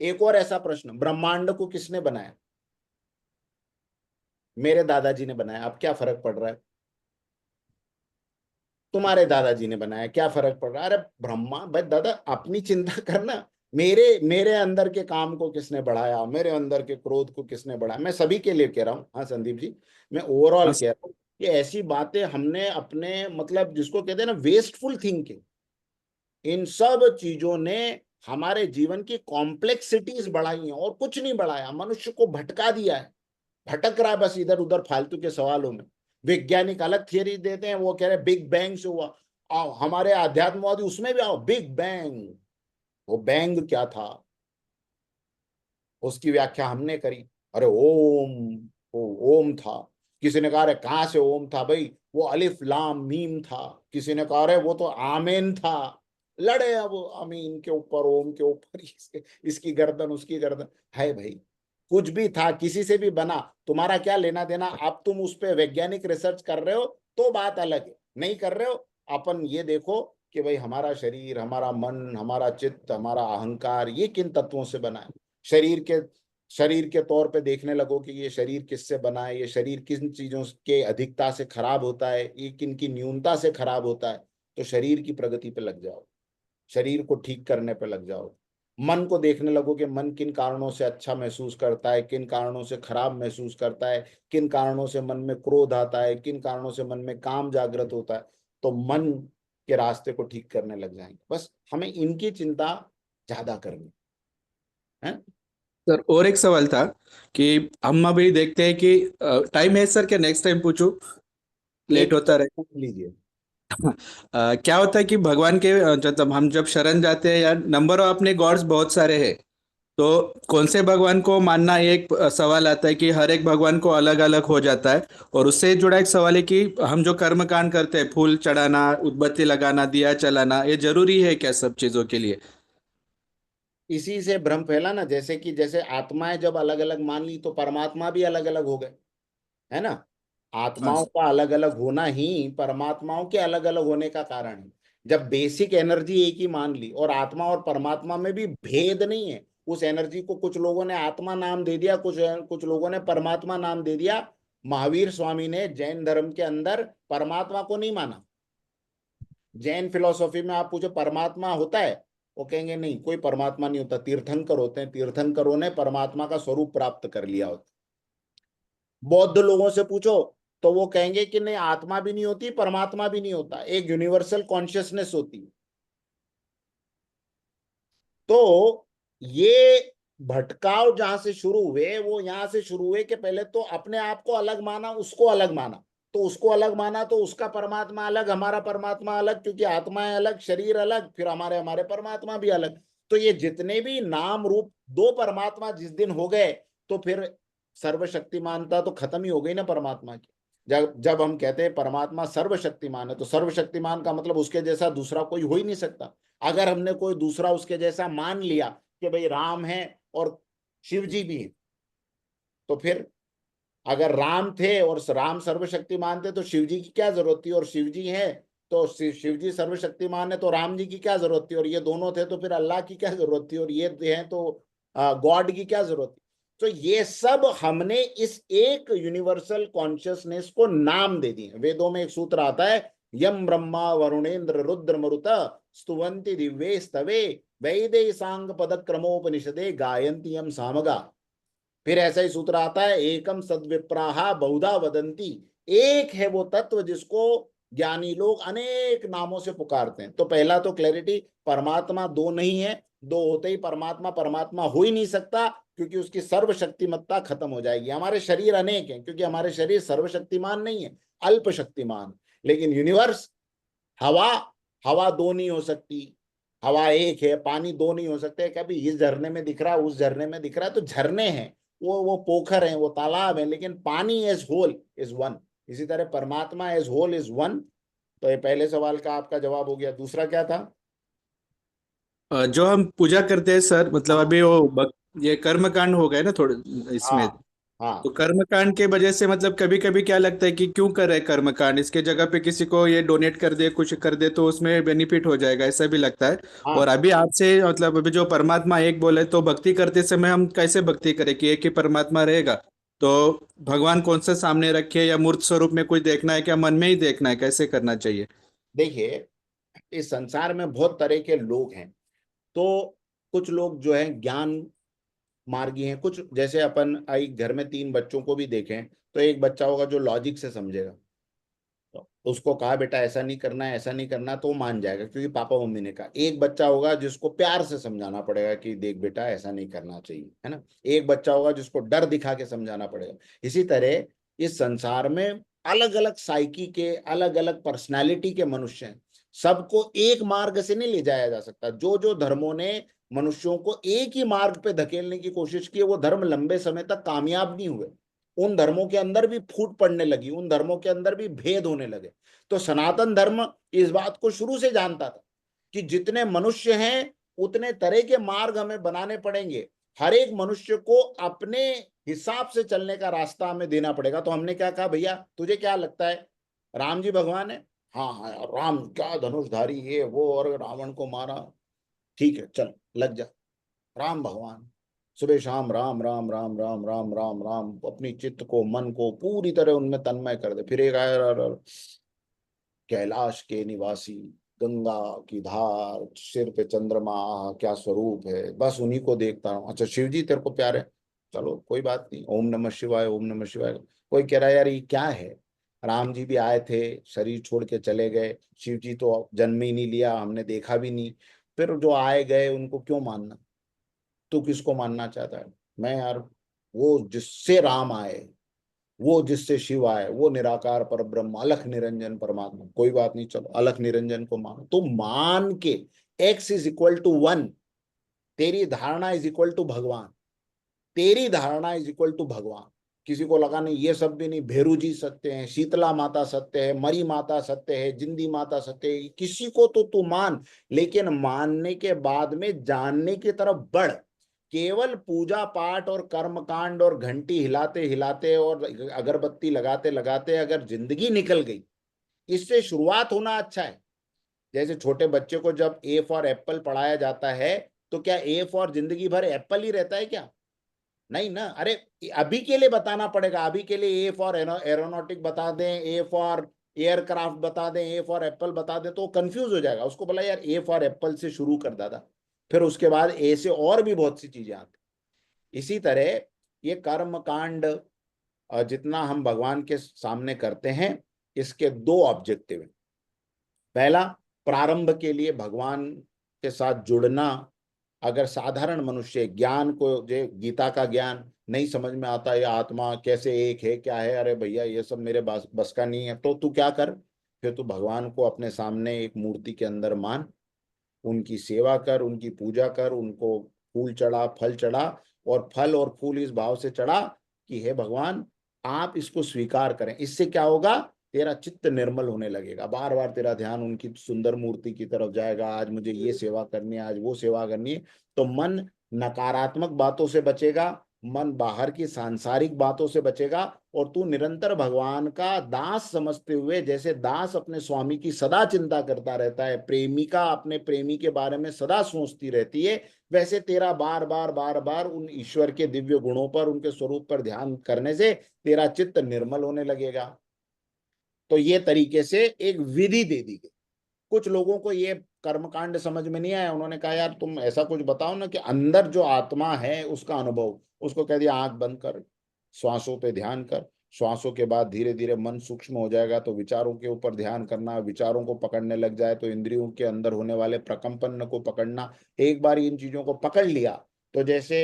एक और ऐसा प्रश्न, ब्रह्मांड को किसने बनाया? मेरे दादाजी ने बनाया। अब क्या फर्क पड़ रहा है? तुम्हारे दादाजी ने बनाया, क्या फर्क पड़ रहा है? अरे ब्रह्मा भाई, दादा अपनी चिंता करना। मेरे मेरे अंदर के काम को किसने बढ़ाया, मेरे अंदर के क्रोध को किसने बढ़ाया? मैं सभी के लिए कह रहा हूँ, हाँ संदीप जी, मैं ओवरऑल हाँ कह रहा हूँ कि ऐसी बातें हमने अपने, मतलब जिसको कहते हैं ना वेस्टफुल थिंकिंग, इन सब चीजों ने हमारे जीवन की कॉम्प्लेक्सिटीज बढ़ाई हैं, और कुछ नहीं बढ़ाया, मनुष्य को भटका दिया है। भटक रहा है बस इधर उधर फालतू के सवालों में। वैज्ञानिक अलग थियरी देते हैं, वो कह रहे बिग बैंग से हुआ। आओ हमारे अध्यात्मवादी उसमें भी आओ, बिग बैंग, वो बैंग क्या था उसकी व्याख्या हमने करी। अरे ओम, वो ओम था। किसी ने कहा अरे कहाँ से ओम था भाई, वो अलिफ लाम मीम था। किसी ने कहा अरे वो तो आमीन था। लड़े अब अमीन के ऊपर, ओम के ऊपर, इसकी गर्दन उसकी गर्दन है भाई। कुछ भी था, किसी से भी बना, तुम्हारा क्या लेना देना? अब तुम उस पर वैज्ञानिक रिसर्च कर रहे हो तो बात अलग है, नहीं कर रहे हो, अपन ये देखो कि भाई हमारा शरीर, हमारा मन, हमारा चित्त, हमारा अहंकार, ये किन तत्वों से बना है। शरीर के तौर पे देखने लगो कि ये शरीर किससे बना है, ये शरीर किन चीजों के अधिकता से खराब होता है, ये किन की न्यूनता से खराब होता है। तो शरीर की प्रगति पे लग जाओ, शरीर को ठीक करने पे लग जाओ, मन को देखने लगो कि मन किन कारणों से अच्छा महसूस करता है, किन कारणों से खराब महसूस करता है, किन कारणों से मन में क्रोध आता है, किन कारणों से मन में काम जागृत होता है, तो मन के रास्ते को ठीक करने लग जाएंगे। बस हमें इनकी चिंता ज्यादा करनी है। सर और एक सवाल था कि हम अभी देखते हैं कि टाइम है सर, क्या नेक्स्ट टाइम पूछूं, लेट एक होता रहे। पूछ लीजिए। क्या होता है कि भगवान के मतलब हम जब शरण जाते हैं, या नंबर ऑफ अपने गॉड्स बहुत सारे हैं, तो कौन से भगवान को मानना, एक सवाल आता है कि हर एक भगवान को अलग अलग हो जाता है। और उससे जुड़ा एक सवाल है कि हम जो कर्म कांड करते हैं, फूल चढ़ाना, उद्बत्ती लगाना, दिया चलाना, ये जरूरी है क्या सब चीजों के लिए? इसी से भ्रम फैला ना, जैसे कि जैसे आत्माएं जब अलग अलग मान ली तो परमात्मा भी अलग अलग हो गए, है ना। हाँ आत्माओं सर। का अलग अलग होना ही परमात्माओं के अलग अलग होने का कारण है। जब बेसिक एनर्जी एक ही मान ली, और आत्मा और परमात्मा में भी भेद नहीं है, उस एनर्जी को कुछ लोगों ने आत्मा नाम दे दिया, कुछ कुछ लोगों ने परमात्मा नाम दे दिया। महावीर स्वामी ने जैन धर्म के अंदर परमात्मा को नहीं माना। जैन फिलोसॉफी में आप पूछो परमात्मा होता है, वो कहेंगे नहीं, कोई परमात्मा नहीं होता, तीर्थंकर होते हैं, तीर्थंकरों ने परमात्मा का स्वरूप प्राप्त कर लिया होता। बौद्ध लोगों से पूछो तो वो कहेंगे कि नहीं, आत्मा भी नहीं होती, परमात्मा भी नहीं होता, एक यूनिवर्सल कॉन्शियसनेस होती है। तो ये भटकाव जहां से शुरू हुए, वो यहां से शुरू हुए कि पहले तो अपने आप को अलग माना, उसको अलग माना, तो उसको अलग माना तो उसका परमात्मा अलग, हमारा परमात्मा अलग, क्योंकि आत्माएं अलग, शरीर अलग, फिर हमारे हमारे परमात्मा भी अलग। तो ये जितने भी नाम रूप दो परमात्मा जिस दिन हो गए, तो फिर सर्वशक्तिमानता तो खत्म ही हो गई ना परमात्मा की। जब जब हम कहते हैं परमात्मा सर्वशक्तिमान है, तो सर्वशक्तिमान का मतलब उसके जैसा दूसरा कोई हो ही नहीं सकता। अगर हमने कोई दूसरा उसके जैसा मान लिया कि भाई राम है और शिव जी भी है, तो फिर अगर राम थे और राम सर्वशक्तिमान थे तो शिव जी की क्या जरूरत थी, और शिव जी है तो शिव जी सर्वशक्तिमान है तो राम जी की क्या जरूरत थी, और ये दोनों थे तो फिर अल्लाह की क्या जरूरत थी, और ये हैं तो गॉड की क्या जरूरत थी। तो ये सब हमने इस एक यूनिवर्सल कॉन्शियसनेस को नाम दे दिए। वेदों में एक सूत्र आता है, यम ब्रह्मा वरुणेन्द्र रुद्र मरुत स्तुवंति दिव्ये स्तवे वैदे सांग पद क्रमोपनिषदे गायंती यम सामगा। फिर ऐसा ही सूत्र आता है, एकम सद्विप्राहा बहुधा वदंती, एक है वो तत्व जिसको ज्ञानी लोग अनेक नामों से पुकारते हैं। तो पहला तो क्लैरिटी, परमात्मा दो नहीं है, दो होते ही परमात्मा परमात्मा हो ही नहीं सकता, क्योंकि उसकी सर्वशक्तिमत्ता खत्म हो जाएगी। हमारे शरीर अनेक हैं क्योंकि हमारे शरीर सर्वशक्तिमान नहीं है, अल्प शक्तिमान। लेकिन यूनिवर्स, हवा, हवा दो नहीं हो सकती, हवा एक है, पानी दो नहीं हो सकते। कभी इस झरने में दिख रहा है, उस झरने में दिख रहा है, तो झरने हैं, वो पोखर हैं, वो तालाब हैं, लेकिन पानी एज होल इज वन। इसी तरह परमात्मा एज होल इज वन। तो ये पहले सवाल का आपका जवाब हो गया। दूसरा क्या था? जो हम पूजा करते हैं सर, मतलब अभी ये कर्म कांड हो गए ना थोड़े इसमें। हाँ हाँ। तो कर्म कांड के वजह से मतलब कभी कभी क्या लगता है कि क्यों कर रहे हैं कर्म कांड, इसके जगह पे किसी को ये डोनेट कर दे, कुछ कर दे तो उसमें बेनिफिट हो जाएगा, ऐसा भी लगता है। और हाँ अभी आपसे मतलब अभी जो परमात्मा एक बोले, तो भक्ति करते समय हम कैसे भक्ति करें कि एक ही परमात्मा रहेगा? तो भगवान कौन सा सामने रखे, या मूर्त स्वरूप में कुछ देखना है, क्या मन में ही देखना है, कैसे करना चाहिए? देखिए, इस संसार में बहुत तरह के लोग हैं। तो कुछ लोग जो है ज्ञान मार्गी हैं, कुछ जैसे अपन एक घर में तीन बच्चों को भी देखें, तो एक बच्चा होगा जो लॉजिक से समझेगा, तो उसको कहा बेटा ऐसा नहीं करना है, ऐसा नहीं करना, तो वो मान जाएगा क्योंकि पापा मम्मी ने कहा। एक बच्चा होगा जिसको प्यार से समझाना पड़ेगा कि देख बेटा ऐसा नहीं करना चाहिए, है ना। एक बच्चा होगा जिसको डर दिखा के समझाना पड़ेगा। इसी तरह इस संसार में अलग अलग साइकी के, अलग अलग पर्सनैलिटी के मनुष्य हैं। सबको एक मार्ग से नहीं ले जाया जा सकता। जो जो धर्मों ने मनुष्यों को एक ही मार्ग पे धकेलने की कोशिश की है, वो धर्म लंबे समय तक कामयाब नहीं हुए। उन धर्मों के अंदर भी फूट पड़ने लगी, उन धर्मों के अंदर भी भेद होने लगे। तो सनातन धर्म इस बात को शुरू से जानता था कि जितने मनुष्य हैं उतने तरह के मार्ग हमें बनाने पड़ेंगे, हर एक मनुष्य को अपने हिसाब से चलने का रास्ता हमें देना पड़ेगा। तो हमने क्या कहा, भैया तुझे क्या लगता है राम जी भगवान है? हाँ हाँ यार, राम क्या धनुषधारी, ये वो, और रावण को मारा, ठीक है चल लग जा, राम भगवान। सुबह शाम राम राम राम राम राम राम राम, अपनी चित्त को, मन को पूरी तरह उनमें तन्मय कर दे। फिर एक आया कैलाश के निवासी, गंगा की धार, सिर पे चंद्रमा, क्या स्वरूप है, बस उन्हीं को देखता हूँ। अच्छा शिव जी तेरे को प्यारे, चलो कोई बात नहीं, ओम नमः शिवाय, ओम नमः शिवाय। कोई कह रहा है यार ये क्या है, राम जी भी आए थे, शरीर छोड़ के चले गए, शिव जी तो जन्म ही नहीं लिया, हमने देखा भी नहीं, फिर जो आए गए उनको क्यों मानना? तू किसको मानना चाहता है? मैं यार, वो जिससे राम आए, वो जिससे शिव आए, वो निराकार पर ब्रह्म अलख निरंजन परमात्मा। कोई बात नहीं, चलो अलख निरंजन को मानो, तो मान के x इज इक्वल टू 1, तेरी धारणा इज इक्वल टू भगवान, तेरी धारणा इज इक्वल टू भगवान। किसी को लगा नहीं, ये सब भी नहीं, भेरू जी सत्य है, शीतला माता सत्य है, मरी माता सत्य है, जिंदी माता सत्य है, किसी को तो तू मान, लेकिन मानने के बाद में जानने की तरफ बढ़। केवल पूजा पाठ और कर्म कांड और घंटी हिलाते हिलाते और अगरबत्ती लगाते लगाते अगर जिंदगी निकल गई, इससे शुरुआत होना अच्छा है। जैसे छोटे बच्चे को जब ए फॉर एप्पल पढ़ाया जाता है, तो क्या ए फॉर जिंदगी भर एप्पल ही रहता है क्या? नहीं ना। अरे अभी के लिए बताना पड़ेगा, अभी के लिए ए फॉर एरोनॉटिक बता दें, ए फॉर एयरक्राफ्ट बता दें, ए फॉर एप्पल बता दें, तो कंफ्यूज हो जाएगा। उसको बोला यार ए फॉर एप्पल से शुरू कर दादा, फिर उसके बाद ए से और भी बहुत सी चीजें आती। इसी तरह ये कर्म कांड जितना हम भगवान के सामने करते हैं, इसके दो ऑब्जेक्टिव हैं। पहला, प्रारंभ के लिए भगवान के साथ जुड़ना। अगर साधारण मनुष्य ज्ञान को, जो गीता का ज्ञान नहीं समझ में आता, या आत्मा कैसे एक है, क्या है, अरे भैया ये सब मेरे बस का नहीं है, तो तू क्या कर, फिर तू भगवान को अपने सामने एक मूर्ति के अंदर मान, उनकी सेवा कर, उनकी पूजा कर, उनको फूल चढ़ा, फल चढ़ा, और फल और फूल इस भाव से चढ़ा कि हे भगवान आप इसको स्वीकार करें। इससे क्या होगा, तेरा चित्त निर्मल होने लगेगा, बार बार तेरा ध्यान उनकी सुंदर मूर्ति की तरफ जाएगा, आज मुझे ये सेवा करनी है, आज वो सेवा करनी है। तो मन नकारात्मक बातों से बचेगा, मन बाहर की सांसारिक बातों से बचेगा, और तू निरंतर भगवान का दास समझते हुए, जैसे दास अपने स्वामी की सदा चिंता करता रहता है, प्रेमिका अपने प्रेमी के बारे में सदा सोचती रहती है, वैसे तेरा बार बार बार बार उन ईश्वर के दिव्य गुणों पर, उनके स्वरूप पर ध्यान करने से तेरा चित्त निर्मल होने लगेगा। तो ये तरीके से एक विधि दे दी गई। कुछ लोगों को ये कर्मकांड समझ में नहीं आया, उन्होंने कहा यार तुम ऐसा कुछ बताओ ना कि अंदर जो आत्मा है उसका अनुभव। उसको कह दिया आंख बंद कर, श्वासों पे ध्यान कर, श्वासों के बाद धीरे धीरे मन सूक्ष्म हो जाएगा, तो विचारों के ऊपर ध्यान करना, विचारों को पकड़ने लग जाए तो इंद्रियों के अंदर होने वाले प्रकंपन को पकड़ना। एक बार इन चीजों को पकड़ लिया तो जैसे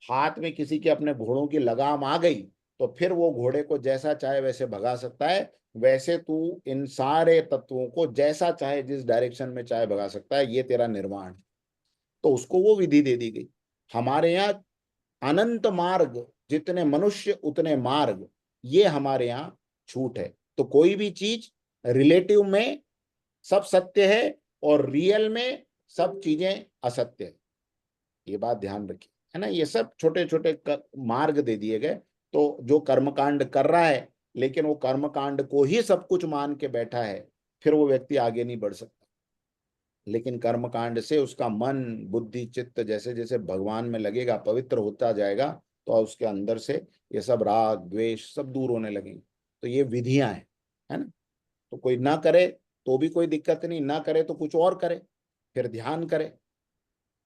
हाथ में किसी के अपने घोड़ों की लगाम आ गई, तो फिर वो घोड़े को जैसा चाहे वैसे भगा सकता है। वैसे तू इन सारे तत्वों को जैसा चाहे, जिस डायरेक्शन में चाहे भगा सकता है, ये तेरा निर्माण है। तो उसको वो विधि दे दी गई। हमारे यहाँ अनंत मार्ग, जितने मनुष्य उतने मार्ग, ये हमारे यहाँ छूट है। तो कोई भी चीज रिलेटिव में सब सत्य है और रियल में सब चीजें असत्य है, ये बात ध्यान रखिए, है ना। ये सब छोटे छोटे मार्ग दे दिए गए। तो जो कर्मकांड कर रहा है, लेकिन वो कर्मकांड को ही सब कुछ मान के बैठा है, फिर वो व्यक्ति आगे नहीं बढ़ सकता। लेकिन कर्मकांड से उसका मन बुद्धि चित्त जैसे जैसे भगवान में लगेगा, पवित्र होता जाएगा, तो उसके अंदर से ये सब राग द्वेष सब दूर होने लगेंगे। तो ये विधियां हैं, है ना। तो कोई ना करे तो भी कोई दिक्कत नहीं, ना करे तो कुछ और करे, फिर ध्यान करे,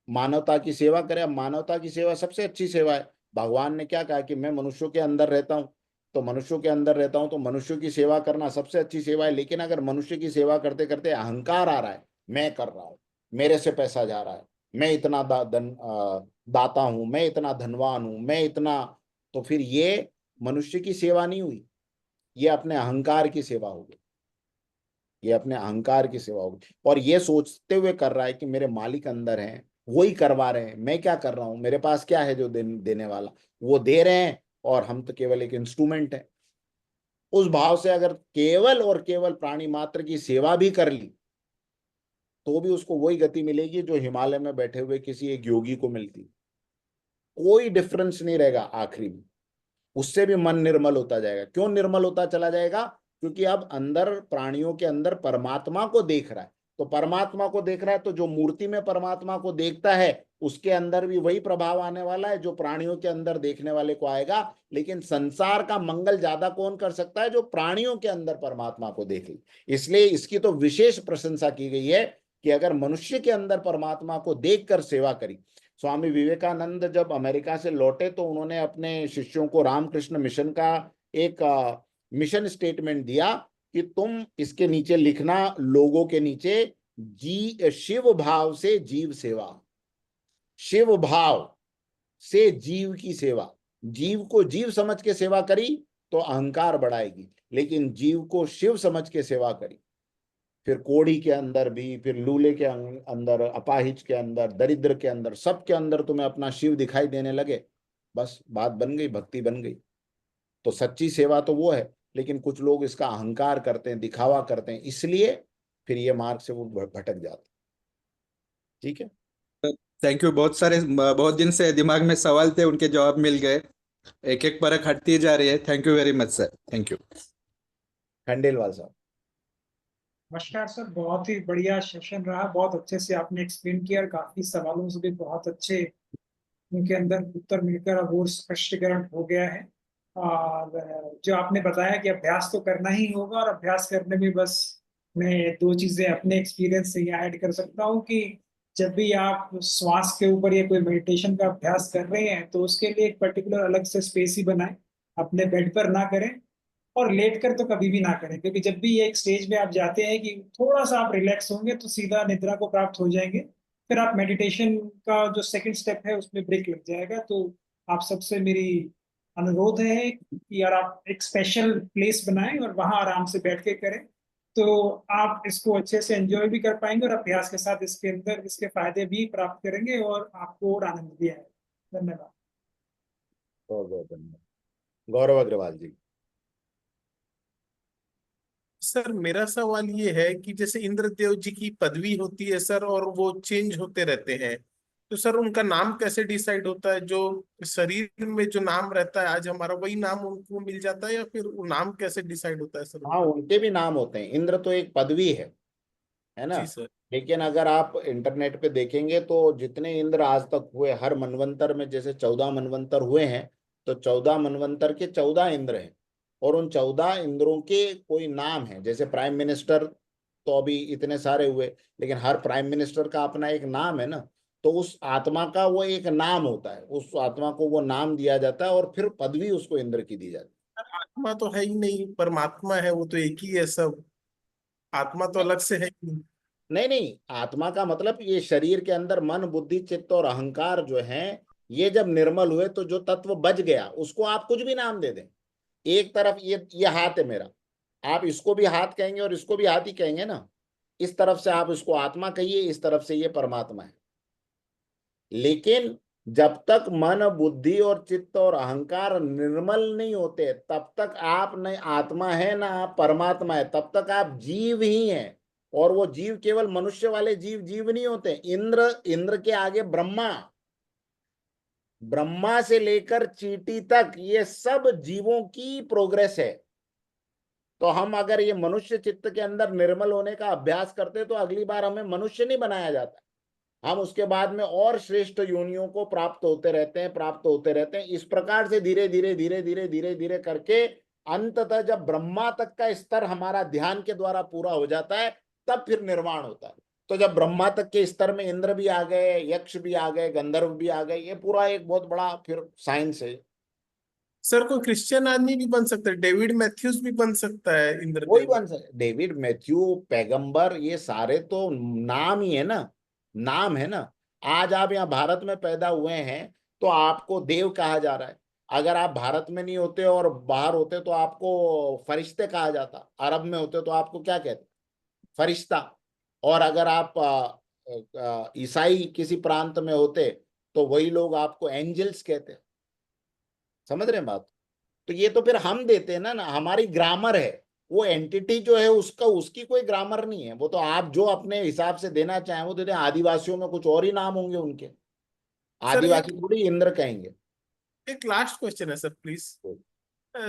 मानवता की सेवा करे। अब मानवता की सेवा सबसे अच्छी सेवा है। भगवान ने क्या कहा कि मैं मनुष्यों के अंदर रहता हूँ, तो मनुष्यों के अंदर रहता हूँ, तो मनुष्यों की सेवा करना सबसे अच्छी सेवा है। लेकिन अगर मनुष्य की सेवा करते करते अहंकार आ रहा है, मैं कर रहा हूँ, मेरे से पैसा जा रहा है, मैं इतना दाता हूं, मैं इतना धनवान हूं, मैं इतना, तो फिर ये मनुष्य की सेवा नहीं हुई, ये अपने अहंकार की सेवा होगी, ये अपने अहंकार की सेवा होगी। और ये सोचते हुए कर रहा है कि मेरे मालिक अंदर हैं, वो ही करवा रहे हैं, मैं क्या कर रहा हूं, मेरे पास क्या है जो देने वाला, वो दे रहे हैं और हम तो केवल एक इंस्ट्रूमेंट है। उस भाव से अगर केवल और केवल प्राणी मात्र की सेवा भी कर ली, तो भी उसको वही गति मिलेगी जो हिमालय में बैठे हुए किसी एक योगी को मिलती। कोई डिफरेंस नहीं रहेगा आखिरी में, उससे भी मन निर्मल होता जाएगा। क्यों निर्मल होता चला जाएगा? क्योंकि अब अंदर प्राणियों के अंदर परमात्मा को देख रहा है। तो परमात्मा को देख रहा है, तो जो मूर्ति में परमात्मा को देखता है उसके अंदर भी वही प्रभाव आने वाला है जो प्राणियों के अंदर देखने वाले को आएगा। लेकिन संसार का मंगल ज्यादा कौन कर सकता है? जो प्राणियों के अंदर परमात्मा को देख ले। इसलिए इसकी तो विशेष प्रशंसा की गई है कि अगर मनुष्य के अंदर परमात्मा को देखकर सेवा करी। स्वामी विवेकानंद जब अमेरिका से लौटे तो उन्होंने अपने शिष्यों को रामकृष्ण मिशन का एक मिशन स्टेटमेंट दिया कि तुम इसके नीचे लिखना, लोगों के नीचे, शिव भाव से जीव सेवा, शिव भाव से जीव की सेवा। जीव को जीव समझ के सेवा करी तो अहंकार बढ़ाएगी, लेकिन जीव को शिव समझ के सेवा करी, फिर कोढ़ी के अंदर भी, फिर लूले के अंदर, अपाहिज के अंदर, दरिद्र के अंदर, सबके अंदर तुम्हें अपना शिव दिखाई देने लगे, बस बात बन गई, भक्ति बन गई। तो सच्ची सेवा तो वो है, लेकिन कुछ लोग इसका अहंकार करते हैं, दिखावा करते हैं, इसलिए फिर ये मार्ग से वो भटक जाते। ठीक है, थैंक यू। बहुत दिन से दिमाग में सवाल थे, उनके जवाब मिल गए। एक एक परख हटती जा रही है। Thank you very much sir. Thank you. Khandelwal साहब। नमस्कार सर, बहुत ही बढ़िया सेशन रहा, बहुत अच्छे से आपने एक्सप्लेन किया और काफी सवालों से भी बहुत अच्छे उनके अंदर उत्तर मिलकर अब और स्पष्टीकरण हो गया है। और जो आपने बताया कि अभ्यास तो करना ही होगा, और अभ्यास करने में बस मैं 2 चीजें अपने एक्सपीरियंस से यहाँ ऐड कर सकता हूँ कि जब भी आप श्वास के ऊपर या कोई मेडिटेशन का अभ्यास कर रहे हैं तो उसके लिए एक पर्टिकुलर अलग से स्पेस ही बनाएं, अपने बेड पर ना करें और लेट कर तो कभी भी ना करें, क्योंकि जब भी एक स्टेज में आप जाते हैं कि थोड़ा सा आप रिलैक्स होंगे तो सीधा निद्रा को प्राप्त हो जाएंगे, फिर आप मेडिटेशन का जो सेकंड स्टेप है उसमें ब्रेक लग जाएगा। तो आप सबसे मेरी अनुरोध है कि यार आप एक स्पेशल प्लेस बनाएं और वहां आराम से बैठ के करें, तो आप इसको अच्छे से एंजॉय भी कर पाएंगे और अभ्यास के साथ इसके अंदर इसके फायदे भी प्राप्त करेंगे और आपको और आनंद भी आएगा। धन्यवाद। बहुत बहुत धन्यवाद। गौरव अग्रवाल जी। सर मेरा सवाल ये है कि जैसे इंद्रदेव जी की पदवी होती है सर, और वो चेंज होते रहते हैं, तो सर उनका नाम कैसे डिसाइड होता है? जो शरीर में जो नाम रहता है आज हमारा, वही नाम उनको मिल जाता है, या फिर वो नाम कैसे डिसाइड होता है सर हाँ, उनका? उनके भी नाम होते हैं। इंद्र तो एक पदवी है ना। जी सर। लेकिन अगर आप इंटरनेट पे देखेंगे तो जितने इंद्र आज तक हुए, हर मनवंतर में जैसे 14 मनवंतर हुए हैं, तो 14 मनवंतर के 14 इंद्र हैं, और उन 14 इंद्रों के कोई नाम है। जैसे प्राइम मिनिस्टर तो अभी इतने सारे हुए, लेकिन हर प्राइम मिनिस्टर का अपना एक नाम है ना। तो उस आत्मा का वो एक नाम होता है, उस आत्मा को वो नाम दिया जाता है और फिर पदवी उसको इंद्र की दी जाती आत्मा तो है ही नहीं, परमात्मा है, वो तो एक ही है सब। आत्मा तो है। अलग से है ही नहीं। नहीं नहीं, आत्मा का मतलब ये शरीर के अंदर मन, बुद्धि, चित्त और अहंकार जो है, ये जब निर्मल हुए तो जो तत्व बच गया उसको आप कुछ भी नाम दे दें। एक तरफ ये हाथ है मेरा, आप इसको भी हाथ कहेंगे और इसको भी हाथ ही कहेंगे ना। इस तरफ से आप इसको आत्मा कहिए, इस तरफ से ये परमात्मा है। लेकिन जब तक मन, बुद्धि और चित्त और अहंकार निर्मल नहीं होते, तब तक आप न आत्मा है ना आप परमात्मा है, तब तक आप जीव ही हैं। और वो जीव केवल मनुष्य वाले जीव जीव नहीं होते। इंद्र के आगे ब्रह्मा, ब्रह्मा से लेकर चींटी तक ये सब जीवों की प्रोग्रेस है। तो हम अगर ये मनुष्य चित्त के अंदर निर्मल होने का अभ्यास करते तो अगली बार हमें मनुष्य नहीं बनाया जाता, हम उसके बाद में और श्रेष्ठ योनियों को प्राप्त होते रहते हैं। इस प्रकार से धीरे धीरे धीरे धीरे धीरे धीरे करके अंततः जब ब्रह्मा तक का स्तर हमारा ध्यान के द्वारा पूरा हो जाता है, तब फिर निर्वाण होता है। तो जब ब्रह्मा तक के स्तर में इंद्र भी आ गए, यक्ष भी आ गए, गंधर्व भी आ गए, ये पूरा एक बहुत बड़ा फिर साइंस है। सर कोई क्रिश्चियन आदमी भी बन सकता है, डेविड मैथ्यूज भी बन सकता है वही इंद्रदेव। बन सकते, डेविड मैथ्यू, पैगंबर, ये सारे तो नाम ही है ना, नाम है ना। आज आप यहाँ भारत में पैदा हुए हैं तो आपको देव कहा जा रहा है। अगर आप भारत में नहीं होते और बाहर होते तो आपको फरिश्ते कहा जाता। अरब में होते तो आपको क्या कहते? फरिश्ता। और अगर आप ईसाई किसी प्रांत में होते तो वही लोग आपको एंजल्स कहते। समझ रहे हैं बात? तो ये तो फिर हम देते हैं ना, हमारी ग्रामर है। वो एंटिटी जो है उसका, उसकी कोई ग्रामर नहीं है। वो तो आप जो अपने हिसाब से देना चाहें वो देते हैं। आदिवासियों में कुछ और ही नाम होंगे उनके, सर आदिवासी थोड़ी इंद्र कहेंगे। एक लास्ट क्वेश्चन है सर प्लीज।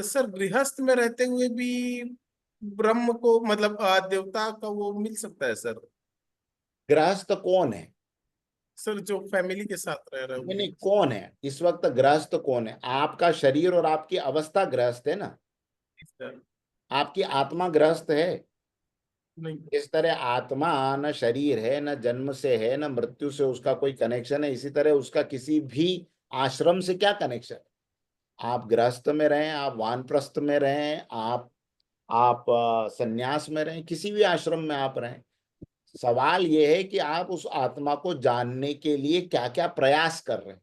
सर गृहस्थ में रहते हुए भी ब्रह्म को, मतलब देवता का वो मिल सकता है सर? गृहस्थ कौन है? सर जो फैमिली के साथ रह रहे नहीं हैं नहीं, कौन है इस वक्त गृहस्थ? कौन है? आपका शरीर और आपकी अवस्था गृहस्थ है ना, सर। आपकी आत्मा गृहस्थ है। नहीं इस तरह आत्मा न शरीर है, न जन्म से है, न मृत्यु से उसका कोई कनेक्शन है। इसी तरह उसका किसी भी आश्रम से क्या कनेक्शन है? आप गृहस्थ में रहें, आप वानप्रस्थ में रहें, आप संन्यास में रहें, किसी भी आश्रम में आप रहें, सवाल यह है कि आप उस आत्मा को जानने के लिए क्या क्या प्रयास कर रहे हैं।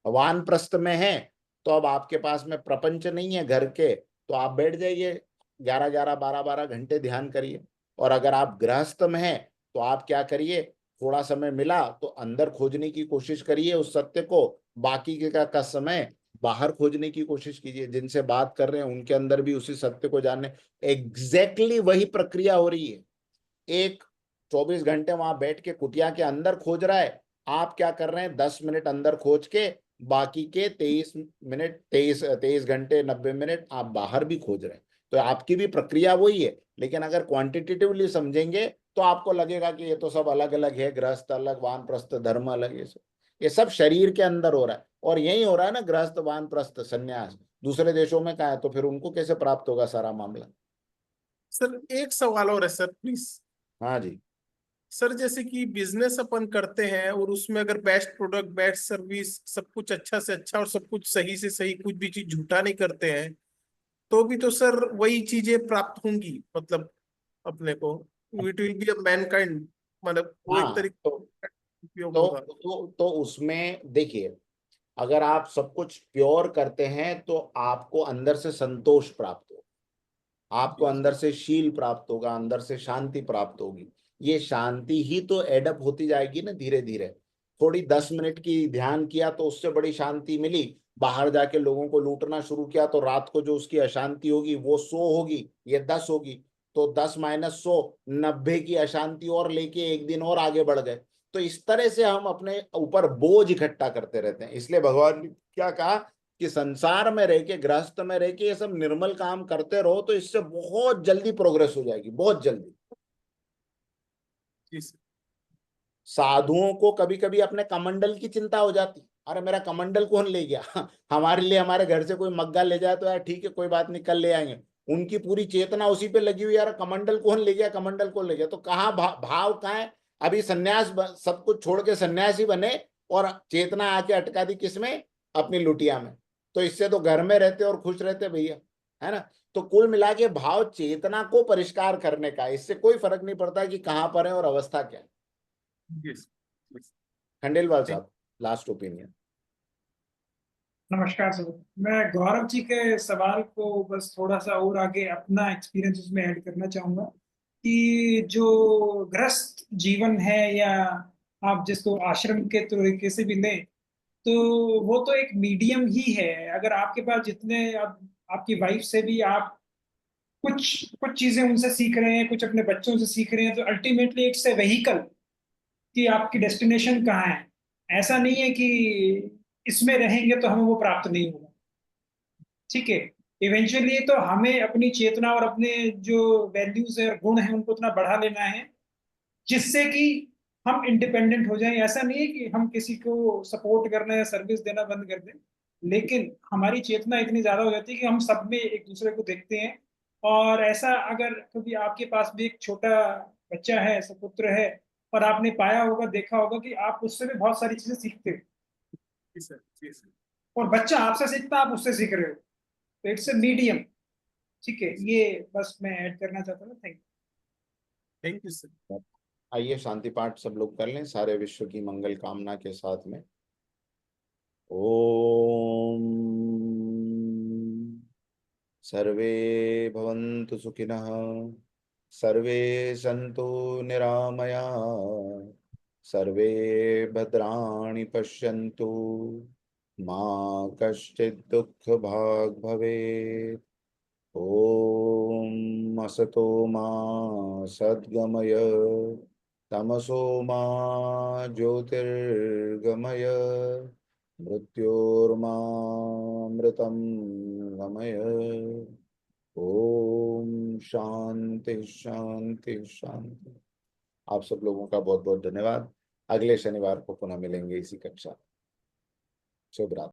वानप्रस्थ में है तो अब आपके पास में प्रपंच नहीं है घर के, तो आप बैठ जाइए 11-11, 12-12 घंटे ध्यान करिए। और अगर आप गृहस्थ में हैं तो आप क्या करिए, थोड़ा समय मिला तो अंदर खोजने की कोशिश करिए उस सत्य को, बाकी का समय बाहर खोजने की कोशिश कीजिए। जिनसे बात कर रहे हैं उनके अंदर भी उसी सत्य को जानने, एग्जैक्टली वही प्रक्रिया हो रही है। एक 24 घंटे वहां बैठ के कुटिया के अंदर खोज रहा है, आप क्या कर रहे हैं 10 मिनट अंदर खोज के बाकी के 23 मिनट, 23 घंटे 90 मिनट आप बाहर भी खोज रहे हैं। तो आपकी भी प्रक्रिया वही है, लेकिन अगर क्वांटिटेटिवली समझेंगे तो आपको लगेगा कि ये तो सब अलग अलग है, गृहस्थ अलग, वानप्रस्थ धर्म अलग, ये सब शरीर के अंदर हो रहा है। और यही हो रहा है ना, गृहस्थ वानप्रस्थ संन्यास। दूसरे देशों में कहा है तो फिर उनको कैसे प्राप्त होगा सारा मामला? सर, एक सवाल और है सर, प्लीज। हाँ जी। सर जैसे कि बिजनेस अपन करते हैं और उसमें अगर बेस्ट प्रोडक्ट, बेस्ट सर्विस, सब कुछ अच्छा से अच्छा और सब कुछ सही से सही, कुछ भी चीज झूठा नहीं करते हैं, तो भी तो सर वही चीजें प्राप्त होंगी, मतलब अपने को it will be a Mankind, मतलब वो एक हाँ तरीके का उपयोग तो होगा। तो उसमें देखिए, अगर आप सब कुछ प्योर करते हैं तो आपको अंदर से संतोष प्राप्त होगा, आपको अंदर से शील प्राप्त होगा, अंदर से शांति प्राप्त होगी। ये शांति ही तो एडअप होती जाएगी ना धीरे धीरे। थोड़ी 10 मिनट की ध्यान किया तो उससे बड़ी शांति मिली, बाहर जाके लोगों को लूटना शुरू किया तो रात को जो उसकी अशांति होगी वो 100 होगी, ये 10 होगी, तो 10 - 100 90 की अशांति और लेके एक दिन और आगे बढ़ गए। तो इस तरह से हम अपने ऊपर बोझ इकट्ठा करते रहते हैं। इसलिए भगवान ने क्या कहा कि संसार में रह के, गृहस्थ में रह के ये सब निर्मल काम करते रहो तो इससे बहुत जल्दी प्रोग्रेस हो जाएगी, बहुत जल्दी। जी सर। साधुओं को कभी कभी अपने कमंडल की चिंता हो जाती, अरे मेरा कमंडल कौन ले गया हमारे लिए हमारे घर से कोई मग्गा ले जाए तो यार ठीक है कोई बात नहीं कल ले आएंगे। उनकी पूरी चेतना उसी पे लगी हुई, यार कमंडल कौन ले गया, कमंडल कौन ले गया। तो कहाँ भाव कहाँ है? अभी सब कुछ छोड़ के सन्यासी बने और चेतना आके अटका दी किसमें? अपनी लुटिया में। तो इससे तो घर में रहते और खुश रहते भैया, है ना। तो कुल मिला के भाव चेतना को परिष्कार करने का, इससे कोई फर्क नहीं पड़ता कि कहाँ पर है और अवस्था क्या है। जी सर। खंडेलवाल साहब, लास्ट ओपिनियन। नमस्कार सर। मैं गौरव जी के सवाल को बस थोड़ा सा और आगे अपना एक्सपीरियंस उसमें ऐड करना चाहूंगा कि जो गृहस्थ जीवन है या आप जिसको आश्रम के तरीके से भी लें, तो वो तो एक मीडियम ही है। अगर आपके पास जितने आपकी वाइफ से भी आप कुछ कुछ चीजें उनसे सीख रहे हैं, कुछ अपने बच्चों से सीख रहे हैं, तो अल्टीमेटली इट्स ए व्हीकल कि आपकी डेस्टिनेशन कहाँ है। ऐसा नहीं है कि इसमें रहेंगे तो हमें वो प्राप्त नहीं होगा। ठीक है, इवेंचुअली तो हमें अपनी चेतना और अपने जो वैल्यूज है और गुण है उनको उतना बढ़ा लेना है जिससे कि हम इंडिपेंडेंट हो जाएं। ऐसा नहीं है कि हम किसी को सपोर्ट करना या सर्विस देना बंद कर दें, लेकिन हमारी चेतना इतनी ज्यादा हो जाती है कि हम सब में एक दूसरे को देखते हैं। और ऐसा अगर कभी आपके पास भी एक छोटा बच्चा है, सपुत्र है, और आपने पाया होगा, देखा होगा कि आप उससे भी बहुत सारी चीजें सीखते हो, जी सर। जी सर। और बच्चा आपसे सीखता, आप उससे सीख रहे हो, तो इट्स ए मीडियम। ठीक है, ये बस मैं ऐड करना चाहता हूँ। Thank thank you sir. आइए शांति पाठ सब लोग कर लें सारे विश्व की मंगल कामना के साथ में। ओम सर्वे भवन्तु सुखिनः, सर्वे सन्तु निरामया, सर्वे भद्राणि पश्यन्तु, माँ कश्चित् दुःखभाग् भवेत्। ओम असतो मा सद्गमय, तमसो मा ज्योतिर्गमय, मृत्योर्मामृतं गमय। ओम शांति शांति शांति। आप सब लोगों का बहुत बहुत धन्यवाद। अगले शनिवार को पुनः मिलेंगे इसी कक्षा। शुभ रात्रि।